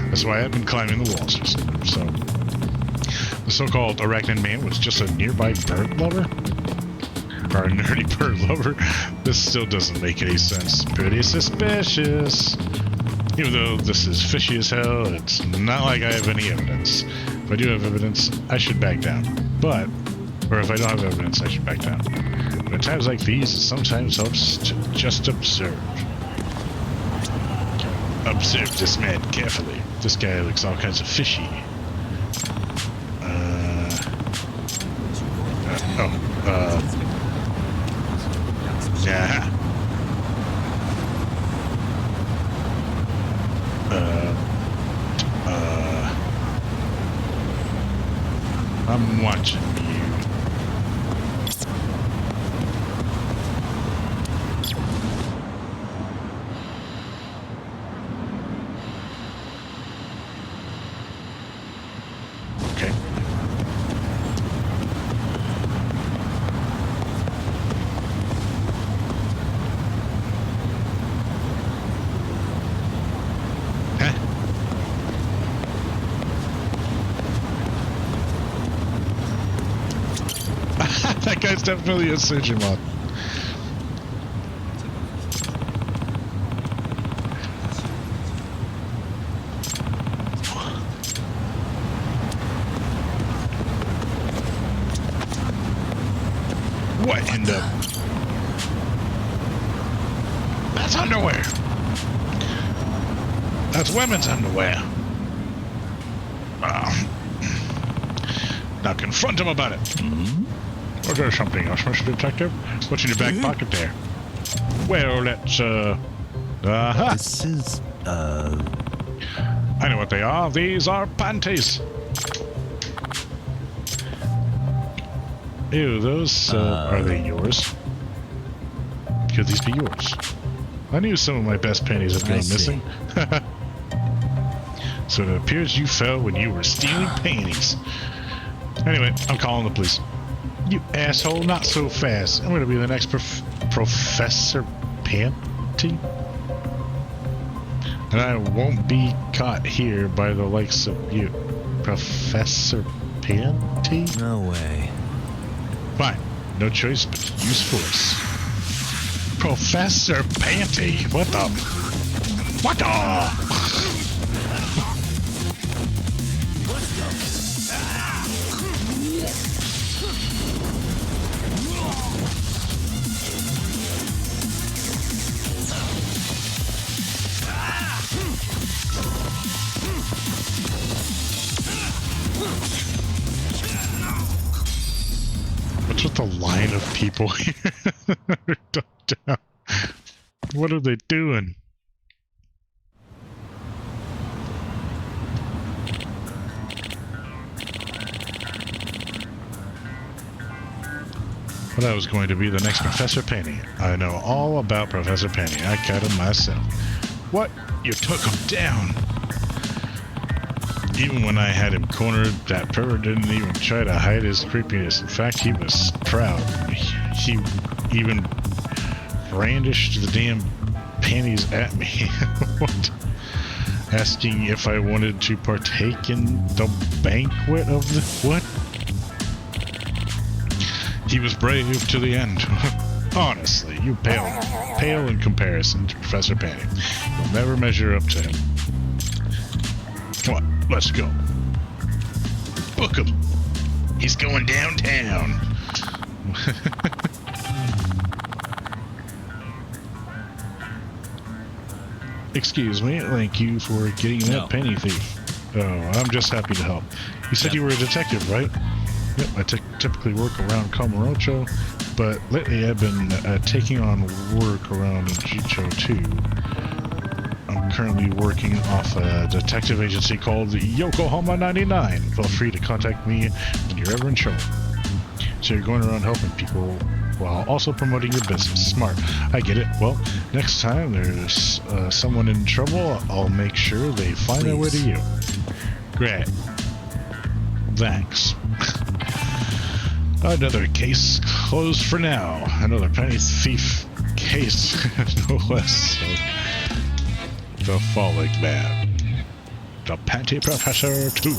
That's why I've been climbing the walls recently. So, the so-called arachnid man was just a nearby bird lover? Or a nerdy bird lover? This still doesn't make any sense. Pretty suspicious. Even though this is fishy as hell, it's not like I have any evidence. If I do have evidence, I should back down. Or if I don't have evidence, I should back down. But at times like these, it sometimes helps to just observe. Observe this man carefully. This guy looks all kinds of fishy. Yeah. I'm watching you. Okay. That guy's definitely a Sujimon. What in the... That's underwear. That's women's underwear. Now confront him about it. Or there's something else, Mr. Detective? What's in your back pocket there? Well, let's, This is, I know what they are. These are panties. Ew, those, are they yours? Could these be yours? I knew some of my best panties had gone missing. So it appears you fell when you were stealing panties. Anyway, I'm calling the police. You asshole, not so fast. I'm gonna be the next Professor Panty. And I won't be caught here by the likes of you. Professor Panty? No way. Fine. No choice but to use force. Professor Panty! What the? What the? What's with the line of people here? What are they doing? But I was going to be the next Professor Penny. I know all about Professor Penny. I cut him myself. What? You took him down? Even when I had him cornered, that pervert didn't even try to hide his creepiness. In fact, he was proud. He even brandished the damn panties at me. What? Asking if I wanted to partake in the banquet of the... What? He was brave to the end. Honestly, you pale in comparison to Professor Penny. You'll never measure up to him. Come on, let's go. Book him. He's going downtown. Excuse me, thank you for getting that penny thief. Oh, I'm just happy to help. You said you were a detective, right? Yep, I typically work around Kamurocho, but lately I've been taking on work around Jicho too. I'm currently working off a detective agency called Yokohama 99. Feel free to contact me when you're ever in trouble. So you're going around helping people while also promoting your business. Smart. I get it. Well, next time there's someone in trouble, I'll make sure they find their way to you. Great. Thanks. Another case closed for now. Another penny thief case, no less. So, the Falling Man. The Panty Professor 2.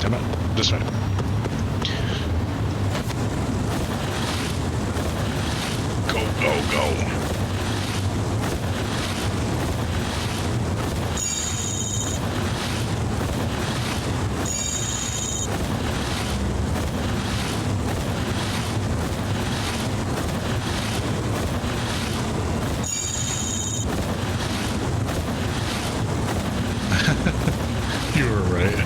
Come on, this way. Go, go, go. You were right.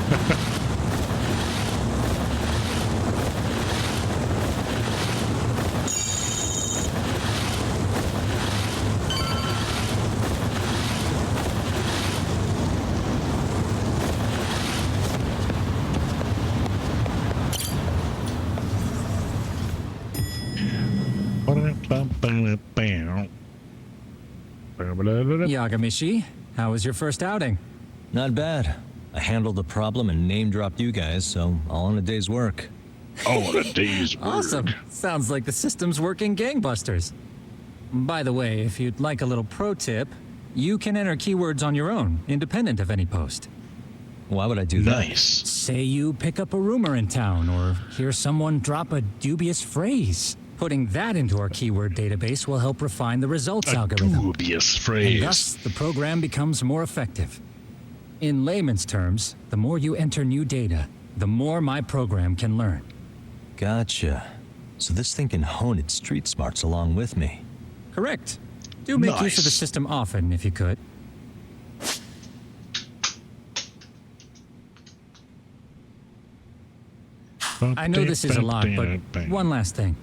Yagami, how was your first outing? Not bad. I handled the problem and name-dropped you guys, so all in a day's work. All in a day's work. Awesome. Sounds like the system's working gangbusters. By the way, if you'd like a little pro tip, you can enter keywords on your own, independent of any post. Why would I do that? Nice. Say you pick up a rumor in town, or hear someone drop a dubious phrase. Putting that into our keyword database will help refine the results algorithm. Dubious phrase. And thus, the program becomes more effective. In layman's terms, the more you enter new data, the more my program can learn. Gotcha. So this thing can hone its street smarts along with me. Correct. Do make use of the system often, if you could. I know this is a lot, but one last thing.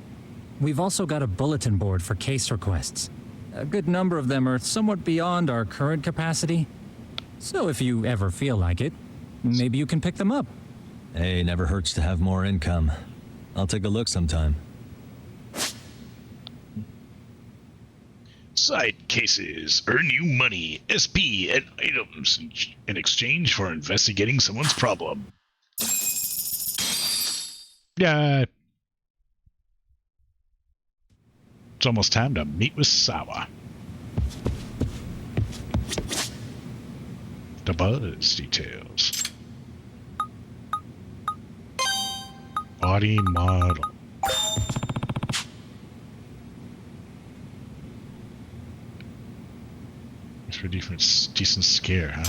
We've also got a bulletin board for case requests. A good number of them are somewhat beyond our current capacity. So if you ever feel like it, maybe you can pick them up. Hey, never hurts to have more income. I'll take a look sometime. Side cases earn you money, SP, and items in exchange for investigating someone's problem. Yeah. It's almost time to meet with Sawa. The buzz details. Body model. It's for decent scare, huh?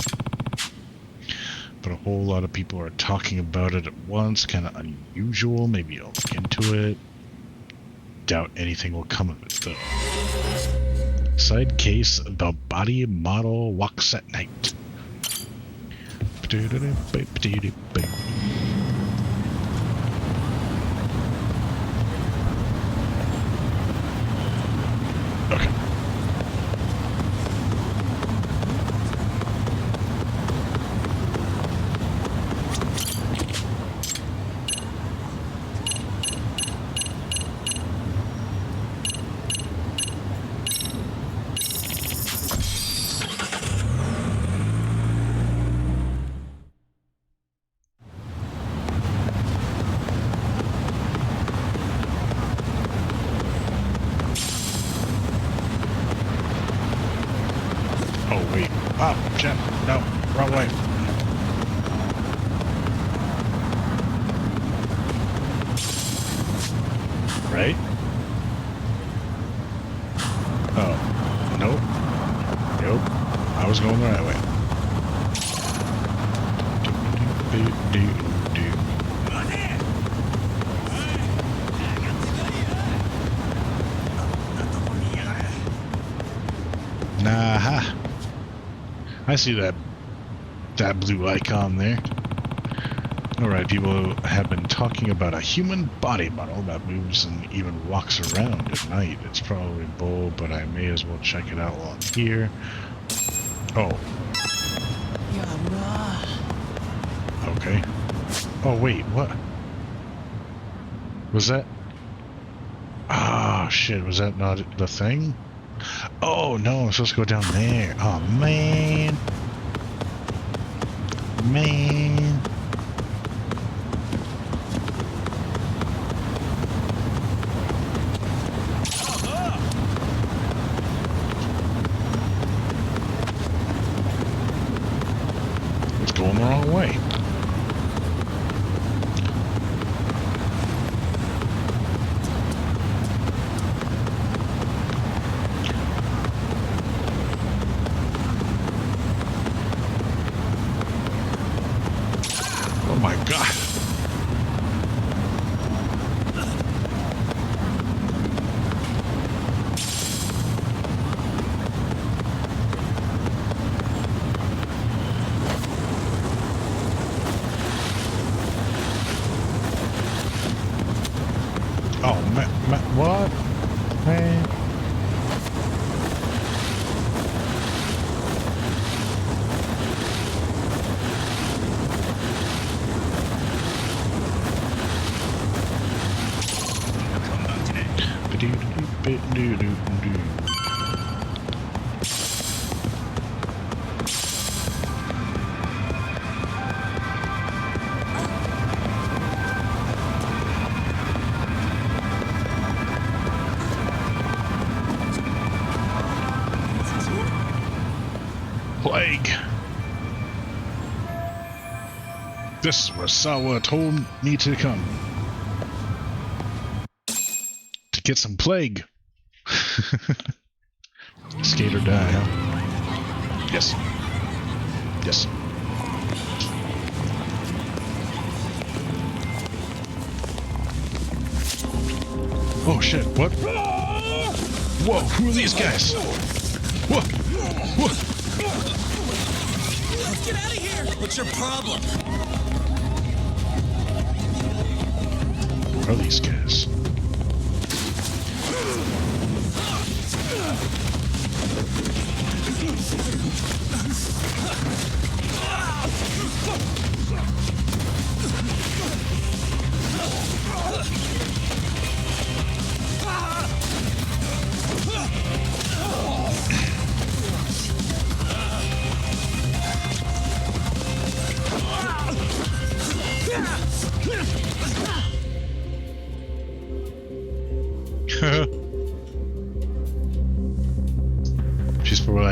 But a whole lot of people are talking about it at once. Kind of unusual. Maybe I'll look into it. Doubt anything will come of it, though. Side case: the body model walks at night. Okay. Oh, shit. No, wrong way. Right? Oh, nope. Nope. I was going the right way. Nah-ha. I see that blue icon there. Alright, people have been talking about a human body model that moves and even walks around at night. It's probably bull, but I may as well check it out while I'm here. Oh. Okay. Oh, wait, what? Was that? Ah, shit, was that not the thing? Oh, no, I'm supposed to go down there. Oh, man. Man. It's going the wrong way. Oh my god. Oh, what? Man. Plague. This is where Sawa told me to come. To get some plague. Skate or die, huh? Yes. Yes. Oh shit, what? Whoa, who are these guys? Whoa! Whoa! Let's get out of here! What's your problem? Who are these guys?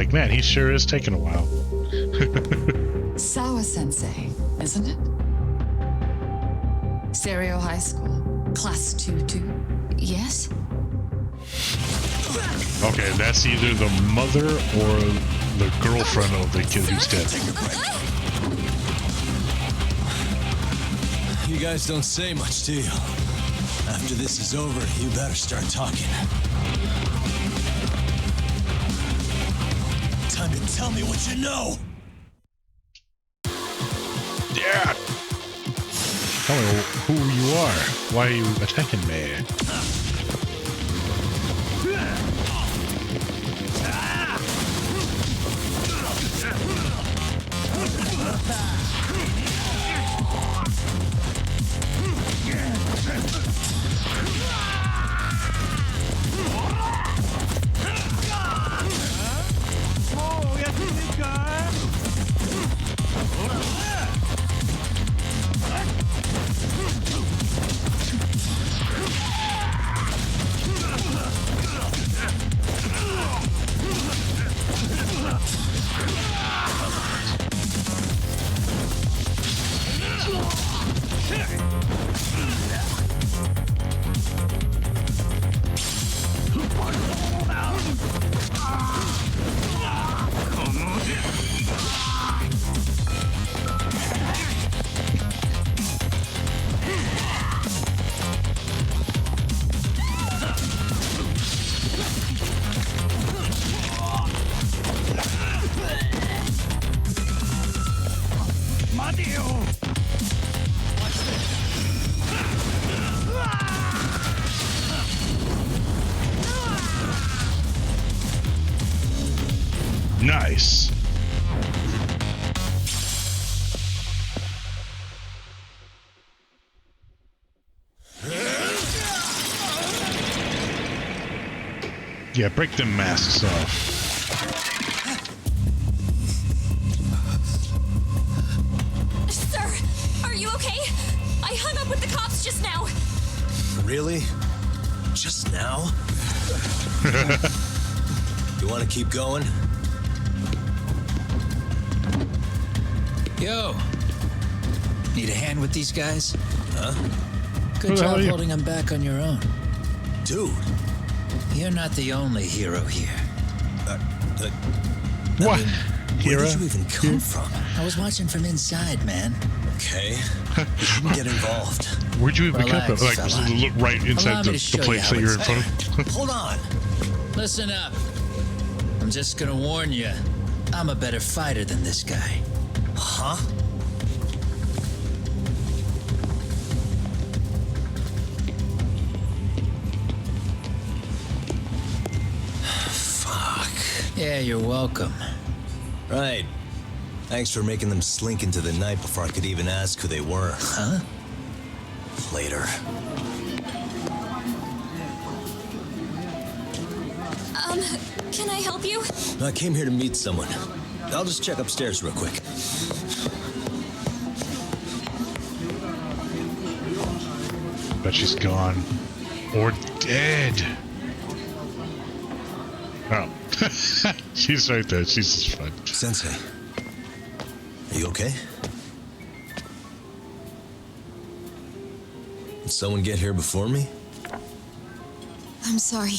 like, man, he sure is taking a while. Sawa-sensei, isn't it? Stereo High School, Class 2-2. Yes? Okay, that's either the mother or the girlfriend of the kid who's dead. You guys don't say much, do you? After this is over, you better start talking. Time to tell me what you know! Yeah! Tell me who you are. Why are you attacking me? Nice. Yeah, break them masks off. Sir, are you okay? I hung up with the cops just now. Really? Just now? You want to keep going? Yo, need a hand with these guys? Huh? Good job holding them back on your own. Dude. You're not the only hero here. What? Where did you even come from? I was watching from inside, man. Okay. You didn't get involved. Where'd you even come from? Relax, Like, fella. look right inside Allow me to show the place you that how you're in it's front of? Hold on. Listen up. I'm just gonna warn you. I'm a better fighter than this guy. Huh? Yeah, you're welcome. Right. Thanks for making them slink into the night before I could even ask who they were. Huh? Later. Can I help you? I came here to meet someone. I'll just check upstairs real quick. Bet she's gone. Or dead. Oh. She's right there. She's just fine. Sensei. Are you okay? Did someone get here before me? I'm sorry.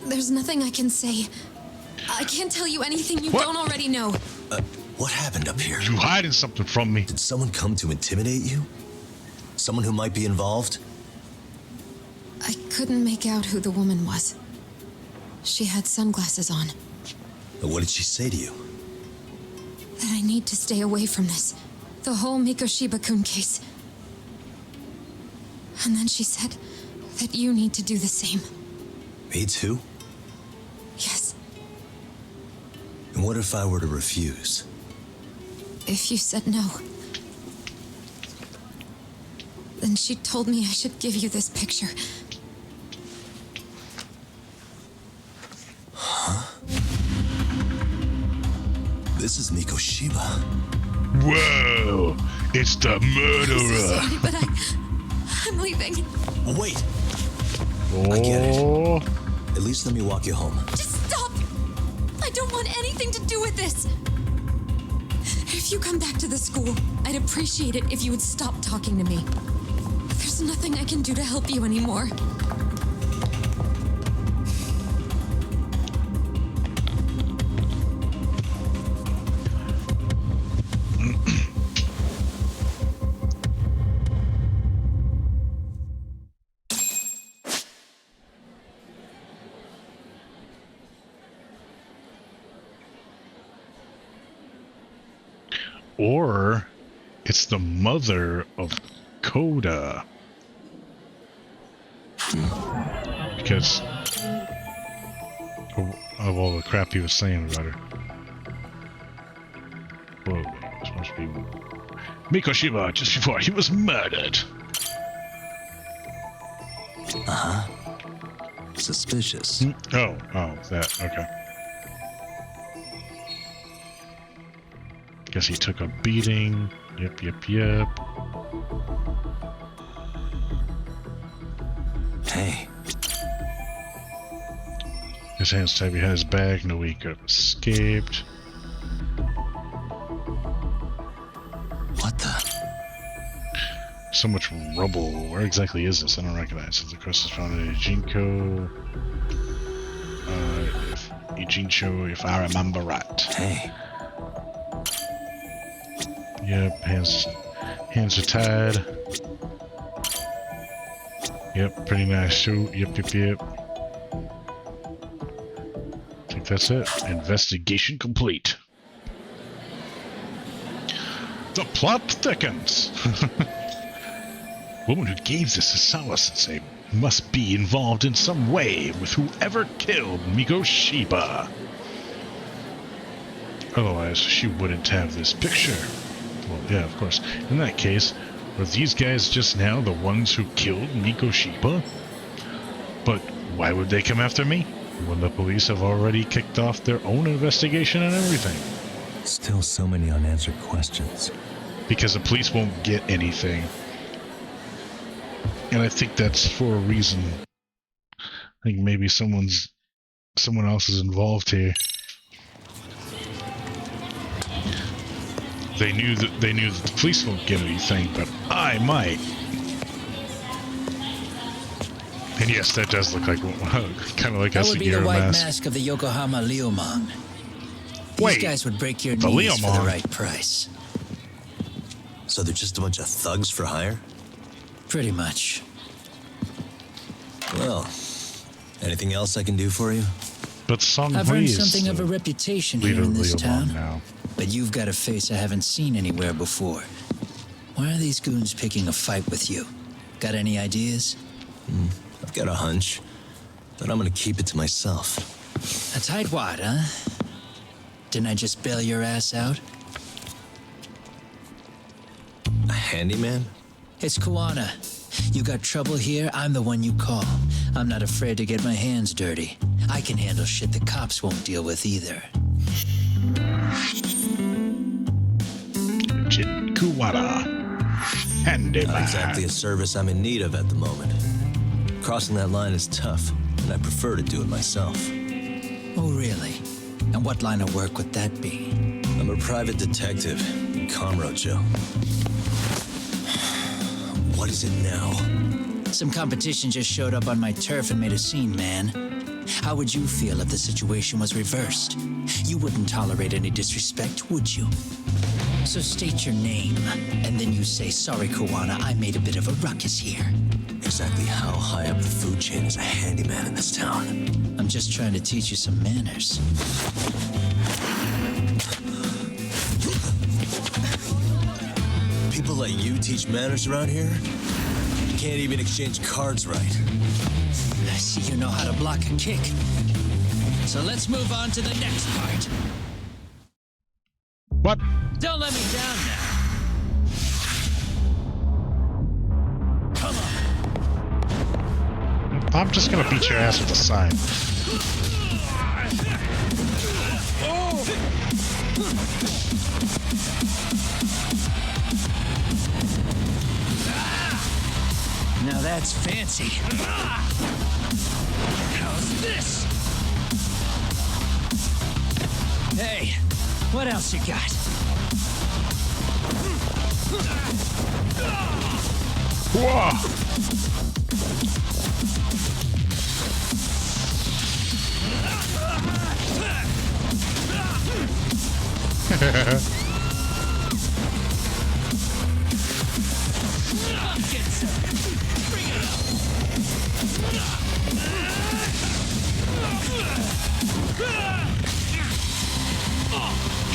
There's nothing I can say. I can't tell you anything you don't already know. What happened up here? You hiding something from me. Did someone come to intimidate you? Someone who might be involved? I couldn't make out who the woman was. She had sunglasses on. What did she say to you? That I need to stay away from this. The whole Mikoshiba-kun case. And then she said that you need to do the same. Me too? Yes. And what if I were to refuse? If you said no. Then she told me I should give you this picture. Huh? This is Mikoshiba. Whoa! It's the murderer! Sorry, but I'm leaving. Wait. Oh. I get it. At least let me walk you home. Just stop! I don't want anything to do with this. If you come back to the school, I'd appreciate it if you would stop talking to me. There's nothing I can do to help you anymore. Or it's the mother of Coda. Because of all the crap he was saying about her. Whoa, this must be Mikoshiba just before he was murdered. Uh-huh. Suspicious. Oh, that, okay. Guess he took a beating. Yep. Hey. His hands tied behind his back. No way he could have escaped. What the? So much rubble. Where exactly is this? I don't recognize it. The crest is found in Ijinko. Ijincho, if I remember right. Hey. Yep, hands are tied. Yep, pretty nice shoot. Yep. I think that's it. Investigation complete. The plot thickens. Woman who gave this to Sawa-sensei must be involved in some way with whoever killed Mikoshiba. Otherwise, she wouldn't have this picture. Well, yeah, of course. In that case, were these guys just now the ones who killed Mikoshiba? But why would they come after me when the police have already kicked off their own investigation and everything? Still so many unanswered questions. Because the police won't get anything. And I think that's for a reason. I think maybe someone else is involved here. They knew that the police won't get anything, but I might. And yes, that does look like kind of like that a would be the white mask. mask of the Yokohama Liumang. These Wait, guys would break your the knees for the Liumang? right price. So they're just a bunch of thugs for hire? Pretty much. Well, anything else I can do for you? But Song I've Hui earned is something of the a reputation leader here in of this Liumang town. now. But you've got a face I haven't seen anywhere before. Why are these goons picking a fight with you? Got any ideas? I've got a hunch, but I'm gonna keep it to myself. A tightwad, huh? Didn't I just bail your ass out? A handyman? It's Kuwana. You got trouble here, I'm the one you call. I'm not afraid to get my hands dirty. I can handle shit the cops won't deal with either. Jin Kuwata. Handyman. Not exactly a service I'm in need of at the moment. Crossing that line is tough, and I prefer to do it myself. Oh, really? And what line of work would that be? I'm a private detective in Kamurocho. What is it now? Some competition just showed up on my turf and made a scene, man. How would you feel if the situation was reversed? You wouldn't tolerate any disrespect, would you? So state your name, and then you say, sorry, Kuwana, I made a bit of a ruckus here. Exactly how high up the food chain is a handyman in this town? I'm just trying to teach you some manners. People like you teach manners around here? You can't even exchange cards right. I see you know how to block a kick. So let's move on to the next part. What? Don't let me down now. Come on. I'm just gonna beat your ass with a sign. Now that's fancy. How's this? Hey, what else you got? Whoa!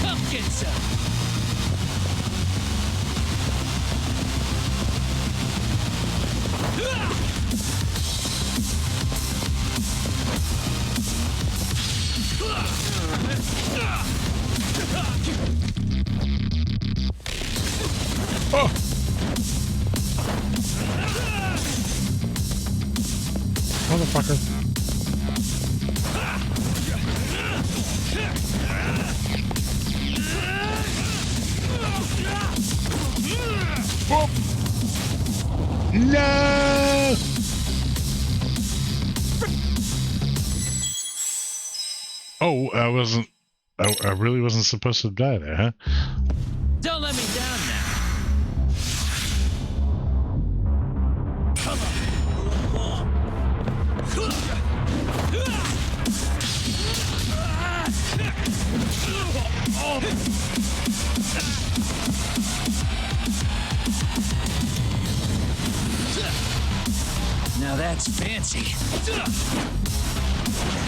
Come get some. Oh! Motherfucker. Oh. No! Oh, I really wasn't supposed to die there, huh? Don't let me down now. Come on. Now that's fancy.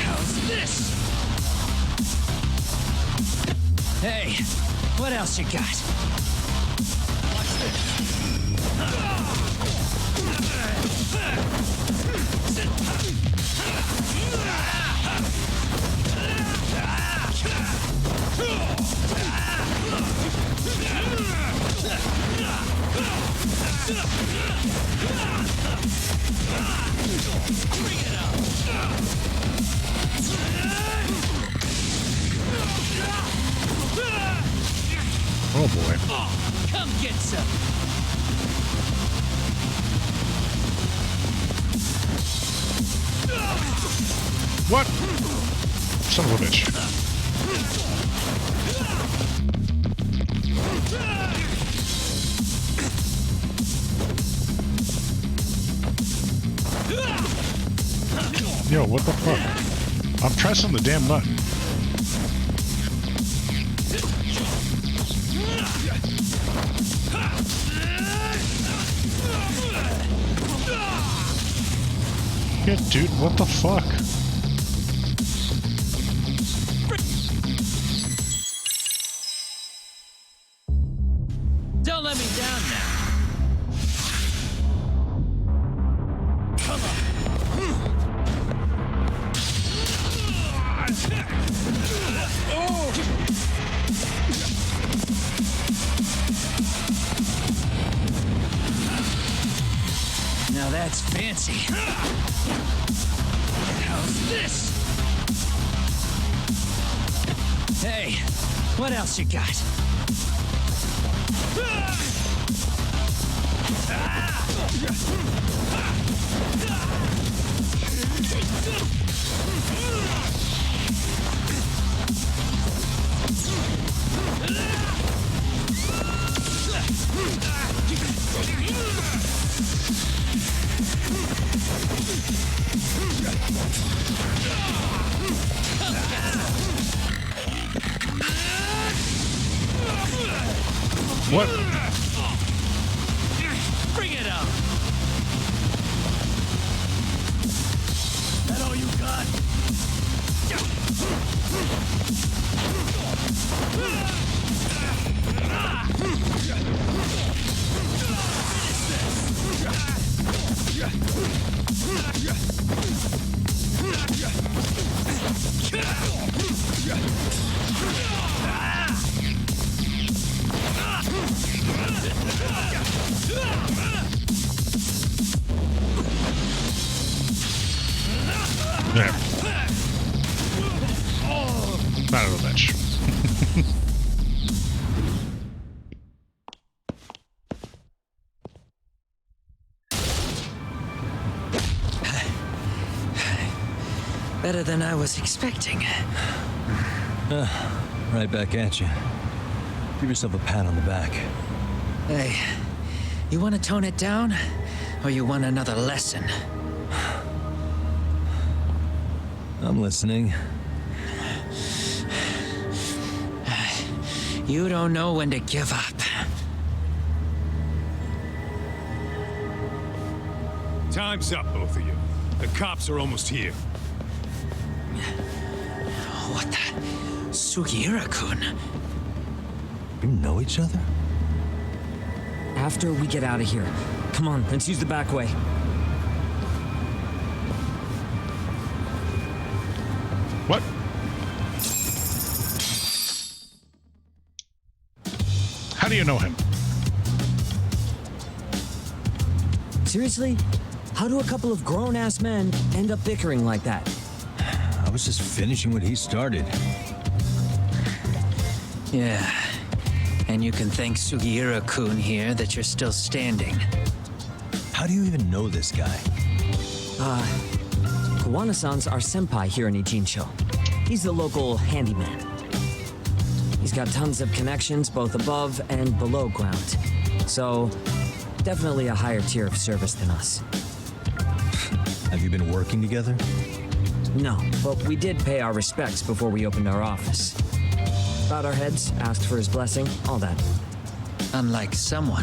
How's this? Hey, what else you got? Watch this. Bring it up. Oh boy. Oh, come get some. What? Son of a bitch. Yo, what the fuck? I'm pressing the damn button. Yeah, dude, what the fuck? Don't let me down now. Come on. Oh. Now that's fancy. How's this? Hey, what else you got? What? Bring it up. That all you got? There. Not a bitch. Better than I was expecting. Right back at you. Give yourself a pat on the back. Hey, you want to tone it down? Or you want another lesson? I'm listening. You don't know when to give up. Time's up, both of you. The cops are almost here. What the? Sugiura-kun? You know each other? After we get out of here. Come on, let's use the back way. What? How do you know him? Seriously? How do a couple of grown-ass men end up bickering like that? I was just finishing what he started. Yeah. And you can thank Sugiura-kun here that you're still standing. How do you even know this guy? Kawana-san's our senpai here in Ijincho. He's the local handyman. He's got tons of connections both above and below ground. So, definitely a higher tier of service than us. Have you been working together? No, but we did pay our respects before we opened our office. Bowed our heads, asked for his blessing, all that. Unlike someone,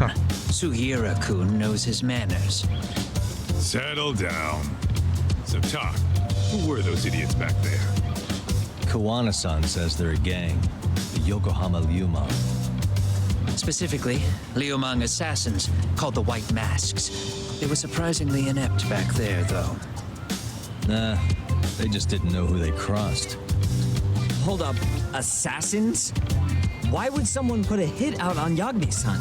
Sugiura-kun knows his manners. Settle down. So, talk. Who were those idiots back there? Kawana-san says they're a gang. The Yokohama Liumang. Specifically, Liumang assassins called the White Masks. They were surprisingly inept back there, though. Nah, they just didn't know who they crossed. Hold up, assassins? Why would someone put a hit out on Yagami-san?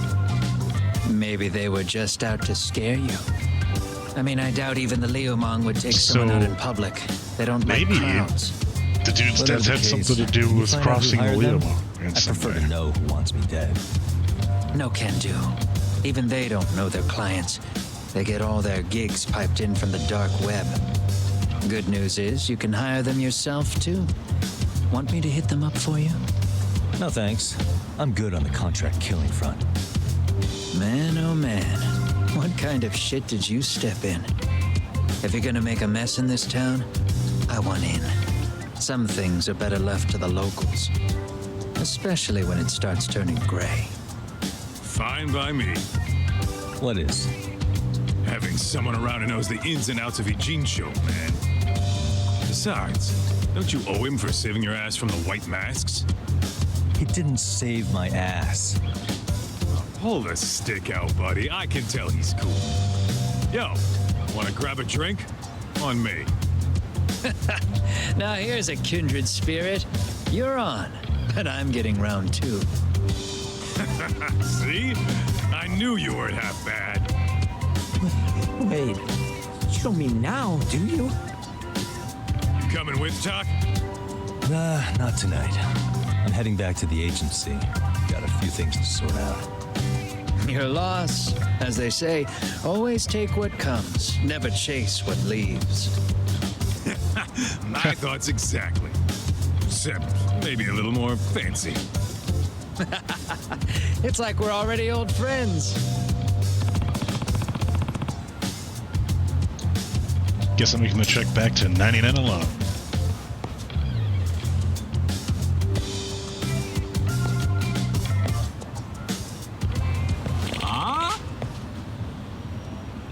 Maybe they were just out to scare you. I mean, I doubt even the Liumang would take someone out in public. They don't like crowds. The dude's death had something to do with crossing the Liumang. I prefer to know who wants me dead. No can do. Even they don't know their clients. They get all their gigs piped in from the dark web. Good news is you can hire them yourself, too. Want me to hit them up for you? No thanks. I'm good on the contract killing front. Man, oh man. What kind of shit did you step in? If you're gonna make a mess in this town, I want in. Some things are better left to the locals. Especially when it starts turning gray. Fine by me. What is? Having someone around who knows the ins and outs of Ijincho, man. Besides, don't you owe him for saving your ass from the White Masks? He didn't save my ass. Pull the stick out, buddy. I can tell he's cool. Yo, wanna grab a drink? On me. Now here's a kindred spirit. You're on, but I'm getting round two. See? I knew you weren't half bad. Wait, you don't mean now, do you? You coming with, Talk? Nah, not tonight. I'm heading back to the agency. Got a few things to sort out. Your loss, as they say, always take what comes, never chase what leaves. My thoughts exactly. Except maybe a little more fancy. It's like we're already old friends. Guess I'm making the trek back to 99 alone.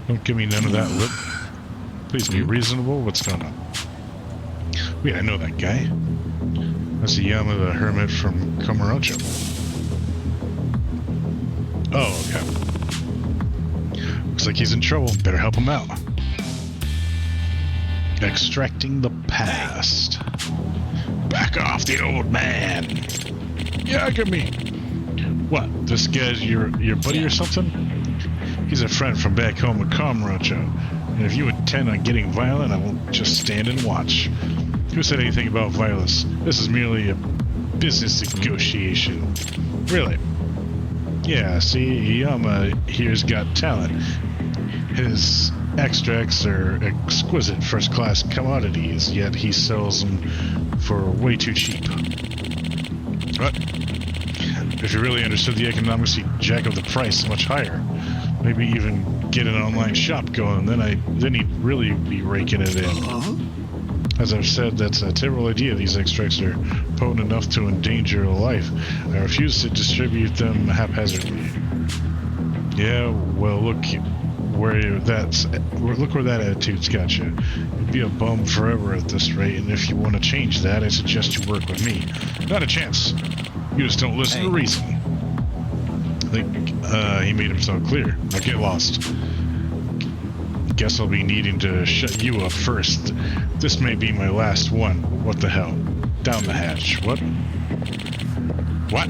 Don't give me none of that lip. Please be reasonable. What's going on? Wait, I know that guy. That's Yama the Hermit from Kamurocho. Oh, okay. Looks like he's in trouble. Better help him out. Extracting the past. Back off the old man. Yagami. What? This guy's your buddy or something? He's a friend from back home at Kamurocho. And if you intend on getting violent, I won't just stand and watch. Who said anything about violence? This is merely a business negotiation. Really? Yeah, see, Yama here's got talent. His extracts are exquisite first-class commodities, yet he sells them for way too cheap. But if you really understood the economics, you'd jack up the price much higher. Maybe even get an online shop going. Then he'd really be raking it in. As I've said, that's a terrible idea. These extracts are potent enough to endanger a life. I refuse to distribute them haphazardly. Yeah, well, look where that attitude's got you. You'd be a bum forever at this rate, and if you want to change that, I suggest you work with me. Not a chance. You just don't listen to reason. I think he made himself clear. Now get lost. Guess I'll be needing to shut you up first. This may be my last one. What the hell? Down the hatch. What? What?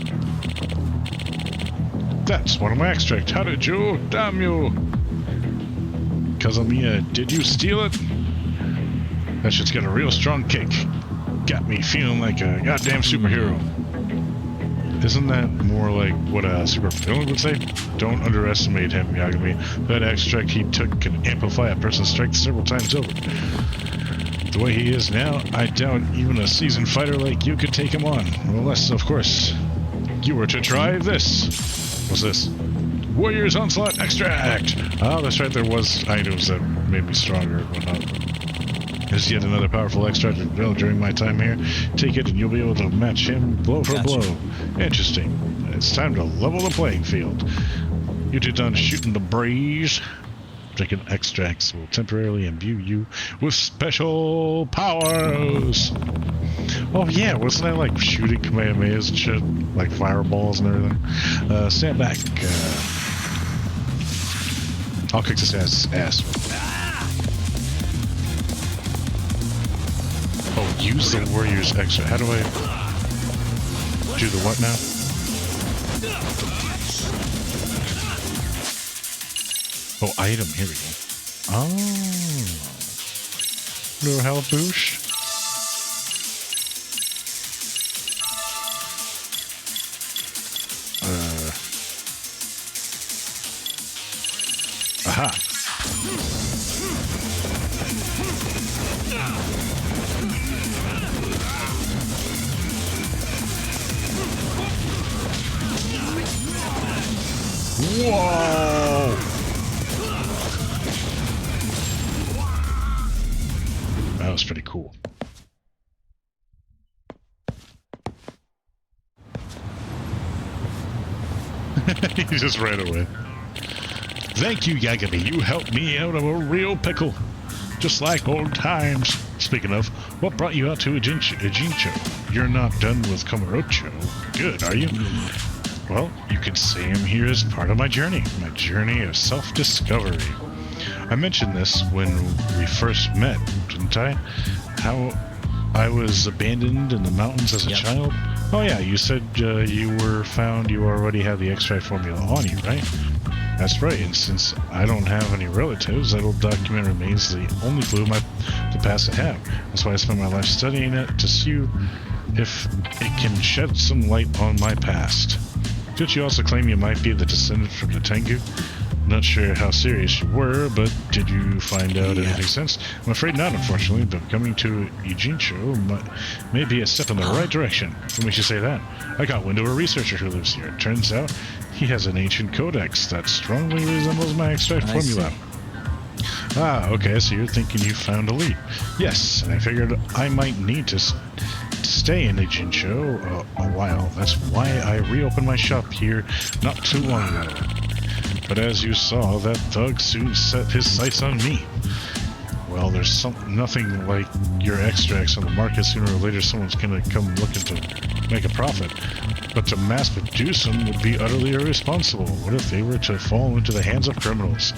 That's one of my extracts. How did you? Damn you! Kazamiya, did you steal it? That shit's got a real strong kick. Got me feeling like a goddamn superhero. Isn't that more like what a super villain would say? Don't underestimate him, Yagami. That extract he took can amplify a person's strength several times over. The way he is now, I doubt even a seasoned fighter like you could take him on. Unless, of course, you were to try this. What's this? Warrior's Onslaught Extract! Ah, that's right, there was items that made me stronger and whatnot. There's yet another powerful extract available during my time here. Take it and you'll be able to match him blow for blow. Interesting. It's time to level the playing field. You two done shooting the breeze? Drinking extracts will temporarily imbue you with special powers. Oh yeah, wasn't that like shooting Kamehamehas and shit? Like fireballs and everything? Stand back. I'll kick this ass. Oh, use the warrior's extra. How do I do the what now? Oh, item. Here we go. Oh. Little health boost. Aha. Whoa! That was pretty cool. He just ran away. Thank you, Yagami. You helped me out of a real pickle. Just like old times. Speaking of, what brought you out to Ijincho? You're not done with Kamurocho. Good, are you? Well, you could say I'm here as part of my journey of self-discovery. I mentioned this when we first met, didn't I? How I was abandoned in the mountains as a child? Oh yeah, you said you were found you already had the extract formula on you, right? That's right, and since I don't have any relatives, that old document remains the only clue the past I have. That's why I spent my life studying it to see if it can shed some light on my past. Did you also claim you might be the descendant from the Tengu? Not sure how serious you were, but did you find out anything since? I'm afraid not, unfortunately, but coming to Ijincho may be a step in the right direction. What makes you say that? I got wind of a researcher who lives here. It turns out he has an ancient codex that strongly resembles my extract formula. Ah, okay, so you're thinking you found a lead. Yes, and I figured I might need to stay in Ijincho a while. That's why I reopened my shop here not too long ago. But as you saw, that thug soon set his sights on me. Well, there's nothing like your extracts on the market. Sooner or later, someone's gonna come looking to make a profit. But to mass produce them would be utterly irresponsible. What if they were to fall into the hands of criminals?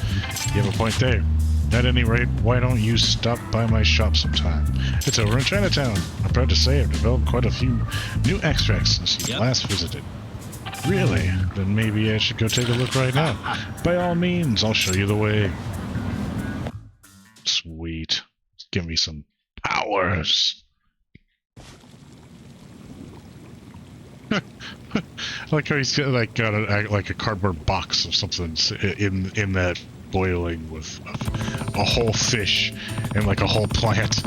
You have a point there. At any rate, why don't you stop by my shop sometime? It's over in Chinatown. I'm proud to say I've developed quite a few new extracts since you last visited. Really? Then maybe I should go take a look right now. By all means, I'll show you the way. Sweet. Give me some powers. I like how he's got a cardboard box or something in that boiling with a whole fish and like a whole plant.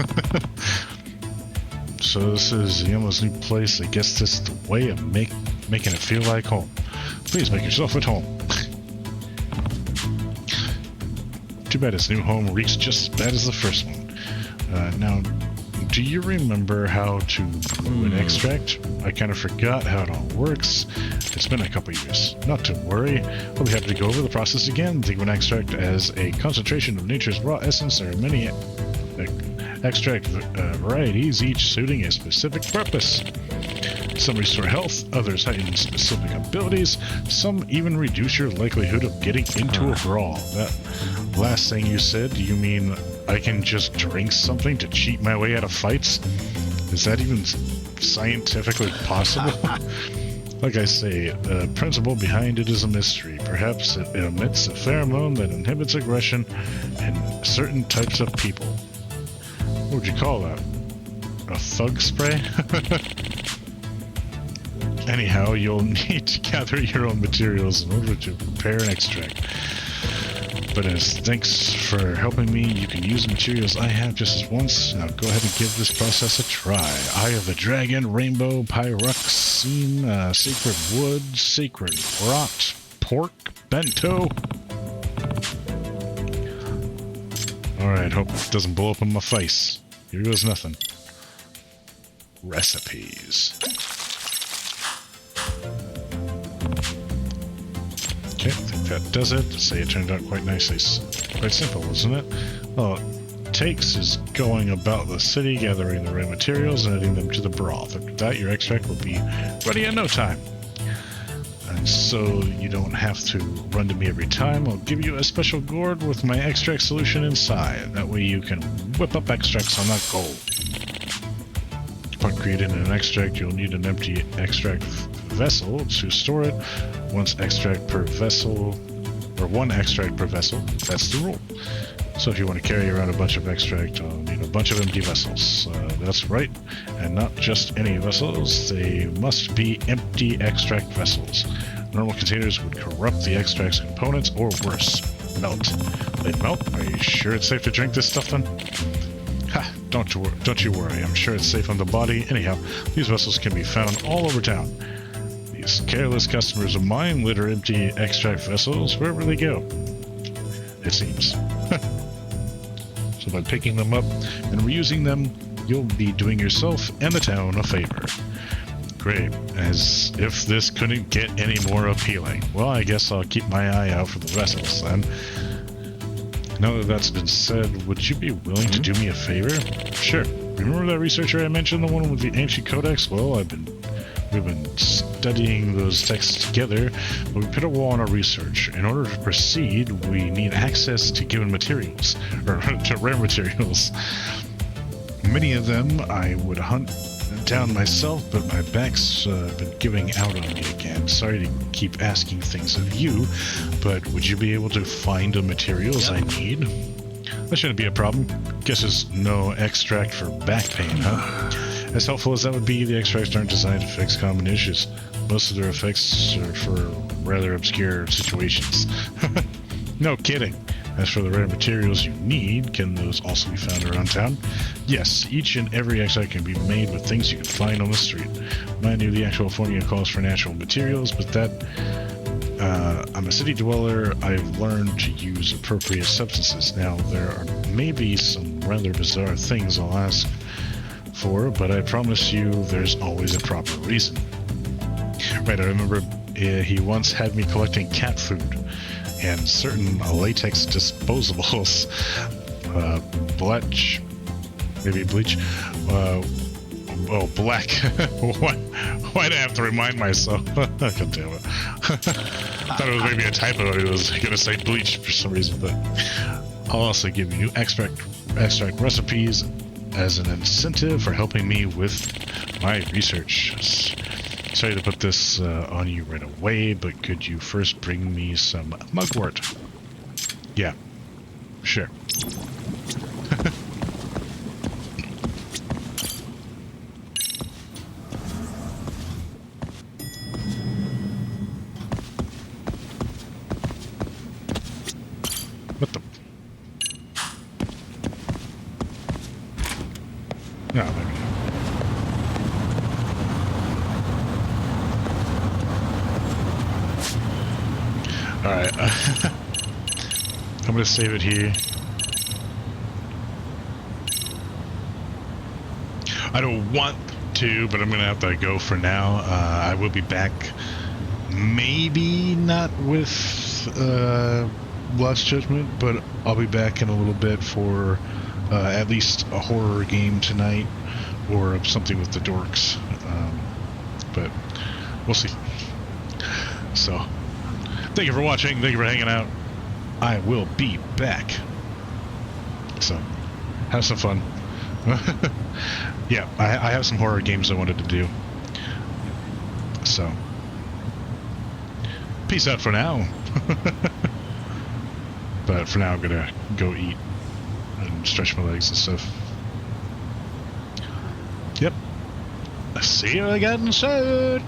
so this is Yama's new place. I guess this is the way of making it feel like home. Please make yourself at home. Too bad his new home reeks just as bad as the first one. Now, do you remember how to brew an extract? I kind of forgot how it all works. It's been a couple years. Not to worry. We'll be happy to go over the process again. Think of an extract as a concentration of nature's raw essence. There are many extract varieties, each suiting a specific purpose. Some restore health, others heighten specific abilities, some even reduce your likelihood of getting into a brawl. That last thing you said, do you mean I can just drink something to cheat my way out of fights? Is that even scientifically possible? Like I say, the principle behind it is a mystery. Perhaps it emits a pheromone that inhibits aggression in certain types of people. What would you call that? A thug spray? Anyhow, you'll need to gather your own materials in order to prepare an extract. But as thanks for helping me, you can use the materials I have just as once. Now go ahead and give this process a try. Eye of the Dragon, Rainbow, Pyroxene, Sacred Wood, Sacred Rot, Pork, Bento. Alright, hope it doesn't blow up in my face. Here goes nothing. Recipes. Okay, I think that does it. Say it turned out quite nicely. Quite simple, isn't it? All it takes is going about the city, gathering the right materials, and adding them to the broth. After that, your extract will be ready in no time. And so you don't have to run to me every time. I'll give you a special gourd with my extract solution inside. That way you can whip up extracts on that gold. Upon creating an extract, you'll need an empty extract vessel to store it. One extract per vessel. That's the rule. So if you want to carry around a bunch of extract, you'll need a bunch of empty vessels. That's right, and not just any vessels. They must be empty extract vessels. Normal containers would corrupt the extract's components, or worse, melt. They'd melt? Are you sure it's safe to drink this stuff then? Ha! Don't you worry. I'm sure it's safe on the body. Anyhow, these vessels can be found all over town. These careless customers of mine litter empty extract vessels wherever they go. It seems. So by picking them up and reusing them, you'll be doing yourself and the town a favor. Great. As if this couldn't get any more appealing. Well, I guess I'll keep my eye out for the vessels then. Now that that's been said, would you be willing to do me a favor? Sure. Remember that researcher I mentioned, the one with the ancient codex? Well, we've been studying those texts together, but we put a wall on our research. In order to proceed, we need access to given materials, or to rare materials. Many of them I would hunt down myself, but my back's been giving out on me again. Sorry to keep asking things of you, but would you be able to find the materials I need? That shouldn't be a problem. Guess there's no extract for back pain, huh? As helpful as that would be, the extracts aren't designed to fix common issues. Most of their effects are for rather obscure situations. No kidding. As for the rare materials you need, can those also be found around town? Yes, each and every extract can be made with things you can find on the street. Mind you, the actual formula calls for natural materials, but I'm a city dweller. I've learned to use appropriate substances. Now, there are maybe some rather bizarre things I'll ask for, but I promise you there's always a proper reason. Right, I remember he once had me collecting cat food and certain latex disposables. Bleach. Black. Why'd I have to remind myself? God damn it. Thought it was maybe a typo. It was going to say bleach for some reason, but I'll also give you new extract recipes as an incentive for helping me with my research. Sorry to put this on you right away, but could you first bring me some mugwort? Yeah, sure. What the? No, there we go. I'm gonna save it here. I don't want to, but I'm gonna have to go for now. I will be back. Maybe not with Lost Judgment, but I'll be back in a little bit for at least a horror game tonight, or something with the dorks. But we'll see. So, thank you for watching. Thank you for hanging out. I will be back. So, have some fun. Yeah, I have some horror games I wanted to do. So, peace out for now. But for now, I'm gonna go eat and stretch my legs and stuff. Yep. See you again soon.